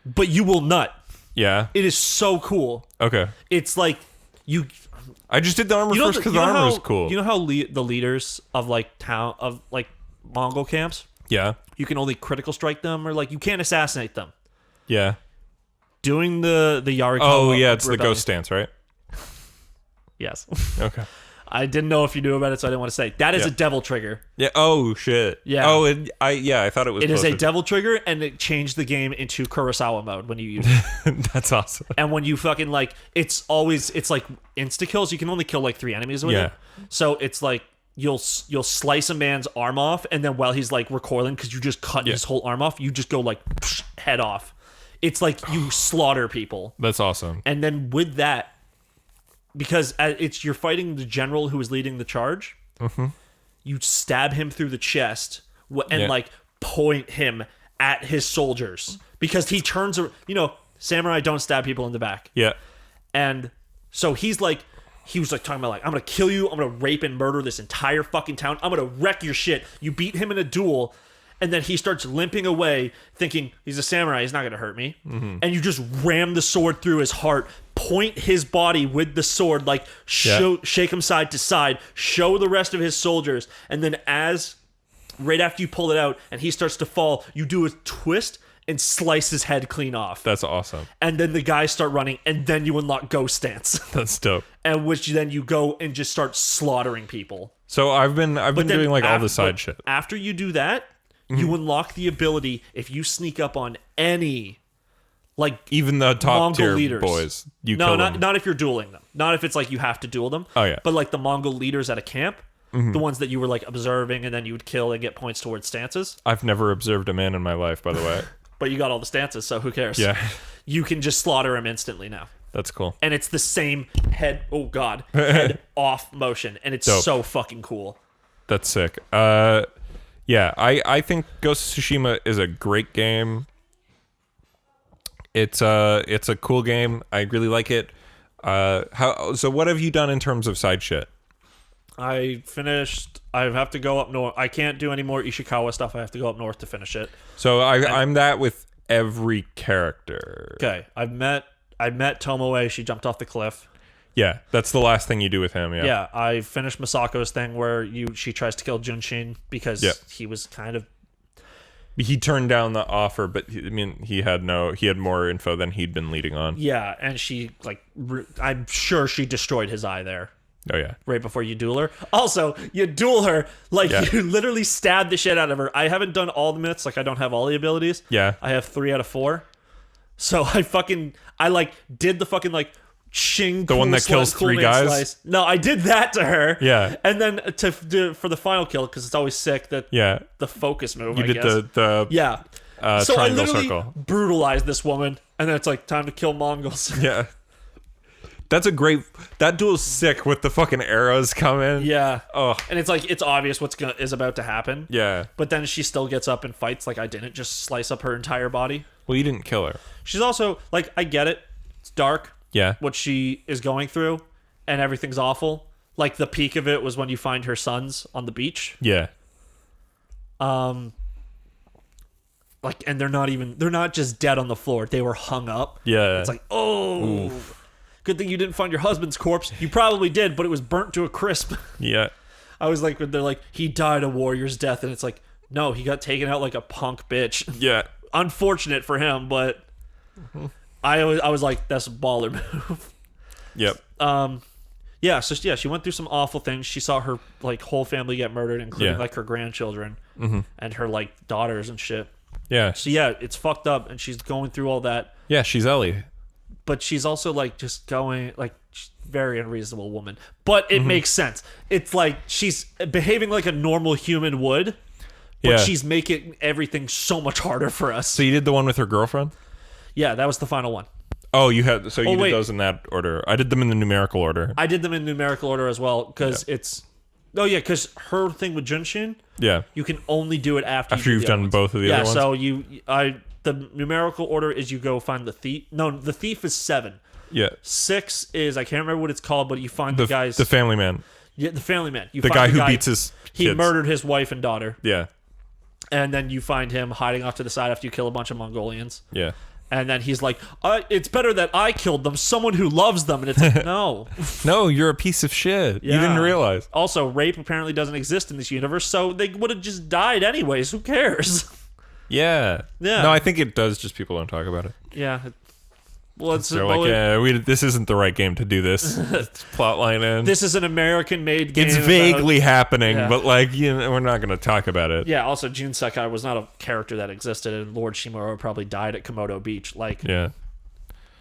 but you will nut. Yeah. It is so cool. Okay. It's like you. I just did the armor first because the armor was cool. You know how the leaders of like Mongol camps? Yeah. You can only critical strike them, or like you can't assassinate them. Yeah. Doing the Yarikawa. Oh yeah, it's rebellion. the ghost stance, right? Yes. Okay. I didn't know if you knew about it, so I didn't want to say. That is a devil trigger. Yeah. Oh shit. Yeah. Oh, I thought it was. It is a devil trigger, and it changed the game into Kurosawa mode when you use it. That's awesome. And when you fucking like, it's like insta kills. You can only kill like 3 enemies with it. So it's like you'll slice a man's arm off, and then while he's like recoiling, because you just cut his whole arm off, you just go like head off. It's like you slaughter people. That's awesome. And then with that, because you're fighting the general who is leading the charge, you stab him through the chest and like point him at his soldiers, because he turns. Samurai don't stab people in the back. Yeah. And so he was like talking about like, I'm gonna kill you, I'm gonna rape and murder this entire fucking town, I'm gonna wreck your shit. You beat him in a duel, and then he starts limping away, thinking he's a samurai, he's not gonna hurt me. And you just ram the sword through his heart, point his body with the sword, like shake him side to side, show the rest of his soldiers, and then right after you pull it out and he starts to fall, you do a twist and slice his head clean off. That's awesome. And then the guys start running, and then you unlock Ghost Stance. That's dope. And which then you go and just start slaughtering people. So I've been doing like all the side shit. After you do that, you unlock the ability, if you sneak up on any, like, even the top Mongol tier leaders. boys, kill them. Not if you're dueling them. Not if it's like you have to duel them. Oh yeah. But like the Mongol leaders at a camp, the ones that you were like observing, and then you would kill and get points towards stances. I've never observed a man in my life, by the way. But you got all the stances, so who cares? Yeah. You can just slaughter him instantly now. That's cool. And it's the same head off motion, and it's Dope. so fucking cool. That's sick. Yeah, I think Ghost of Tsushima is a great game. It's a cool game. I really like it. So what have you done in terms of side shit? I finished. I have to go up north. I can't do any more Ishikawa stuff. I have to go up north to finish it. So I'm that with every character. Okay, I met Tomoe. She jumped off the cliff. Yeah, that's the last thing you do with him. Yeah. Yeah, I finished Masako's thing where she tries to kill Junshin because he was kind of. He turned down the offer, but he had more info than he'd been leading on. Yeah, and she I'm sure she destroyed his eye there. Oh yeah. Right before you duel her. Also, you duel her you literally stab the shit out of her. I haven't done all the myths, I don't have all the abilities. Yeah. I have 3 out of 4. So I did the fucking Shing the one that kills 3 guys. Slice. No, I did that to her. Yeah. And then for the final kill, because it's always sick that the focus move. You did the so I triangle literally circle. brutalized this woman, and then it's time to kill Mongols. Yeah. That's a great. That duel's sick with the fucking arrows coming. Yeah. Oh. And it's obvious is about to happen. Yeah. But then she still gets up and fights I didn't just slice up her entire body. Well, you didn't kill her. She's also I get it. It's dark. Yeah. What she is going through, and everything's awful. The peak of it was when you find her sons on the beach. Yeah. And they're not just dead on the floor. They were hung up. Yeah. It's oof. Good thing you didn't find your husband's corpse. You probably did, but it was burnt to a crisp. Yeah. I was when they're he died a warrior's death, and it's no, he got taken out like a punk bitch. Yeah. Unfortunate for him, but I was that's a baller move. Yep. Yeah, so she went through some awful things. She saw her whole family get murdered, including her grandchildren and her daughters and shit. Yeah. So yeah, it's fucked up, and she's going through all that. Yeah, she's Ellie. But she's also just going she's a very unreasonable woman. But it makes sense. It's she's behaving like a normal human would, but she's making everything so much harder for us. So you did the one with her girlfriend? Yeah, that was the final one. Oh, you did those in that order. I did them in the numerical order. I did them in numerical order as well because it's. Oh yeah, because her thing with Junshin. Yeah. You can only do it after you've done both of the other ones. Yeah, so the numerical order is you go find the thief. No, the thief is 7. Yeah. 6 is I can't remember what it's called, but you find the guys. The family man. Yeah, the family man. You the find guy who beats his He kids. murdered his wife and daughter. Yeah. And then you find him hiding off to the side after you kill a bunch of Mongolians. Yeah. And then he's it's better that I killed them, someone who loves them. And it's no. No, you're a piece of shit. Yeah. You didn't realize. Also, rape apparently doesn't exist in this universe, so they would have just died anyways. Who cares? Yeah. Yeah. No, I think it does, just people don't talk about it. Yeah. Well, it's They're this isn't the right game to do this plot line in. This is an American-made game. It's vaguely happening, Yeah. but we're not going to talk about it. Yeah, also, Jun Sekai was not a character that existed, and Lord Shimura probably died at Komodo Beach. Yeah.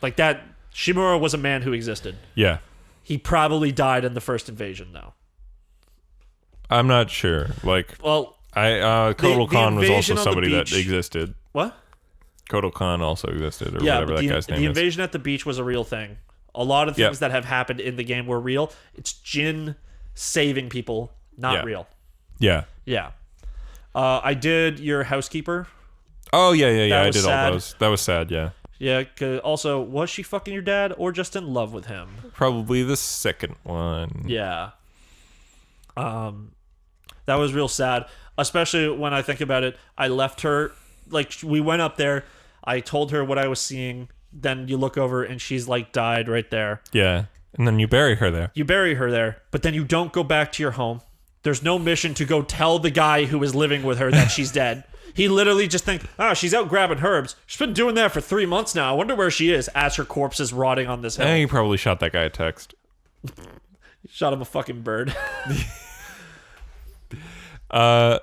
That, Shimura was a man who existed. Yeah. He probably died in the first invasion, though. I'm not sure. Kotal Khan was also somebody that existed. What? Kotal Khan also existed, or whatever that guy's name is. The invasion at the beach was a real thing. A lot of things that have happened in the game were real. It's Jin saving people, not real. Yeah. Yeah. I did your housekeeper. Oh, yeah. I did sad. all those. That was sad, yeah. Yeah, also, was she fucking your dad or just in love with him? Probably the second one. Yeah. That was real sad, especially when I think about it. I left her, we went up there, I told her what I was seeing, then you look over and she's died right there. Yeah, and then you bury her there. You bury her there, but then you don't go back to your home. There's no mission to go tell the guy who is living with her that she's dead. He literally just thinks, she's out grabbing herbs. She's been doing that for 3 months now. I wonder where she is as her corpse is rotting on this hill. You probably shot that guy a text. Shot him a fucking bird. I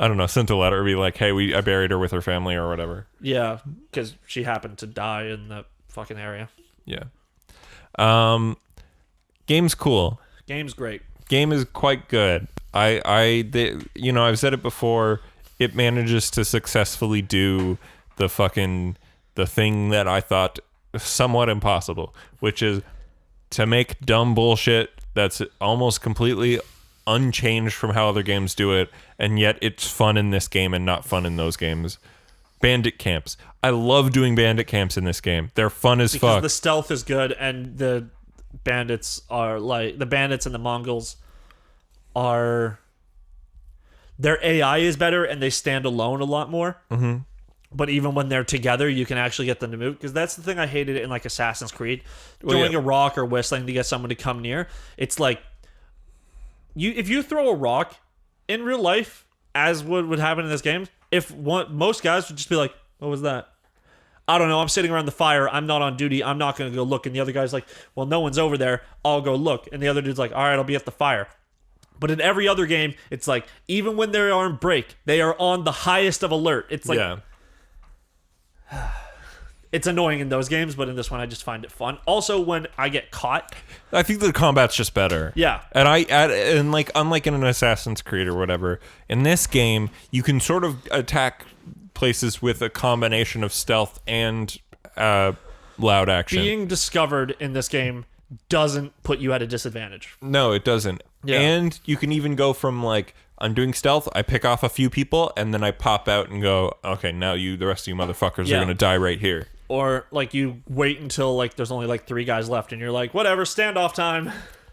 don't know, sent a letter, be hey, I buried her with her family or whatever. Yeah, because she happened to die in that fucking area. Yeah. Game's cool. Game's great. Game is quite good. I've said it before. It manages to successfully do the thing that I thought somewhat impossible, which is to make dumb bullshit that's almost completely unchanged from how other games do it, and yet it's fun in this game and not fun in those games. Bandit camps. I love doing bandit camps in this game. They're fun as because fuck. the stealth is good, and the bandits are like the bandits and the Mongols are. Their AI is better, and they stand alone a lot more. Mm-hmm. But even when they're together, you can actually get them to move. Because that's the thing I hated in like Assassin's Creed, throwing a rock or whistling to get someone to come near. It's like if you throw a rock in real life, as would happen in this game, most guys would just be like, "What was that?" I don't know. I'm sitting around the fire. I'm not on duty. I'm not going to go look. And the other guy's like, "Well, no one's over there. I'll go look." And the other dude's like, "All right, I'll be at the fire." But in every other game, it's like, even when they are on break, they are on the highest of alert. It's like, it's annoying in those games, but in this one, I just find it fun. Also, when I get caught, I think the combat's just better. Yeah. And like, unlike in an Assassin's Creed or whatever, in this game, you can sort of attack places with a combination of stealth and loud action. Being discovered in this game doesn't put you at a disadvantage. No, it doesn't. Yeah. And you can even go from like, I'm doing stealth, I pick off a few people, and then I pop out and go, okay, now the rest of you motherfuckers are going to die right here. Or like you wait until like there's only like 3 guys left, and you're like, whatever, standoff time.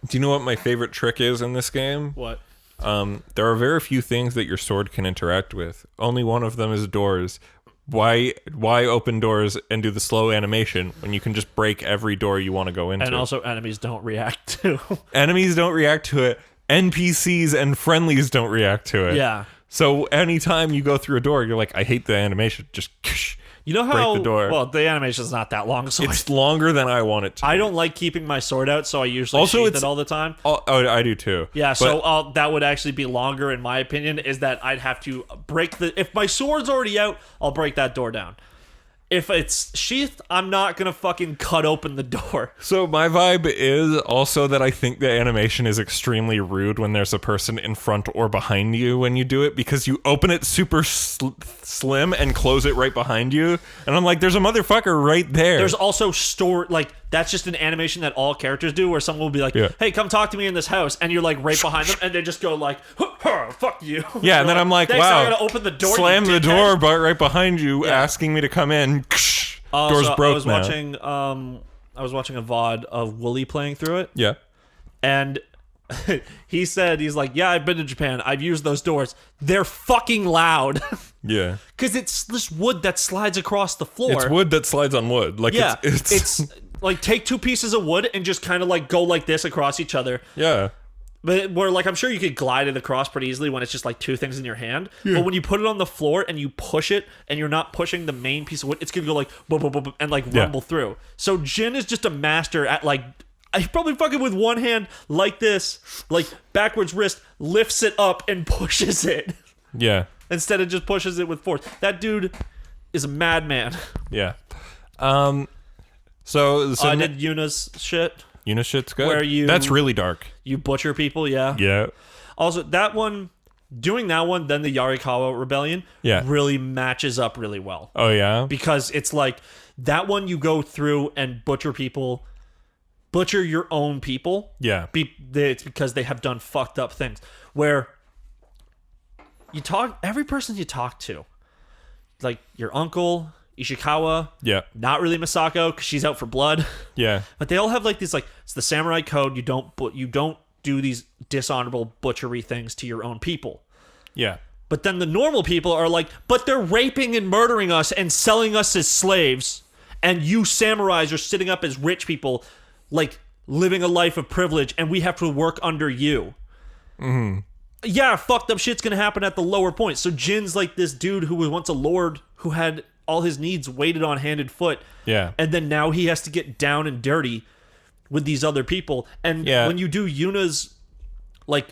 Do you know what my favorite trick is in this game? What? There are very few things that your sword can interact with. Only one of them is doors. Why open doors and do the slow animation when you can just break every door you want to go into? And also enemies don't react to. Enemies don't react to it. NPCs and friendlies don't react to it. Yeah. So anytime you go through a door, you're like, I hate the animation. Just you know how break the door. Well, the animation's not that long, so it's longer than I want it to. I don't like keeping my sword out, so I usually sheath it all the time. Oh, I do too. Yeah, so that would actually be longer in my opinion, is that I'd have to break if my sword's already out, I'll break that door down. If it's sheathed, I'm not going to fucking cut open the door. So my vibe is also that I think the animation is extremely rude when there's a person in front or behind you when you do it, because you open it super slim and close it right behind you. And I'm like, there's a motherfucker right there. There's also that's just an animation that all characters do, where someone will be like, hey, come talk to me in this house. And you're like right behind them, and they just go like, fuck you. Yeah, and then I'm like, thanks, wow. I gotta open the door. Slam the door but right behind you, asking me to come in. Door's broke now. I was watching a VOD of Wooly playing through it. Yeah. And he's like, yeah, I've been to Japan. I've used those doors. They're fucking loud. Yeah. Because it's this wood that slides across the floor. It's wood that slides on wood. Like, yeah, it's like, take 2 pieces of wood and just kind of like go like this across each other. Yeah. But where like I'm sure you could glide it across pretty easily when it's just like 2 things in your hand. Yeah. But when you put it on the floor and you push it and you're not pushing the main piece of wood, it's gonna go like boom, boom, boom, and like rumble through. So Jin is just a master at like, I probably fucking with one hand like this, like backwards wrist, lifts it up and pushes it. Yeah. Instead of just pushes it with force. That dude is a madman. Yeah. So I did Yuna's shit. Yuna shit's good. Where that's really dark. You butcher people, yeah. Yeah. Also, doing that one, then the Yarikawa Rebellion, really matches up really well. Oh yeah. Because it's like that one you go through and butcher your own people. Yeah. It's because they have done fucked up things. Where every person you talk to, like your uncle, Ishikawa, not really Misako because she's out for blood, but they all have like these, like, it's the samurai code. You don't do these dishonorable butchery things to your own people. But then the normal people are like, but they're raping and murdering us and selling us as slaves, and you samurais are sitting up as rich people, like living a life of privilege, and we have to work under you. Yeah, fucked up shit's gonna happen at the lower point. So Jin's like this dude who was once a lord who had all his needs waited on hand and foot. Yeah. And then now he has to get down and dirty with these other people. And when you do Yuna's, like,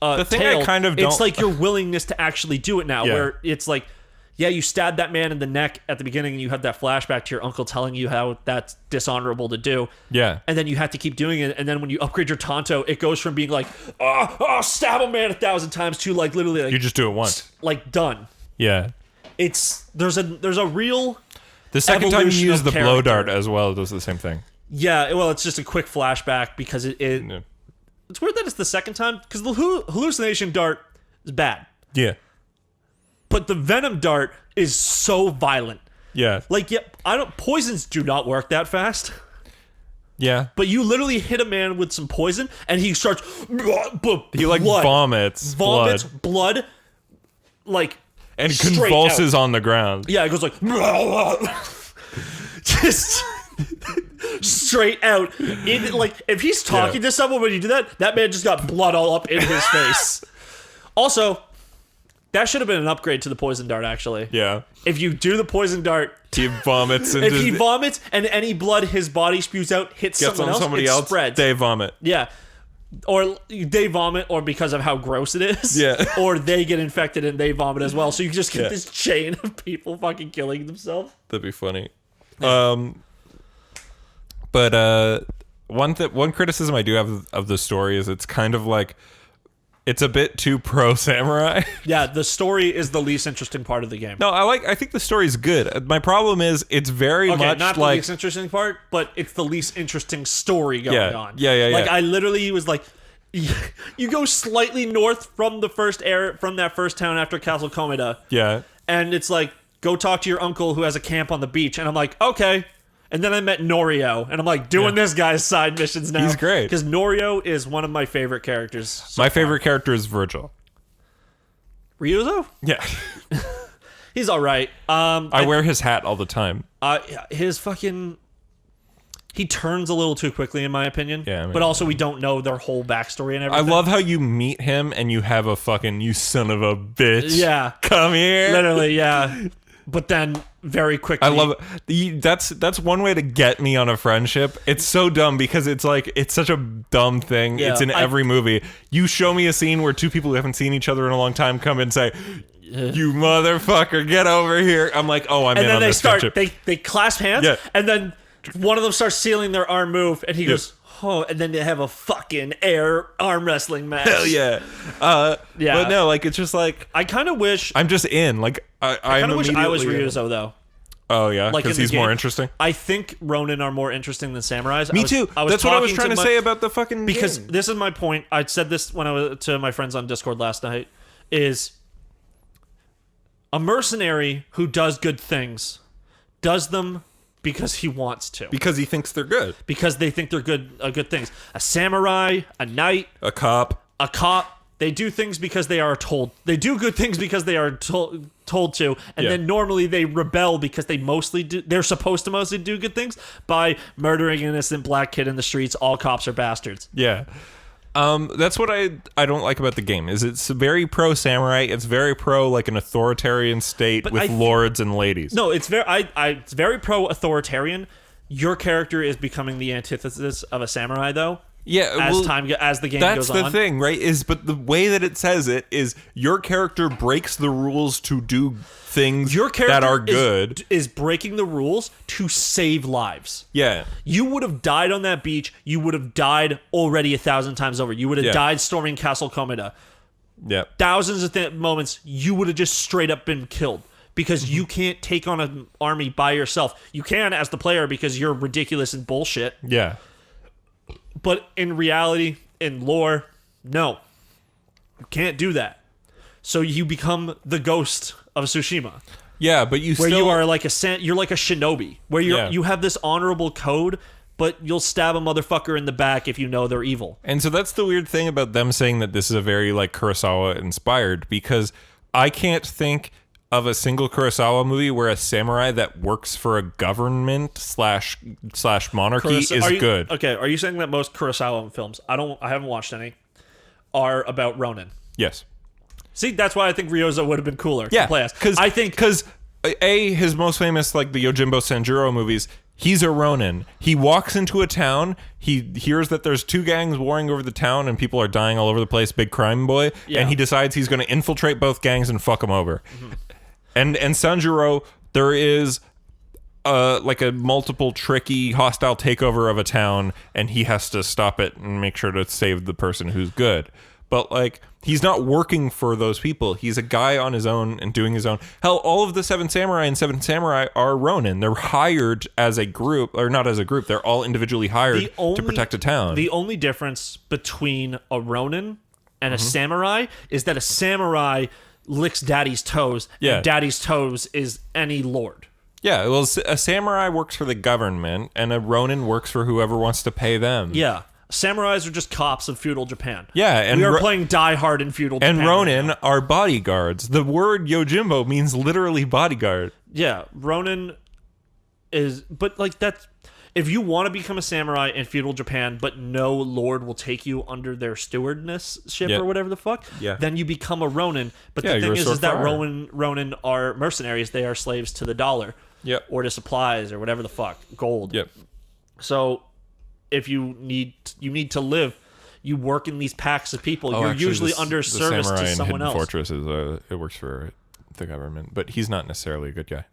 the thing I kind of don't... It's like your willingness to actually do it now, where it's like, you stabbed that man in the neck at the beginning and you had that flashback to your uncle telling you how that's dishonorable to do. Yeah. And then you have to keep doing it. And then when you upgrade your Tonto, it goes from being like, stab a man 1,000 times to like literally like... You just do it once. Like, done. Yeah. There's a real The second time you evolution use of the blow character. dart as well, it does the same thing. Yeah, well, it's just a quick flashback because Yeah. it's weird that it's the second time because the hallucination dart is bad, Yeah. but the venom dart is so violent. Yeah. Like, yeah, poisons do not work that fast. Yeah. But you literally hit a man with some poison, and he starts. He like vomits blood, like, and straight convulses out. on the ground. Yeah, it goes like just straight out. Like, if he's talking to someone when you do that, that man just got blood all up in his face. Also, that should have been an upgrade to the poison dart. Actually, Yeah. if you do the poison dart. He vomits and If he vomits and any blood his body spews out hits gets someone on else, somebody it else, spreads. they vomit. Yeah. Or they vomit, or because of how gross it is. Yeah. Or they get infected and they vomit as well. So you just get this chain of people fucking killing themselves. That'd be funny. But one criticism I do have of the story is it's kind of like it's a bit too pro samurai. Yeah, the story is the least interesting part of the game. No, I think the story's good. My problem is it's very much not the like least interesting part, but it's the least interesting story going on. Yeah. Like, I literally was like, you go slightly north from that first town after Castle Komeda. Yeah. And it's like, go talk to your uncle who has a camp on the beach. And I'm like, okay. And then I met Norio, and I'm like, doing this guy's side missions now. He's great. Because Norio is one of my favorite characters. My favorite character is Virgil. Ryuzo? Yeah. He's all right. I wear his hat all the time. His fucking... He turns a little too quickly, in my opinion. Yeah, I mean- but also, we don't know their whole backstory and I everything. love how you meet him and you have a fucking, you son of a bitch. Yeah. Come here. Literally, yeah. But then, very quickly... I love it. That's one way to get me on a friendship. It's so dumb because it's like it's such a dumb thing. Yeah, it's in every movie. You show me a scene where two people who haven't seen each other in a long time come and say, "You motherfucker, get over here!" I'm like, "Oh, I'm in And then on they this start... friendship." They clasp hands, Yeah. and then one of them starts sealing their arm move, and he goes... Oh, and then they have a fucking air arm wrestling match. Hell yeah. Yeah. But no, like it's just like I kind of wish... I'm just in. Like I kind of wish I was immediately in. Ryuzo, though. Oh yeah, Like, because in the he's more game. interesting. I think Ronin are more interesting than samurais. Me too. That's what I was trying to say about the fucking because game. this is my point. I said this when I was to my friends on Discord last night. Is a mercenary who does good things does them because he wants to, Because he thinks they're good. because they think they're good things. A samurai, a knight, A cop. a cop. They do things because they are told. They do good things because they are told to, and then normally they rebel because they mostly do. They're supposed to mostly do good things by murdering an innocent black kid in the streets. All cops are bastards. Yeah. That's what I don't like about the game. Is it's very pro samurai. It's very pro like an authoritarian state But with lords and ladies. No, it's it's very pro authoritarian. Your character is becoming the antithesis of a samurai, though. Yeah, As the game that's goes on. the thing, right? But the way that it says it is your character breaks the rules to do things Your character that are good. is breaking the rules to save lives. Yeah. You would have died on that beach. You would have died already 1,000 times over. You would have Yeah. died storming Castle Komeda. Yeah. Thousands of moments, you would have just straight up been killed because you can't take on an army by yourself. You can as the player because you're ridiculous and bullshit. Yeah. But in reality, in lore, no. You can't do that. So you become the Ghost of Tsushima. Yeah, but you Where still you are like you're like a shinobi, where you Yeah. have this honorable code, but you'll stab a motherfucker in the back if you know they're evil. And so that's the weird thing about them saying that this is a very like Kurosawa inspired, because I can't think of a single Kurosawa movie where a samurai that works for a government slash monarchy is good. Okay, are you saying that most Kurosawa films, I haven't watched any, are about Ronin? Yes. See, that's why I think Ryozo would have been cooler Yeah. to play as. Because his most famous like the Yojimbo Sanjuro movies, he's a Ronin. He walks into a town. He hears that there's two gangs warring over the town and people are dying all over the place. Big crime boy. Yeah. And he decides he's going to infiltrate both gangs and fuck them over. Mm-hmm. And Sanjuro, there is like a multiple tricky hostile takeover of a town, and he has to stop it and make sure to save the person who's good. but like he's not working for those people. He's a guy on his own and doing his own. Hell, all of the Seven Samurai and Seven Samurai are Ronin. They're hired as a group, or not as a group. They're all individually hired to protect a town. The only difference between a Ronin and a samurai is that a samurai licks daddy's toes, and daddy's toes is any lord. Yeah, well, a samurai works for the government, and a Ronin works for whoever wants to pay them. Yeah. Samurais are just cops of feudal Japan. Yeah, and we are playing Die Hard in feudal Japan. And Ronin are bodyguards. The word Yojimbo means literally bodyguard. Yeah, Ronin is... But, like, that's... If you want to become a samurai in feudal Japan, but no lord will take you under their stewardship or whatever the fuck, then you become a Ronin. But the thing is that Ronin are mercenaries. They are slaves to the dollar. Yep. Or to supplies or whatever the fuck. Gold. Yep. So if you need to live, you work in these packs of people. You're usually under service to someone else. Fortress is it works for the government, but he's not necessarily a good guy.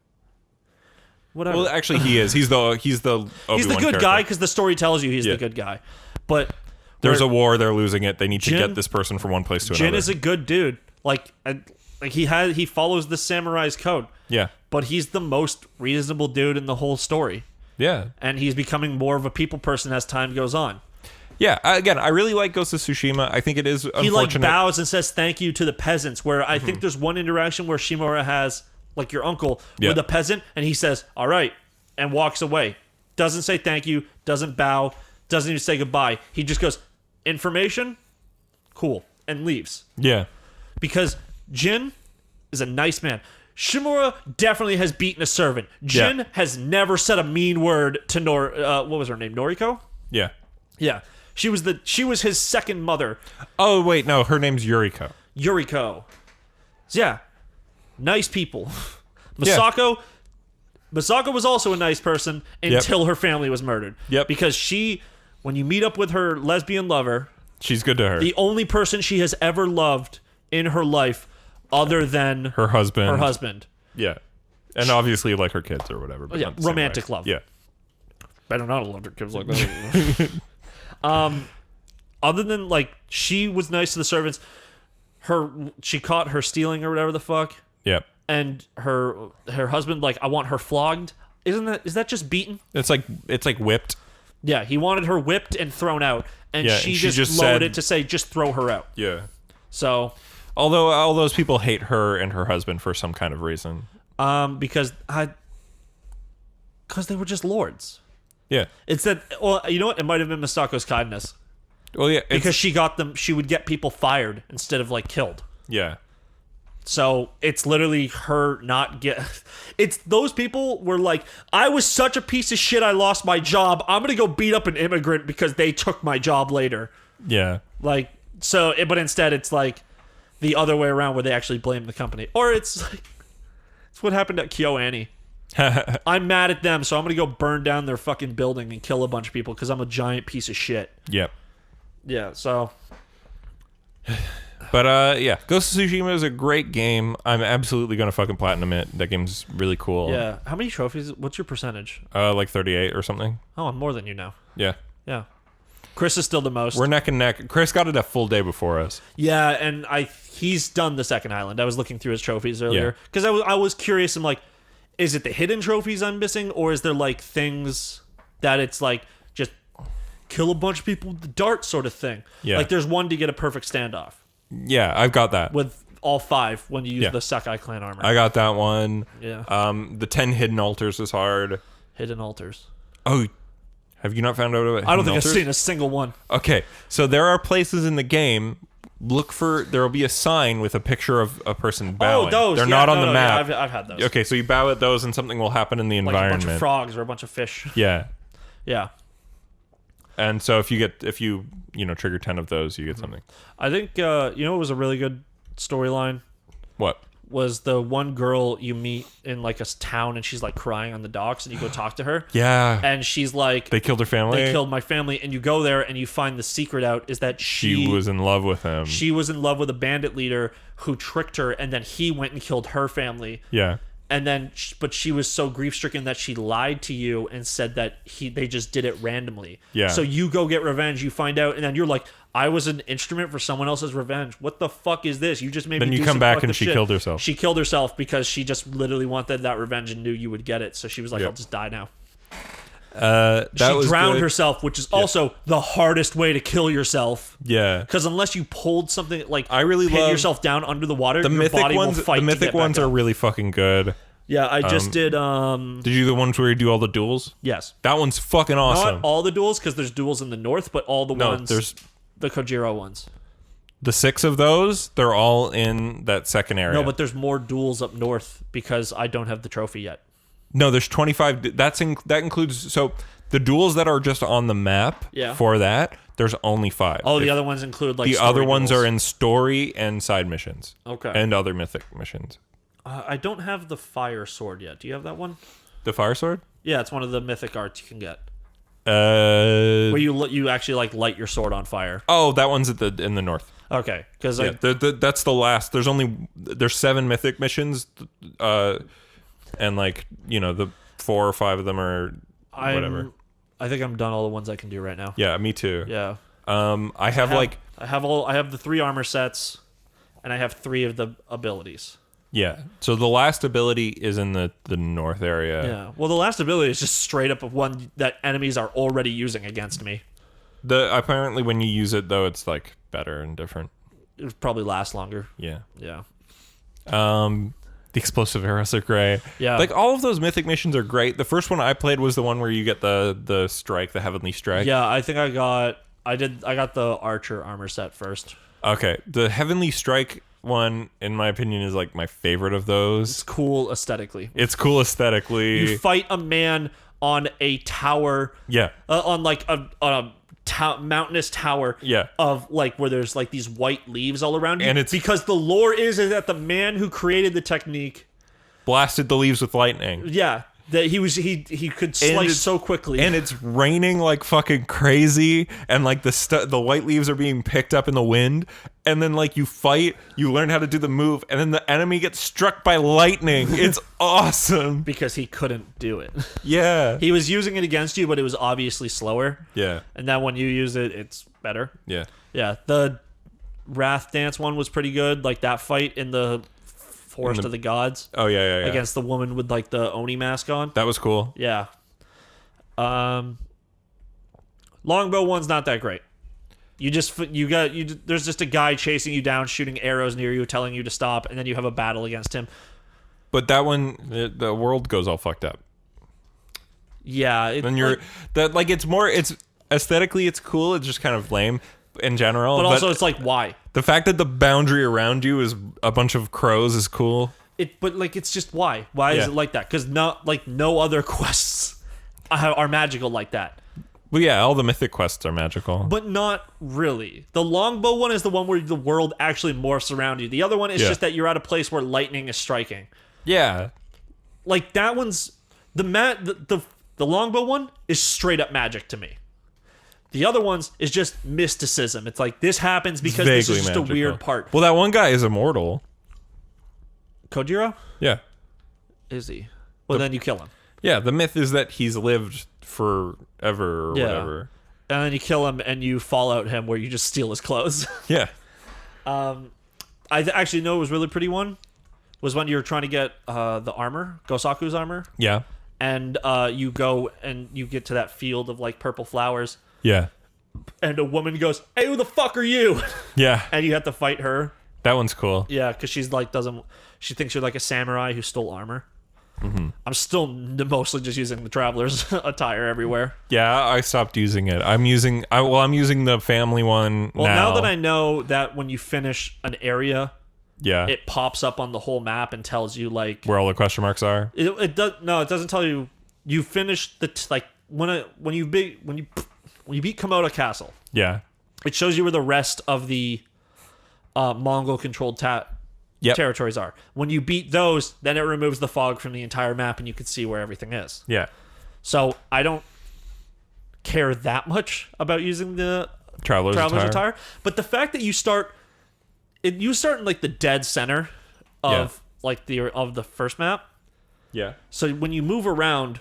Whatever. Well, actually, he is. He's the Obi-Wan he's the good guy because the story tells you he's the good guy. But there's a war. They're losing it. They need to get this person from one place to another. Jin is a good dude. Like he follows the samurai's code. Yeah. But he's the most reasonable dude in the whole story. Yeah. And he's becoming more of a people person as time goes on. Yeah. Again, I really like Ghost of Tsushima. I think it is unfortunate. He like bows and says thank you to the peasants. Where I think there's one interaction where Shimura has like your uncle with a peasant, and he says all right and walks away. Doesn't say thank you. Doesn't bow. Doesn't even say goodbye. He just goes information, cool, and leaves. Yeah. Because Jin is a nice man. Shimura definitely has beaten a servant. Jin has never said a mean word to what was her name? Noriko? Yeah. Yeah. She was his second mother. Oh wait, no, her name's Yuriko. So, yeah. Nice people. Masako was also a nice person until her family was murdered. Yep. Because when you meet up with her lesbian lover, she's good to her. The only person she has ever loved in her life other than her husband. Yeah. And obviously like her kids or whatever. But romantic love. Yeah. Better not have loved her kids like that. Other than like she was nice to the servants, she caught her stealing or whatever the fuck. Yep. And her husband, like, I want her flogged. Is that just beaten? It's like whipped. Yeah, he wanted her whipped and thrown out, and she just lowered it to say just throw her out. Yeah. So, although all those people hate her and her husband for some kind of reason. Because they were just lords. Yeah. It's that. Well, you know what? It might have been Masako's kindness. Well, yeah. Because she got them. She would get people fired instead of like killed. Yeah. So it's literally her not get. It's those people were like, I was such a piece of shit. I lost my job. I'm gonna go beat up an immigrant because they took my job later. Yeah. Like so, but instead it's like the other way around where they actually blame the company, or it's like it's what happened at KyoAni. I'm mad at them, so I'm gonna go burn down their fucking building and kill a bunch of people because I'm a giant piece of shit. Yep. Yeah. So. But yeah, Ghost of Tsushima is a great game. I'm absolutely gonna fucking platinum it. That game's really cool. Yeah. How many trophies? What's your percentage? Like 38 or something. Oh, I'm more than you now. Yeah. Yeah. Chris is still the most. We're neck and neck. Chris got it a full day before us. Yeah, and he's done the second island. I was looking through his trophies earlier because I was curious. I'm like, is it the hidden trophies I'm missing, or is there like things that it's like just kill a bunch of people with the dart sort of thing? Yeah. Like there's one to get a perfect standoff. Yeah, I've got that. With all 5 when you use the Sakai clan armor. I got that one. Yeah. The 10 hidden altars is hard. Hidden altars. Oh, have you not found out about hidden altars? I don't think I've seen a single one. Okay, so there are places in the game. There will be a sign with a picture of a person bowing. Oh, those. They're not on the map. Yeah, I've had those. Okay, so you bow at those and something will happen in the like environment. a bunch of frogs or a bunch of fish. Yeah. Yeah. And so if you trigger 10 of those, you get something. I think it was a really good storyline. What? Was the one girl you meet in like a town and she's like crying on the docks and you go talk to her. Yeah. And she's like, they killed her family. They killed my family. And you go there and you find the secret out is that she was in love with him. She was in love with a bandit leader who tricked her, and then he went and killed her family. Yeah. And then, but she was so grief-stricken that she lied to you and said that they just did it randomly. Yeah. So you go get revenge, you find out, and then you're like, I was an instrument for someone else's revenge. What the fuck is this? You just made me Then you do come some back fucked and up she shit. killed herself. She killed herself because she just literally wanted that revenge and knew you would get it. So she was like, Yep. I'll just die now. She Drowned herself, which is also the hardest way to kill yourself. Yeah. Because unless you pulled something like I really pin love yourself down under the water, The your mythic body ones. will fight The mythic to get ones back are up. really fucking good. Yeah, I just did. Did you do the ones where you do all the duels? Yes. That one's fucking awesome. Not all the duels, because there's duels in the north, but all the No, ones. there's the Kojiro ones. the 6 of those. They're all in that second area. No, but there's more duels up north because I don't have the trophy yet. No, there's 25. That includes so the duels that are just on the map. Yeah. For that, there's only 5. Oh, the other ones include like the story other ones duels. are in story and side missions. Okay. And other mythic missions. I don't have the fire sword yet. Do you have that one? The fire sword. Yeah, it's one of the mythic arts you can get. Where you actually like light your sword on fire. Oh, that one's in the north. Okay, because Yeah, that's the last. There's 7 mythic missions, and like the 4 or 5 of them are whatever. I think I'm done all the ones I can do right now. Yeah, me too. Yeah. I have I have the 3 armor sets, and I have 3 of the abilities. yeah. So the last ability is in the north area. Yeah. Well, the last ability is just straight up one that enemies are already using against me. Apparently when you use it though, it's like better and different. It would probably last longer. Yeah. Yeah. The explosive arrows are great. Yeah. Like all of those mythic missions are great. The first one I played was the one where you get the strike, the heavenly strike. Yeah, I think I got the archer armor set first. Okay. The heavenly strike one, in my opinion, is like my favorite of those. It's cool aesthetically. It's cool aesthetically. You fight a man on a tower. Yeah. On like a mountainous tower. Yeah. Of like where there's like these white leaves all around you. And it's because the lore is that the man who created the technique blasted the leaves with lightning. Yeah. That he could slice so quickly. And it's raining like fucking crazy, and like the white leaves are being picked up in the wind, and then like you fight, you learn how to do the move, and then the enemy gets struck by lightning. It's awesome. Because he couldn't do it. Yeah. He was using it against you, but it was obviously slower. Yeah. And then when you use it, it's better. Yeah. Yeah. The Wrath Dance one was pretty good. Like that fight in the Forest of the Gods. Oh yeah. Against the woman with like the Oni mask on. That was cool. Yeah. Longbow one's not that great. There's just a guy chasing you down, shooting arrows near you, telling you to stop, and then you have a battle against him. But that one, the world goes all fucked up. Yeah. It's aesthetically it's cool. It's just kind of lame in general. But also it's like, why? The fact that the boundary around you is a bunch of crows is cool. It's just why? Why is it like that? Because no other quests are magical like that. Well, yeah, all the mythic quests are magical. But not really. The longbow one is the one where the world actually morphs around you. The other one is just that you're at a place where lightning is striking. Yeah. Like that one's the longbow one is straight up magic to me. The other ones is just mysticism. It's like this happens because this is just magical. a weird part. Well, that one guy is immortal. Kojiro? Yeah. Is he? Well, then you kill him. Yeah, the myth is that he's lived forever or whatever. And then you kill him and you fallout him where you just steal his clothes. Yeah. I actually know it was really pretty one. Was when you were trying to get the armor, Gosaku's armor. Yeah. And you go and you get to that field of like purple flowers. Yeah. And a woman goes, "Hey, who the fuck are you?" Yeah. And you have to fight her. That one's cool. Yeah, because she thinks you're like a samurai who stole armor. Mm-hmm. I'm still mostly just using the traveler's attire everywhere. Yeah, I stopped using it. I'm using the family one now. Well, now that I know that when you finish an area, yeah, it pops up on the whole map and tells you like where all the question marks are. It doesn't tell you. You finish when you beat Komoda Castle. Yeah, it shows you where the rest of the Mongol-controlled territories are. When you beat those, then it removes the fog from the entire map, and you can see where everything is. Yeah. So I don't care that much about using the Traveler's attire, but the fact that you start in like the dead center of the first map, Yeah. So when you move around,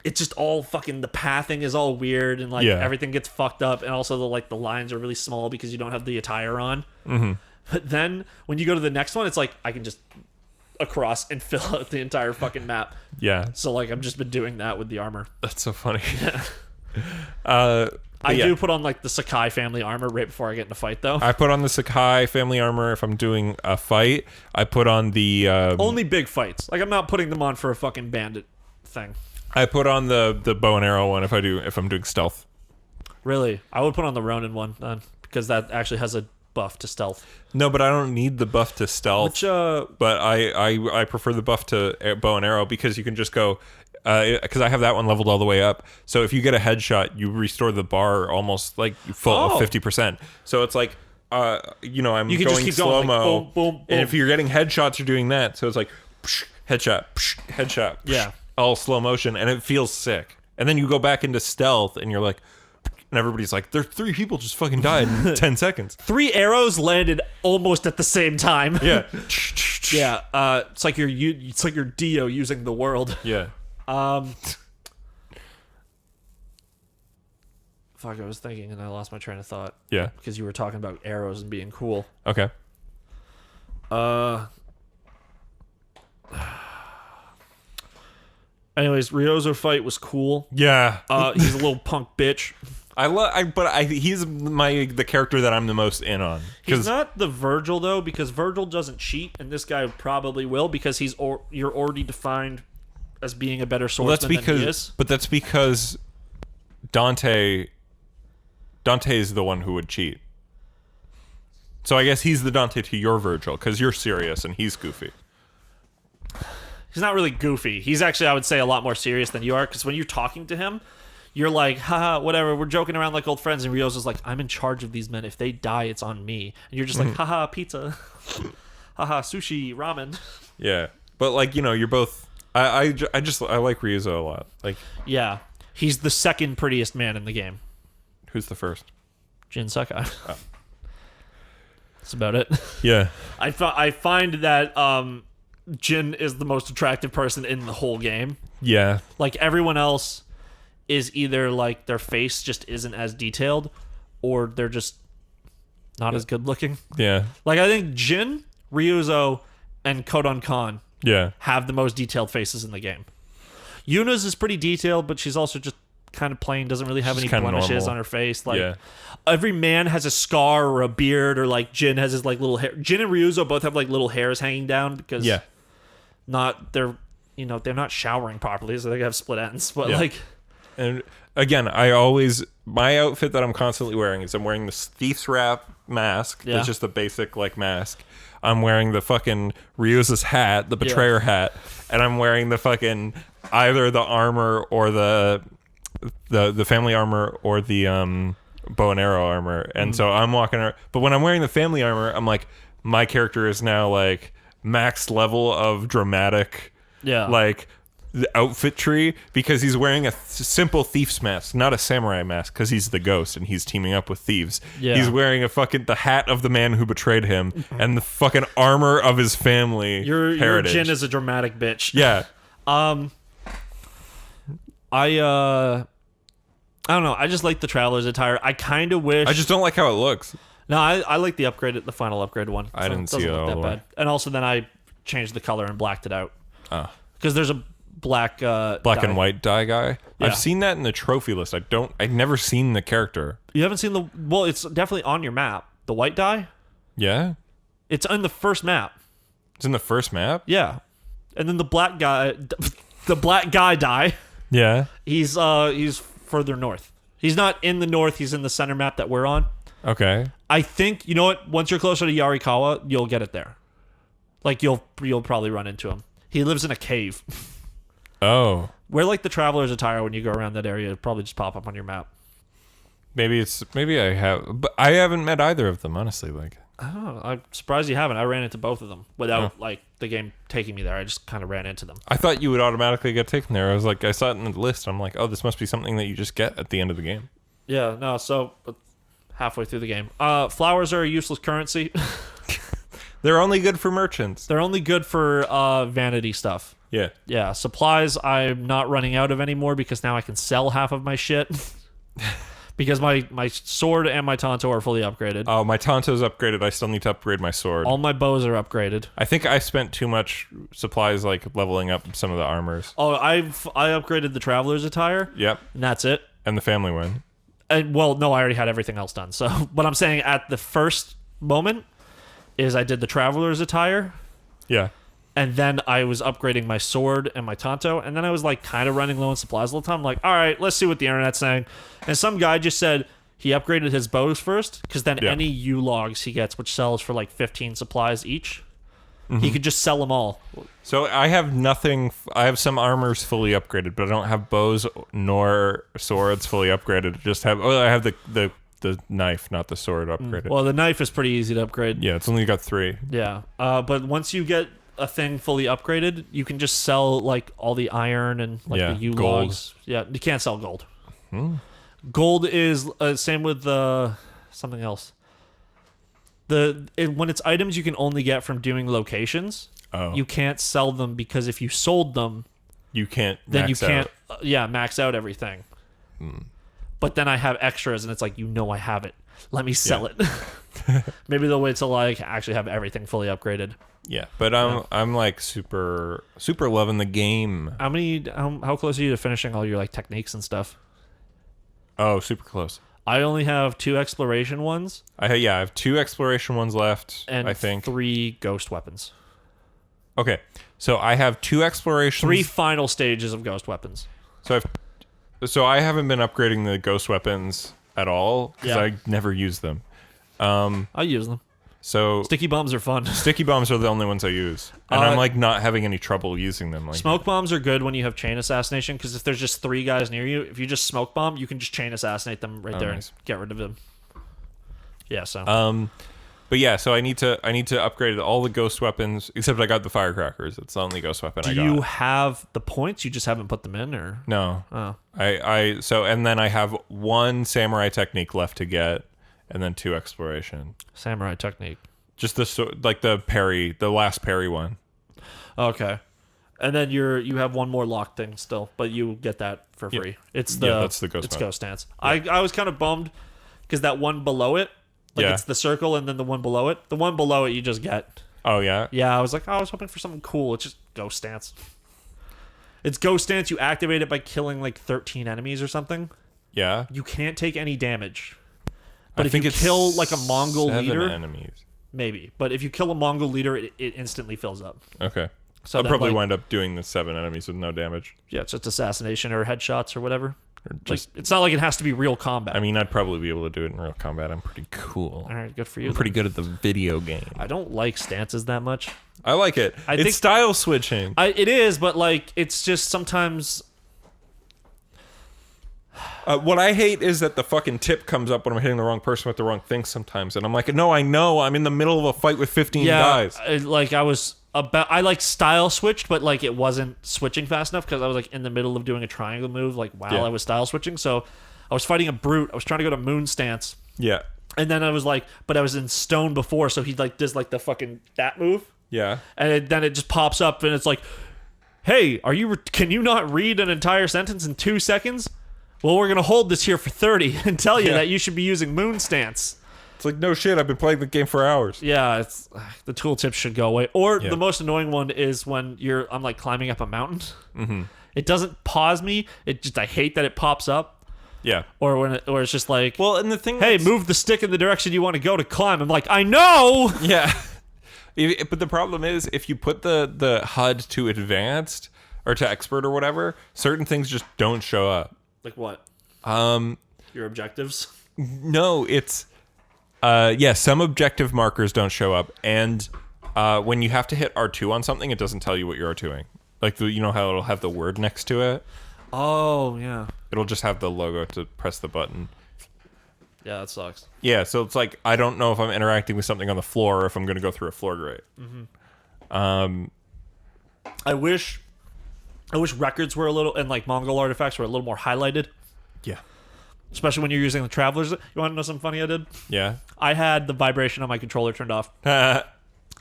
it's just all fucking, the pathing is all weird, and like everything gets fucked up, and also the lines are really small because you don't have the attire on. Mm-hmm. But then when you go to the next one, it's like I can just across and fill out the entire fucking map. Yeah. So like I've just been doing that with the armor. That's so funny. I do put on like the Sakai family armor right before I get in a fight, though. I put on the Sakai family armor if I'm doing a fight. I put on the only big fights. Like I'm not putting them on for a fucking bandit thing. I put on the bow and arrow one if I'm doing stealth. Really, I would put on the Ronin one then, because that actually has a buff to stealth. No, but I don't need the buff to stealth. But I prefer the buff to bow and arrow because you can just go. Because I have that one leveled all the way up. So if you get a headshot, you restore the bar almost like full of 50%. So it's like, I'm you can going just keep slow mo. Like, boom, boom, boom. And if you're getting headshots, you're doing that. So it's like, psh, headshot, psh, headshot, psh, yeah, all slow motion, and it feels sick. And then you go back into stealth, and you're like, and everybody's like, there 3 people just fucking died in 10 seconds. 3 arrows landed almost at the same time. Yeah, yeah. It's like your Dio using the world. Yeah. Fuck, I was thinking and I lost my train of thought. Yeah. Because you were talking about arrows and being cool. Okay. Anyways, Ryozo fight was cool. Yeah. He's a little punk bitch. He's the character that I'm the most in on. He's not the Virgil though, because Virgil doesn't cheat, and this guy probably will because you're already defined as being a better swordsman than he is. But that's because Dante is the one who would cheat. So I guess he's the Dante to your Virgil, because you're serious and he's goofy. He's not really goofy. He's actually, I would say, a lot more serious than you are, because when you're talking to him, you're like, haha, whatever, we're joking around like old friends, and Ryozo's like, I'm in charge of these men. If they die, it's on me. And you're just like, haha, pizza. Haha, sushi, ramen. Yeah. But like, you're both... I like Ryozo a lot. Like, yeah, he's the second prettiest man in the game. Who's the first? Jin Sakai. Oh. That's about it. Yeah. I find that Jin is the most attractive person in the whole game. Yeah. Like everyone else is either like their face just isn't as detailed, or they're just not as good looking. Yeah. Like I think Jin, Ryozo, and Kodan Khan have the most detailed faces in the game. Yuna's is pretty detailed, but she's also just kind of plain, doesn't really have any blemishes normal on her face. Like every man has a scar or a beard, or like Jin has his like little hair. Jin and Ryozo both have like little hairs hanging down because they're not showering properly, so they have split ends. But like, and again, my outfit that I'm constantly wearing is I'm wearing the thief's wrap mask. That's just the basic like mask. I'm wearing the fucking Ryozo's hat, the betrayer hat, and I'm wearing the fucking either the armor or the family armor or the bow and arrow armor. And so I'm walking around, but when I'm wearing the family armor, I'm like, my character is now like max level of dramatic, like the outfit tree, because he's wearing a simple thief's mask, not a samurai mask, because he's the ghost and he's teaming up with thieves. He's wearing the hat of the man who betrayed him and the fucking armor of his family heritage. Your Jin is a dramatic bitch. Yeah. I don't know. I just like the Traveler's attire. I kind of wish. I just don't like how it looks. No, I like the final upgraded one. I didn't see it all that the bad. way. And also then I changed the color and blacked it out. Oh. Because there's a black and white dye guy. Yeah. I've seen that in the trophy list. I've never seen the character. You haven't seen well, it's definitely on your map. The white dye? Yeah. It's in the first map. It's in the first map? Yeah. And then the black guy dye. Yeah. He's further north. He's not in the north, he's in the center map that we're on. Okay. I think, you know what, once you're closer to Yarikawa, you'll get it there. Like you'll probably run into him. He lives in a cave. Oh. Wear like the Traveler's attire when you go around that area. It'll probably just pop up on your map. Maybe I have, but I haven't met either of them, honestly. Like, I don't know. I'm surprised you haven't. I ran into both of them without like the game taking me there. I just kind of ran into them. I thought you would automatically get taken there. I was like, I saw it in the list. I'm like, oh, this must be something that you just get at the end of the game. Yeah, no. So halfway through the game, flowers are a useless currency. They're only good for merchants. They're only good for vanity stuff. Yeah. Yeah, supplies I'm not running out of anymore because now I can sell half of my shit. Because my sword and my Tonto are fully upgraded. Oh, my Tonto's upgraded. I still need to upgrade my sword. All my bows are upgraded. I think I spent too much supplies like leveling up some of the armors. Oh, I upgraded the Traveler's attire. Yep. And that's it. And the family one. And, well, no, I already had everything else done. So, what I'm saying at the first moment is I did the Traveler's attire. Yeah. And then I was upgrading my sword and my Tonto. And then I was like kind of running low on supplies all the time. I'm like, all right, let's see what the internet's saying. And some guy just said he upgraded his bows first. Because then any U logs he gets, which sells for like 15 supplies each, he could just sell them all. So I have nothing. I have some armors fully upgraded, but I don't have bows nor swords fully upgraded. Just have. Oh, I have the knife, not the sword upgraded. Well, the knife is pretty easy to upgrade. Yeah, it's only got 3. Yeah. But once you get a thing fully upgraded, you can just sell like all the iron and like the U gold. logs. Yeah, you can't sell gold. Gold is same with something else. When it's items you can only get from doing locations, you can't sell them because if you sold them, You can't. then you max can't. out. Max out everything. But then I have extras, and it's like I have it. Let me sell it. Maybe they'll wait till I actually have everything fully upgraded. Yeah, but I'm like super loving the game. How close are you to finishing all your like techniques and stuff? Oh, super close. I only have 2 exploration ones. I have 2 exploration ones left. And I think 3 ghost weapons. Okay, so I have 2 explorations. 3 final stages of ghost weapons. So I haven't been upgrading the ghost weapons at all because Yeah. I never use them. I use them. So Sticky bombs are fun. sticky bombs are the only ones I use, and I'm like not having any trouble using them. Like Smoke bombs are good when you have chain assassination because if there's just 3 guys near you, if you just smoke bomb, you can just chain assassinate them right there nice. and get rid of them. Yeah. So. but yeah, so I need to upgrade all the ghost weapons except I got the firecrackers. It's the only ghost weapon I got. Do you have the points? You just haven't put them in, or No. Oh. And then I have 1 samurai technique left to get, and then 2 exploration. samurai technique. Just the last parry one. Okay. And then you have 1 more locked thing still, but you get that for free. That's the ghost It's weapon. ghost stance. I was kind of bummed because that one below it, it's the circle and then the one below it. The one below it you just get. Oh yeah. Yeah, I was like, I was hoping for something cool. It's just ghost stance. It's ghost stance. You activate it by killing like 13 enemies or something. Yeah. You can't take any damage. But I if think you it's kill like a Mongol 7 leader, enemies. maybe. But if you kill a Mongol leader, it instantly fills up. Okay. So I'll then, probably like- wind up doing the 7 enemies with no damage. Yeah, it's just assassination or headshots or whatever. Or just, It's not like it has to be real combat. I mean, I'd probably be able to do it in real combat. I'm pretty cool. All right, good for you. I'm pretty good at the video game. I don't like stances that much. I like it. It's think- style switching. It is, but like it's just sometimes. What I hate is that the fucking tip comes up when I'm hitting the wrong person with the wrong thing sometimes, and I'm like, no, I know, I'm in the middle of a fight with 15 guys. I like style switched, but like it wasn't switching fast enough because I was like in the middle of doing a triangle move, like while I was style switching. So I was fighting a brute. I was trying to go to moon stance, Yeah. and then I was like, but I was in stone before, so he like does like the fucking that move, Yeah. and then it just pops up and it's like, hey, can you not read an entire sentence in 2 seconds? Well, we're gonna hold this here for 30 and tell you that you should be using moon stance. It's like, no shit, I've been playing the game for hours. Yeah, the tooltips should go away. Or the most annoying one is when I'm like climbing up a mountain. Mm-hmm. It doesn't pause me. I hate that it pops up. Yeah. Or or it's just like, Well, and the thing hey, move the stick in the direction you want to go to climb. I'm like, I know. Yeah. But the problem is, if you put the HUD to advanced or to expert or whatever, certain things just don't show up. Like what? Your objectives. No, it's some objective markers don't show up, and when you have to hit R2 on something, it doesn't tell you what you're R2ing. Like you know how it'll have the word next to it. Oh yeah. It'll just have the logo to press the button. Yeah, that sucks. Yeah, so it's like I don't know if I'm interacting with something on the floor or if I'm going to go through a floor grate. Mm-hmm. I wish records were a little, and like Mongol artifacts were a little more highlighted. Yeah. Especially when you're using the travelers. You want to know something funny I did? Yeah. I had the vibration on my controller turned off.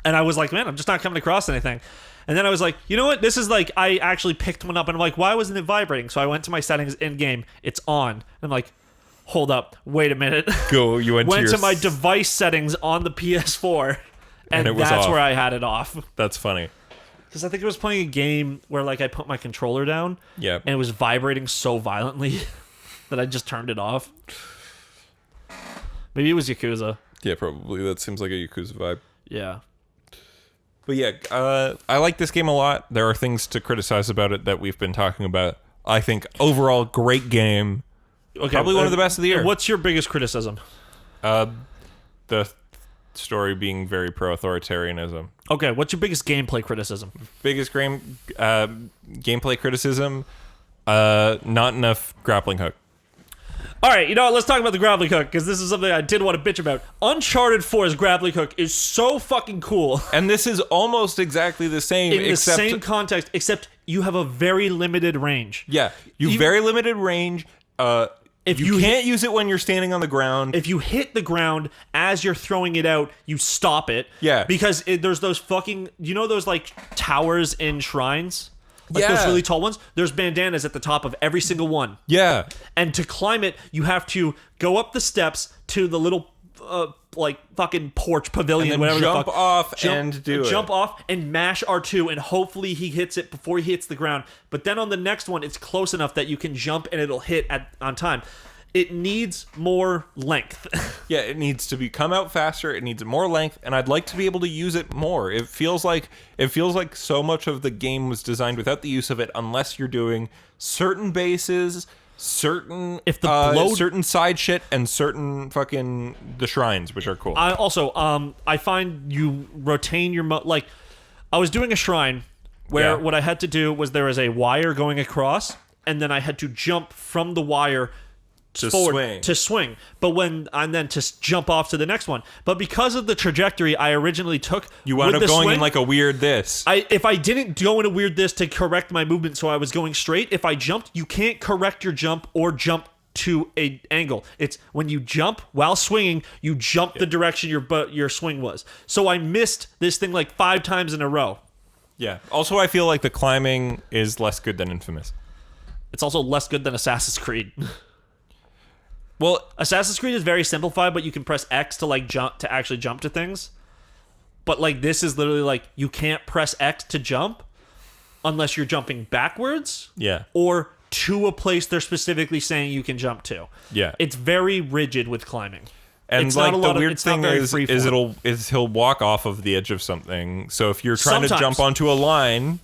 And I was like, man, I'm just not coming across anything. And then I was like, you know what? This is like, I actually picked one up and I'm like, why wasn't it vibrating? So I went to my settings in game. It's on. And I'm like, hold up. Wait a minute. You went to my device settings on the PS4. And it was that's off. where I had it off. That's funny. Because I think I was playing a game where like I put my controller down. Yeah. And it was vibrating so violently that I just turned it off. Maybe it was Yakuza. Yeah, probably. That seems like a Yakuza vibe. Yeah. But yeah, I like this game a lot. There are things to criticize about it that we've been talking about. I think overall, great game. Okay, Probably one of the best of the year. What's your biggest criticism? The story being very pro-authoritarianism. Okay, what's your biggest gameplay criticism? Biggest gameplay criticism, not enough grappling hook. All right, you know what? Let's talk about the grappling hook, because this is something I did want to bitch about. Uncharted 4's grappling hook is so fucking cool. And this is almost exactly the same. In the same context, except you have a very limited range. Yeah, you very limited range. If you can't use it when you're standing on the ground. If you hit the ground as you're throwing it out, you stop it. Yeah. Because there's those fucking, you know those like towers in shrines? Like Yeah. those really tall ones? There's bandanas at the top of every single one. Yeah. And to climb it, you have to go up the steps to the little like fucking porch pavilion, And then whatever jump the fuck. off and do it. Jump off and mash R2, and hopefully he hits it before he hits the ground. But then on the next one, it's close enough that you can jump and it'll hit on time. It needs more length. Yeah, it needs to come out faster. It needs more length, and I'd like to be able to use it more. It feels like so much of the game was designed without the use of it, unless you're doing certain bases, certain certain side shit, and certain fucking the shrines, which are cool. I also I find you retain your like I was doing a shrine where what I had to do was there was a wire going across, and then I had to jump from the wire to swing, but then to jump off to the next one. But because of the trajectory I originally took, You wound with up the going swing, in like a weird this. if I didn't go in a weird this to correct my movement, so I was going straight. If I jumped, you can't correct your jump or jump to a angle. It's when you jump while swinging, you jump the direction your swing was. So I missed this thing like 5 times in a row. Yeah. Also, I feel like the climbing is less good than Infamous. It's also less good than Assassin's Creed. Well, Assassin's Creed is very simplified, but you can press X to like jump to actually jump to things. But like this is literally like you can't press X to jump unless you're jumping backwards. Yeah. Or to a place they're specifically saying you can jump to. Yeah. It's very rigid with climbing. And it's like not a the lot weird it's not thing very is freeform. he'll walk off of the edge of something. So if you're trying to Sometimes. jump onto a line,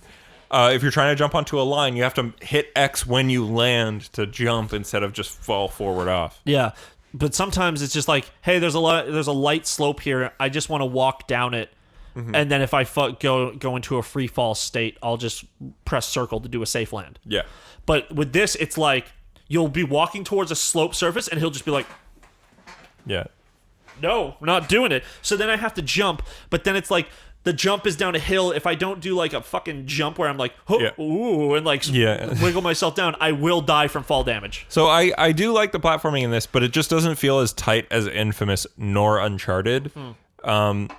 you have to hit X when you land to jump instead of just fall forward off. Yeah. But sometimes it's just like, hey, there's a light slope here. I just want to walk down it. Mm-hmm. And then if I go into a free fall state, I'll just press circle to do a safe land. Yeah. But with this, it's like you'll be walking towards a slope surface and he'll just be like, Yeah. no, I'm not doing it. So then I have to jump, but then it's like the jump is down a hill. If I don't do like a fucking jump where I'm like, ooh, and like wiggle myself down, I will die from fall damage. So I do like the platforming in this, but it just doesn't feel as tight as Infamous nor Uncharted. And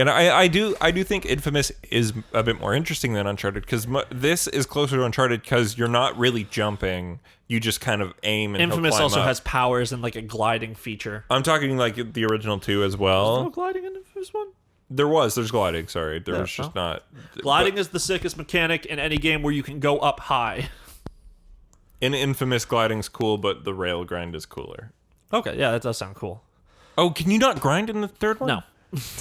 I do think Infamous is a bit more interesting than Uncharted, because this is closer to Uncharted because you're not really jumping. You just kind of aim and Infamous climb also up. has powers and like a gliding feature. I'm talking like the original 2 as well. There's no gliding in the first one? There's gliding, sorry. There was just not. Gliding is the sickest mechanic in any game where you can go up high. In Infamous, gliding's cool, but the rail grind is cooler. Okay, yeah, that does sound cool. Oh, can you not grind in the third one? No,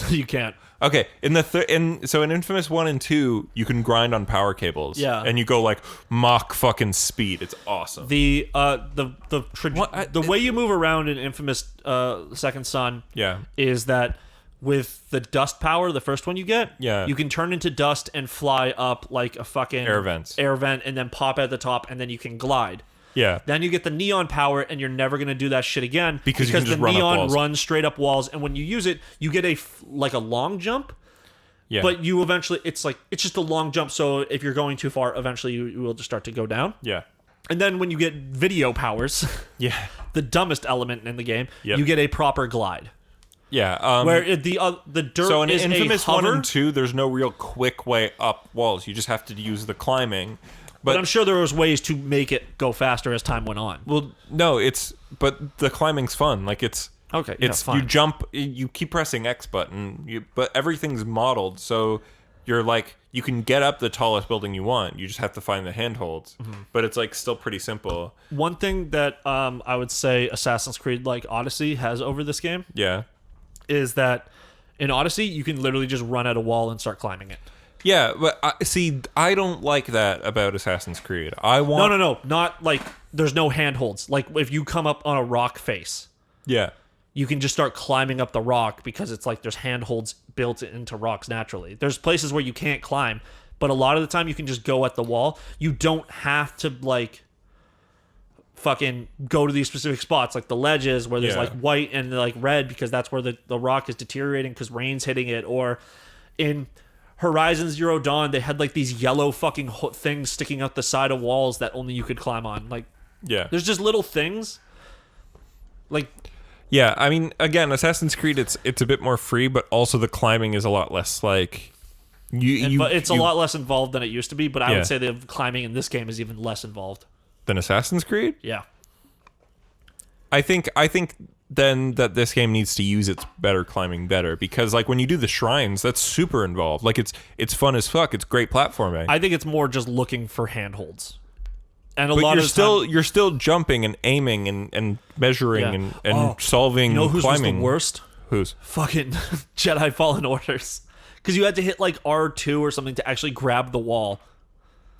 you can't. Okay, in Infamous 1 and 2, you can grind on power cables. Yeah. And you go like Mach fucking speed. It's awesome. The way you move around in Infamous Second Son is that with the dust power, the first one you get, you can turn into dust and fly up like a fucking air vent and then pop at the top, and then you can glide. Yeah. Then you get the neon power, and you're never going to do that shit again because you can just the run up neon walls. runs straight up walls, and when you use it, you get a long jump. Yeah. But you eventually, it's just a long jump. So if you're going too far, eventually you will just start to go down. Yeah. And then when you get video powers, yeah, the dumbest element in the game, Yep. you get a proper glide. Yeah. where the dirt so in is Infamous a 1 hover. and 2, there's no real quick way up walls. You just have to use the climbing. But I'm sure there was ways to make it go faster as time went on. Well, no, but the climbing fun. Like it's Okay, yeah, it's fine. you jump, you keep pressing X button, but everything's modeled, so you're like you can get up the tallest building you want. You just have to find the handholds, but it's like still pretty simple. One thing that I would say Assassin's Creed like Odyssey has over this game Yeah, is that in Odyssey you can literally just run at a wall and start climbing it. yeah, but I don't like that about Assassin's Creed. I want No, not like there's no handholds. Like if you come up on a rock face, yeah. you can just start climbing up the rock because it's like there's handholds built into rocks naturally. There's places where you can't climb, but a lot of the time you can just go at the wall. You don't have to like fucking go to these specific spots like the ledges where there's Yeah. like white and like red because that's where the rock is deteriorating because rain's hitting it. Or in Horizon Zero Dawn, they had like these yellow fucking things sticking out the side of walls that only you could climb on. Like Yeah. there's just little things like Yeah, I mean, again, Assassin's Creed, it's a bit more free, but also the climbing is a lot less like but it's a lot less involved than it used to be. But I Yeah. would say the climbing in this game is even less involved. than Assassin's Creed. Yeah, I think then that this game needs to use its better climbing better because like when you do the shrines, that's super involved. Like it's fun as fuck. It's great platforming. I think it's more just looking for handholds, and but lot you're of the time, you're still jumping and aiming and measuring Yeah. and solving. You know who's was climbing. the worst? Who's? Fucking Jedi Fallen Orders, because you had to hit like R2 or something to actually grab the wall,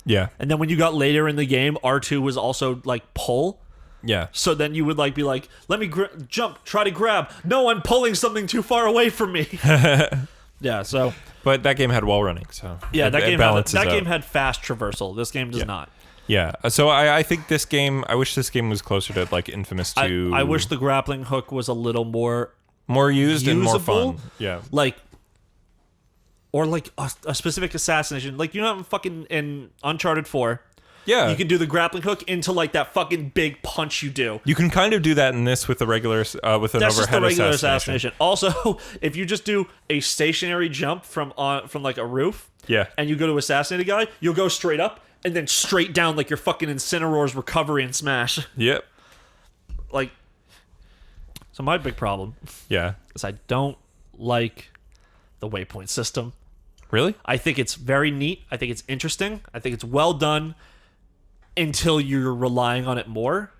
Yeah, and then when you got later in the game, R2 was also like pull. yeah. So then you would like be like, let me jump, try to grab. No, I'm pulling something too far away from me. Yeah, so But that game had wall running, so yeah, it that balances out. game had fast traversal. This game does not. Yeah, so I think this game. I wish this game was closer to like Infamous 2. I wish the grappling hook was a little more more used and more usable. fun. Yeah, like, or like a specific assassination. Like you know, fucking in Uncharted 4, yeah. you can do the grappling hook into like that fucking big punch you do. You can kind of do that in this with the regular with an That's overhead just the regular assassination. Also, if you just do a stationary jump from like a roof, Yeah, and you go to assassinate a guy, you'll go straight up and then straight down like your fucking Incineroar's recovery and smash. yep, Like, so my big problem yeah. is I don't like the waypoint system. Really? I think it's very neat. I think it's interesting. I think it's well done until you're relying on it more.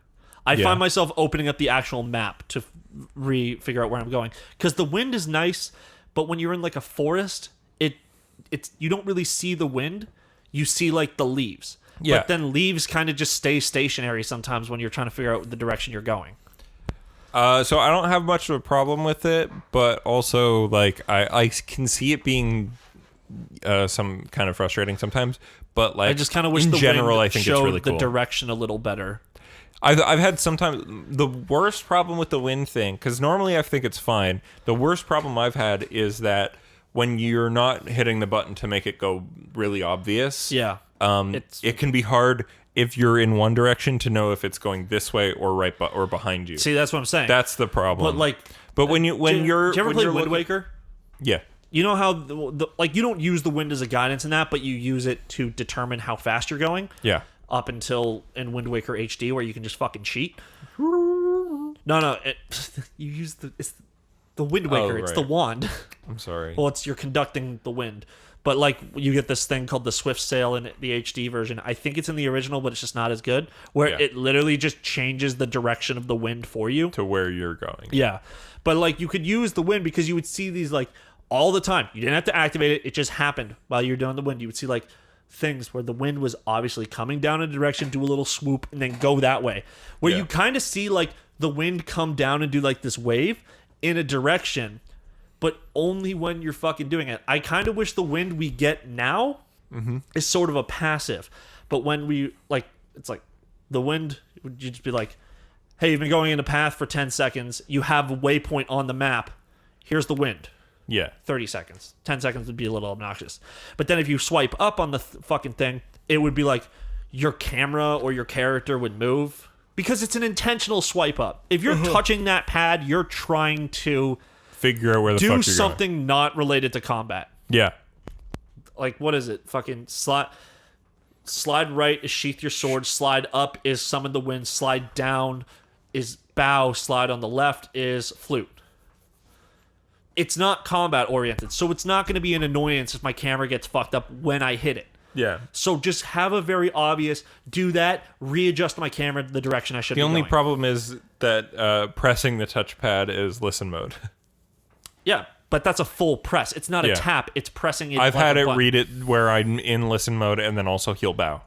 I Yeah. find myself opening up the actual map to figure out where I'm going because the wind is nice, but when you're in like a forest, it's you don't really see the wind. You see like the leaves. Yeah. But then leaves kind of just stay stationary sometimes when you're trying to figure out the direction you're going. So I don't have much of a problem with it, but also like I can see it being some kind of frustrating sometimes. But like I just kind of wish in the general, wind I think showed it's really cool. the direction a little better. I've had sometimes the worst problem with the wind thing because normally I think it's fine. The worst problem I've had is that when you're not hitting the button to make it go really obvious, Yeah. it can be hard if you're in one direction to know if it's going this way or right or behind you. See, that's what I'm saying. That's the problem. But like, but when you're did you ever when play you're Wind looking- Waker? Yeah. You know how like you don't use the wind as a guidance in that, but you use it to determine how fast you're going. Yeah. Up until in Wind Waker HD, where you can just fucking cheat. No, you use it's the Wind Waker. It's the right. wand. I'm sorry. Well, you're conducting the wind, but like you get this thing called the Swift Sail in the HD version. I think it's in the original, but it's just not as good. Where Yeah. it literally just changes the direction of the wind for you. To where you're going. Yeah. But like you could use the wind because you would see these like all the time. You didn't have to activate it. It just happened while you're doing the wind. You would see like things where the wind was obviously coming down in a direction, do a little swoop, and then go that way. Where Yeah. you kind of see like the wind come down and do like this wave in a direction, but only when you're fucking doing it. I kind of wish the wind we get now is sort of a passive. But when we like, it's like the wind would just be like, hey, you've been going in a path for 10 seconds. You have a waypoint on the map. Here's the wind. Yeah. 30 seconds. 10 seconds would be a little obnoxious. But then if you swipe up on the fucking thing, it would be like your camera or your character would move because it's an intentional swipe up. If you're touching that pad, you're trying to figure out where the fuck Do you're something not related to combat. going. Yeah. Like, what is it? Fucking slide right is sheath your sword. Slide up is summon the wind. Slide down is bow. Slide on the left is flute. It's not combat oriented, so it's not going to be an annoyance if my camera gets fucked up when I hit it. Yeah. So just have a very obvious, do that, readjust my camera to the direction I should be The only going. problem is that pressing the touchpad is listen mode. Yeah, but that's a full press. It's not a Yeah. tap. It's pressing it. I've like had a it button. read it where I'm in listen mode and then also heal bow.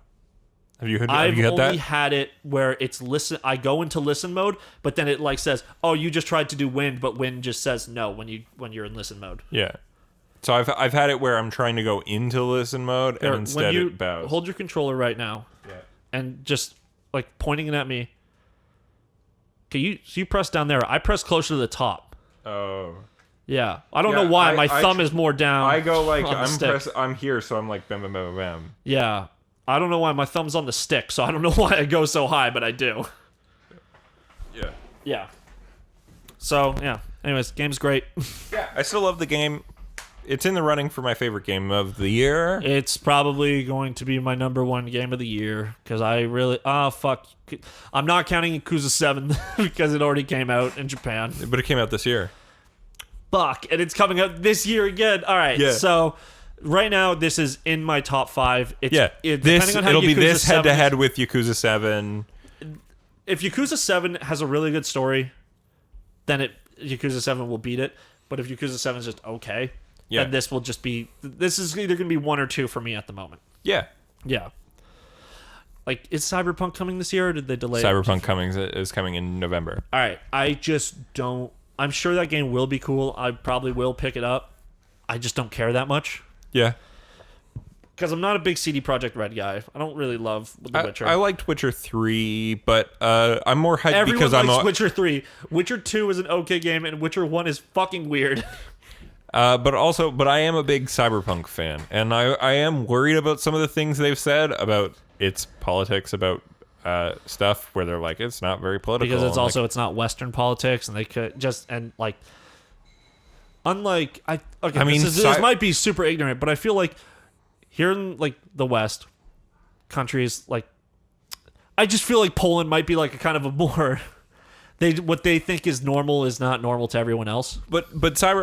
Have you had I've that? only had it where it's listen. I go into listen mode, but then it like says, "Oh, you just tried to do wind," but wind just says no when you're in listen mode. Yeah. So I've had it where I'm trying to go into listen mode and There, instead when you it bows. hold your controller right now, Yeah. and just like pointing it at me. Okay, you press down there. I press closer to the top. Oh. Yeah, I don't Yeah, know why. I- My I thumb tr- is more down. I go like on the stick. I'm here, so I'm like bam bam bam bam. Yeah, I don't know why my thumb's on the stick, so I don't know why I go so high, but I do. Yeah. Yeah. So yeah. Anyways, game's great. Yeah. I still love the game. It's in the running for my favorite game of the year. It's probably going to be my number one game of the year because I really fuck. I'm not counting Yakuza 7 because it already came out in Japan. But it came out this year. Fuck, and it's coming out this year again. All right, Yeah. so right now this is in my top 5. It's, Yeah. depending on how It'll be Yakuza this 7 head to is- head with Yakuza 7. If Yakuza 7 has a really good story, then Yakuza 7 will beat it. But if Yakuza 7 is just okay, then this will just be. This is either going to be 1 or 2 for me at the moment. Yeah. Yeah. Like, is Cyberpunk coming this year, or did they delay it? Cyberpunk is coming in November. All right, I just don't. I'm sure that game will be cool. I probably will pick it up. I just don't care that much Yeah. because I'm not a big CD Projekt Red guy. I don't really love The Witcher. I liked Witcher 3, but I'm more hyped Everyone because likes I'm Witcher 3. Witcher 2 is an okay game, and Witcher 1 is fucking weird. but I am a big Cyberpunk fan, and I am worried about some of the things they've said about its politics, about stuff where they're like, it's not very political. Because it's and also like, it's not Western politics, and they could just and like, unlike I mean, this might be super ignorant, but I feel like here in like the West countries, like I just feel like Poland might be like a kind of a more what they think is normal is not normal to everyone else. But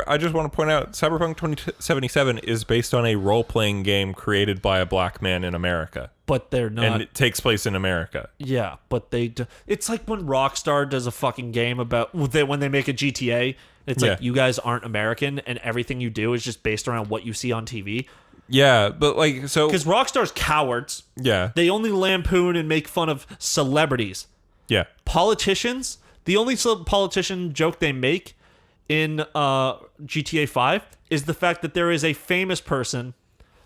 I just want to point out, Cyberpunk 2077 is based on a role-playing game created by a black man in America. But they're not. And it takes place in America. Yeah, but they do. It's like when Rockstar does a fucking game about when they make a GTA. It's like, you guys aren't American, and everything you do is just based around what you see on TV. Yeah, but like, so... Because Rockstar's cowards. Yeah. They only lampoon and make fun of celebrities. Yeah. Politicians, the only politician joke they make in GTA 5 is the fact that there is a famous person,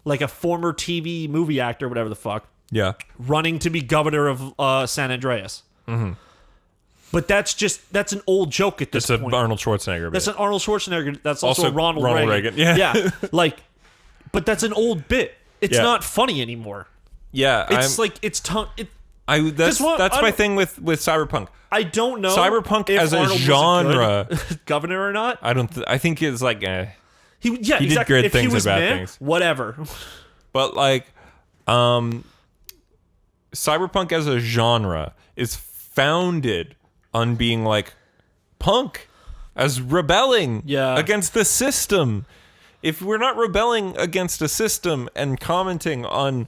like a former TV movie actor, whatever the fuck, Yeah. running to be governor of San Andreas. Mm-hmm. But that's an old joke at this It's point. an Arnold Schwarzenegger bit. That's an Arnold Schwarzenegger. That's also, Ronald Reagan. Yeah. Yeah. Like, but that's an old bit. It's Yeah. not funny anymore. Yeah. It's like, it's that's my thing with Cyberpunk. I don't know Cyberpunk if as a Arnold was genre. good governor or not. I think it's like, He did good if things he was and bad meh, things. whatever. But like, Cyberpunk as a genre is founded on being like punk as rebelling against the system. If we're not rebelling against a system and commenting on,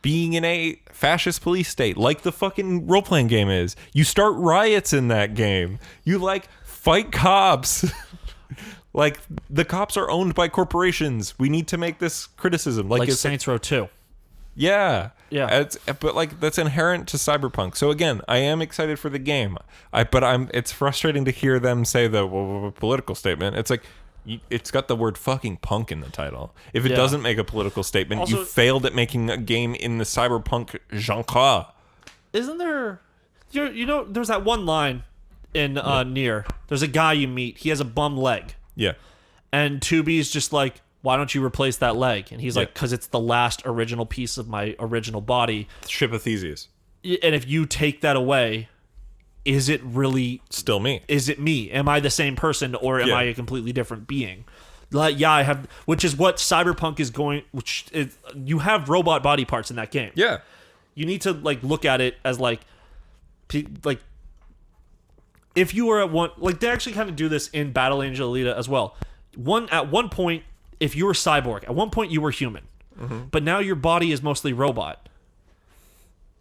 being in a fascist police state like the fucking role-playing game is, you start riots in that game. You like fight cops. Like, the cops are owned by corporations. We need to make this criticism. Like Saints Row 2. Yeah. Yeah. But like, that's inherent to Cyberpunk. So again, I am excited for the game. It's frustrating to hear them say the political statement. It's like, it's got the word fucking punk in the title. If it doesn't make a political statement, Also, you failed at making a game in the cyberpunk genre. Isn't there... there's that one line in Nier. There's a guy you meet. He has a bum leg. Yeah. And Tubi's just like, why don't you replace that leg? And he's Yeah. like, because it's the last original piece of my original body. Ship of Theseus. And if you take that away, is it really Still me. Is it me? Am I the same person, or am I a completely different being? Like, yeah, I have, which is what Cyberpunk is going. You have robot body parts in that game. Yeah. You need to like look at it as like if you were at one, like they actually kind of do this in Battle Angel Alita as well. At one point, if you were cyborg, at one point you were human, but now your body is mostly robot.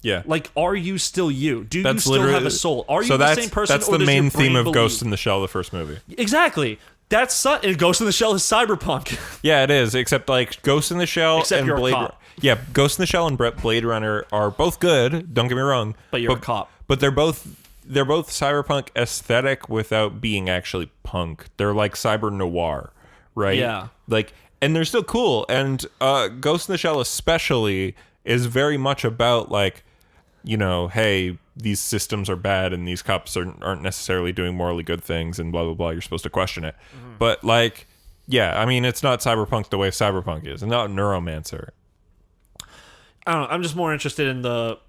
Yeah. Like, are you still you? Do That's you still have a soul? Are you the same person? That's or the does main your brain theme of believe? Ghost in the Shell, the first movie. Exactly. And Ghost in the Shell is cyberpunk. Yeah, it is. Except like Ghost in the Shell Except and you're a Blade. cop. Yeah, Ghost in the Shell and Blade Runner are both good. Don't get me wrong. But you're a cop. But they're both cyberpunk aesthetic without being actually punk. They're like cyber noir, right? Yeah. Like, and they're still cool. And Ghost in the Shell especially is very much about like, you know, hey, these systems are bad and these cops aren't necessarily doing morally good things and blah, blah, blah. You're supposed to question it. But like, yeah, I mean, it's not cyberpunk the way cyberpunk is. It's not Neuromancer. I don't know. I'm just more interested in the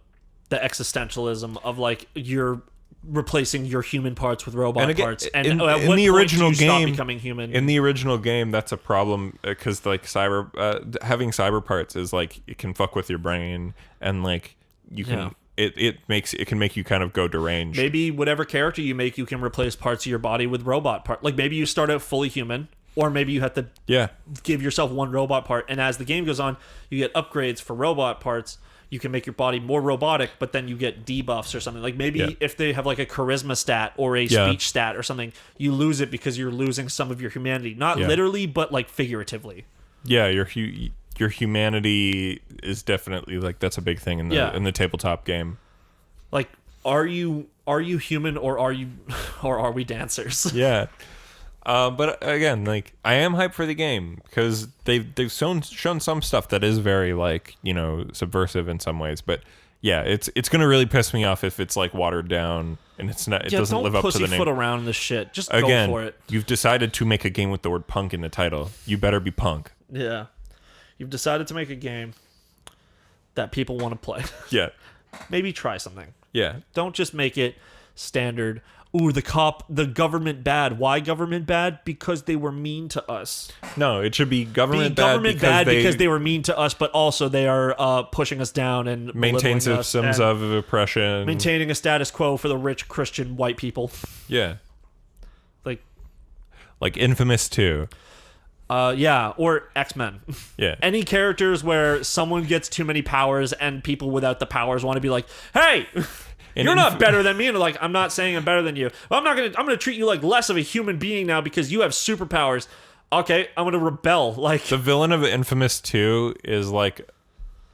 existentialism of like you're replacing your human parts with robot And again, parts. And in at the what point original do you stop game- becoming human? In the original game, that's a problem because like having cyber parts is like it can fuck with your brain and like you can Yeah. it can make you kind of go deranged. Maybe whatever character you make, you can replace parts of your body with robot parts. Like maybe you start out fully human, or maybe you have to Yeah. give yourself one robot part. And as the game goes on, you get upgrades for robot parts. You can make your body more robotic, but then you get debuffs or something. Like maybe if they have like a charisma stat or a speech stat or something, you lose it because you're losing some of your humanity. Not literally, but like figuratively. Yeah, your humanity is definitely like that's a big thing in the tabletop game. Like, are you human or are we dancers? Yeah. But again, like I am hyped for the game because they've shown some stuff that is very like, you know, subversive in some ways. But yeah, it's gonna really piss me off if it's like watered down and it's not. It doesn't live up to the name. Don't pussyfoot around this shit. Just Again, go for it. You've decided to make a game with the word punk in the title. You better be punk. Yeah, you've decided to make a game that people want to play. Yeah. Maybe try something. Yeah. Don't just make it standard. Ooh, the government bad. Why government bad? Because they were mean to us. No, it should be government bad because they were mean to us, but also they are pushing us down and maintain belittling us systems and of oppression. maintaining a status quo for the rich Christian white people. Yeah. Like Infamous 2. Yeah, or X-Men. Yeah. Any characters where someone gets too many powers and people without the powers want to be like, hey, you're not better than me. And they're like, I'm not saying I'm better than you. Well, I'm gonna treat you like less of a human being now because you have superpowers. Okay, I'm gonna rebel. Like The villain of Infamous 2 is like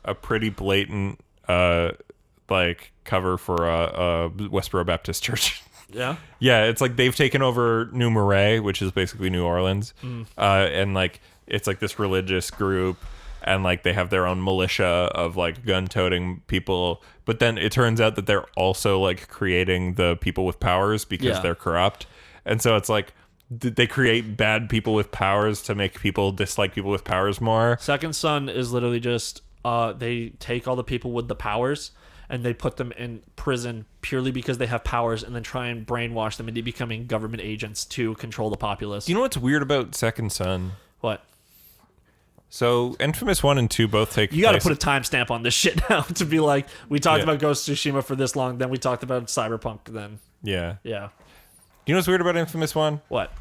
a pretty blatant like cover for a Westboro Baptist Church. Yeah. Yeah, it's like they've taken over New Marais, which is basically New Orleans. And like it's like this religious group and like they have their own militia of like gun-toting people, but then it turns out that they're also like creating the people with powers because they're corrupt. And so it's like they create bad people with powers to make people dislike people with powers more. Second Son is literally just they take all the people with the powers and they put them in prison purely because they have powers and then try and brainwash them into becoming government agents to control the populace. You know what's weird about Second Son? What? So Infamous 1 and 2 both take You got to place- put a timestamp on this shit now to be like, we talked about Ghost of Tsushima for this long, then we talked about Cyberpunk, then. Yeah. Yeah. You know what's weird about Infamous 1? What?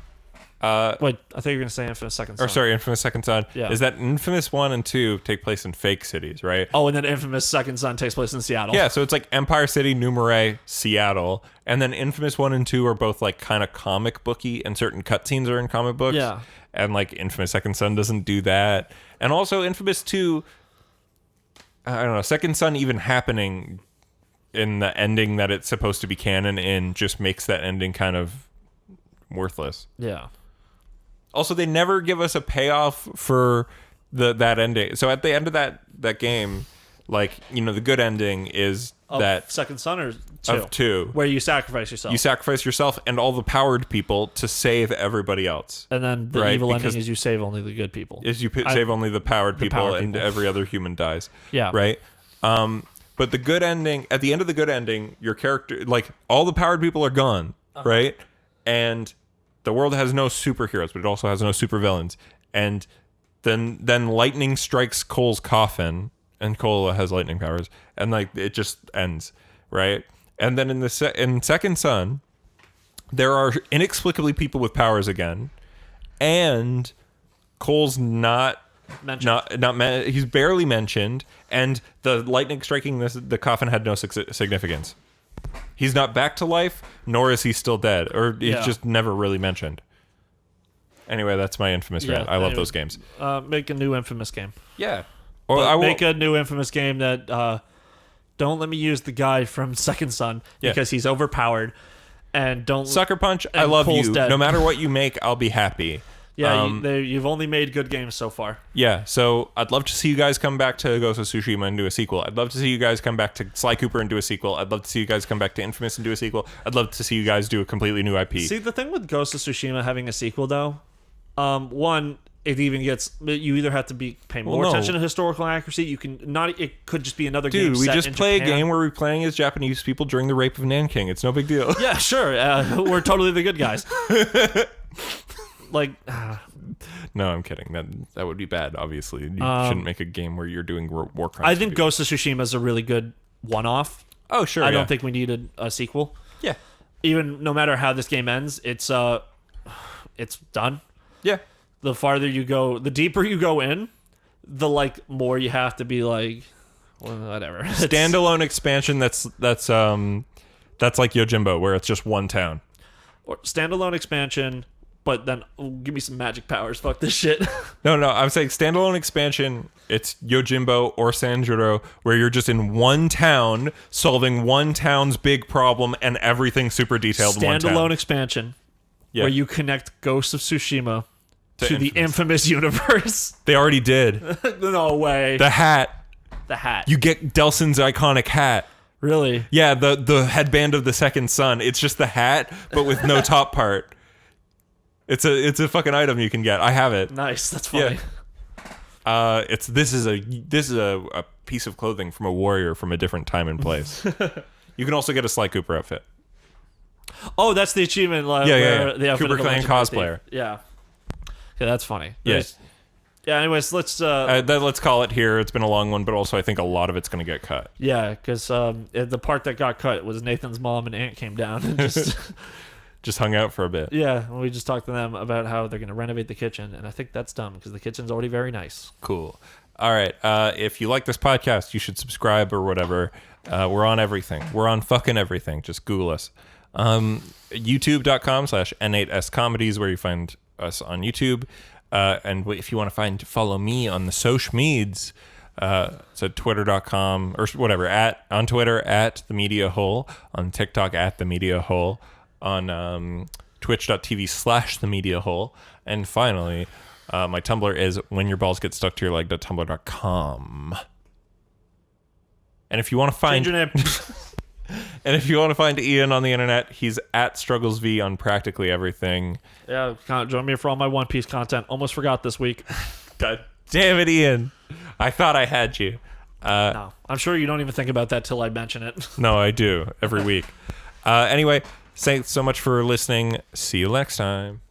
Wait, I thought you were going to say Infamous Second Son. Or sorry, Infamous Second Son. Yeah. Is that Infamous 1 and 2 take place in fake cities, right? Oh, and then Infamous Second Son takes place in Seattle. Yeah, so it's like Empire City, New Marais, Seattle, and then Infamous 1 and 2 are both like kind of comic booky, and certain cutscenes are in comic books. Yeah. And like Infamous Second Son doesn't do that. And also Infamous 2, I don't know, Second Son even happening in the ending that it's supposed to be canon in just makes that ending kind of worthless. Yeah. Also, they never give us a payoff for that ending. So at the end of that game, like, you know, the good ending is that Second Son or 2? of 2. Where you sacrifice yourself. You sacrifice yourself and all the powered people to save everybody else. And then the Right, evil because- ending is you save only the good people. Is you save only the powered people powered and people. every other human dies. Yeah. Right? But the good ending, at the end of the good ending, your character, like, all the powered people are gone, right? And the world has no superheroes, but it also has no supervillains. And then lightning strikes Cole's coffin, and Cole has lightning powers, and like it just ends, right? And then in Second Son, there are inexplicably people with powers again, and Cole's not he's barely mentioned, and the lightning striking the coffin had no significance. He's not back to life, nor is he still dead, or he's just never really mentioned. Anyway, that's my Infamous rant. I love those games. Make a new Infamous game. Yeah. Or I will make a new Infamous game that don't let me use the guy from Second Son because he's overpowered, and don't Sucker Punch. I love Cole's you. dead. No matter what you make, I'll be happy. Yeah, you've only made good games so far. Yeah, so I'd love to see you guys come back to Ghost of Tsushima and do a sequel. I'd love to see you guys come back to Sly Cooper and do a sequel. I'd love to see you guys come back to Infamous and do a sequel. I'd love to see you guys do a completely new IP. See, the thing with Ghost of Tsushima having a sequel, though, one, it even gets, you either have to pay more attention to historical accuracy. You can not. It could just be another game. Dude, we just play Japan. A game where we're playing as Japanese people during the rape of Nanking. It's no big deal. Yeah, sure. We're totally the good guys. Like, no, I'm kidding. That would be bad. Obviously, you shouldn't make a game where you're doing war crimes. I think Ghost of Tsushima is a really good one-off. Oh, sure. I don't think we need a sequel. Yeah. Even no matter how this game ends, it's done. Yeah. The farther you go, the deeper you go in, the like more you have to be like, well, whatever. Standalone expansion. That's like Yojimbo, where it's just one town. Or standalone expansion, but then give me some magic powers. Fuck this shit. No, I'm saying standalone expansion. It's Yojimbo or Sanjuro, where you're just in one town solving one town's big problem and everything super detailed. in one town. Standalone expansion, where you connect Ghost of Tsushima to the Infamous universe. They already did. No way. The hat. You get Delson's iconic hat. Really? Yeah, the headband of the Second Son. It's just the hat, but with no top part. It's a fucking item you can get. I have it. Nice. That's funny. Yeah. This is a piece of clothing from a warrior from a different time and place. You can also get a Sly Cooper outfit. Oh, that's the achievement. Yeah. The outfit Cooper of the Clan cosplayer. Yeah. Yeah, that's funny. Yes. Yeah. Anyways, let's let's call it here. It's been a long one, but also I think a lot of it's going to get cut. Yeah, because the part that got cut was Nathan's mom and aunt came down and just hung out for a bit. Yeah, we just talked to them about how they're going to renovate the kitchen, and I think that's dumb because the kitchen's already very nice. Cool. All right. If you like this podcast, you should subscribe or whatever. We're on everything. We're on fucking everything. Just Google us. YouTube.com/N8S Comedies, where you find us on YouTube. And if you want to follow me on the social meds, so twitter.com or whatever, on Twitter at the Media Hole, on TikTok at the Media Hole, on twitch.tv/the Media Hole, and finally, my Tumblr is whenyourballs.get stuck to your leg.tumblr.com. And if you want to find Change your name. And if you want to find Ian on the internet, he's at StrugglesV on practically everything. Yeah, join me for all my One Piece content. Almost forgot this week. God damn it, Ian. I thought I had you. No, I'm sure you don't even think about that till I mention it. No, I do every week. Anyway, thanks so much for listening. See you next time.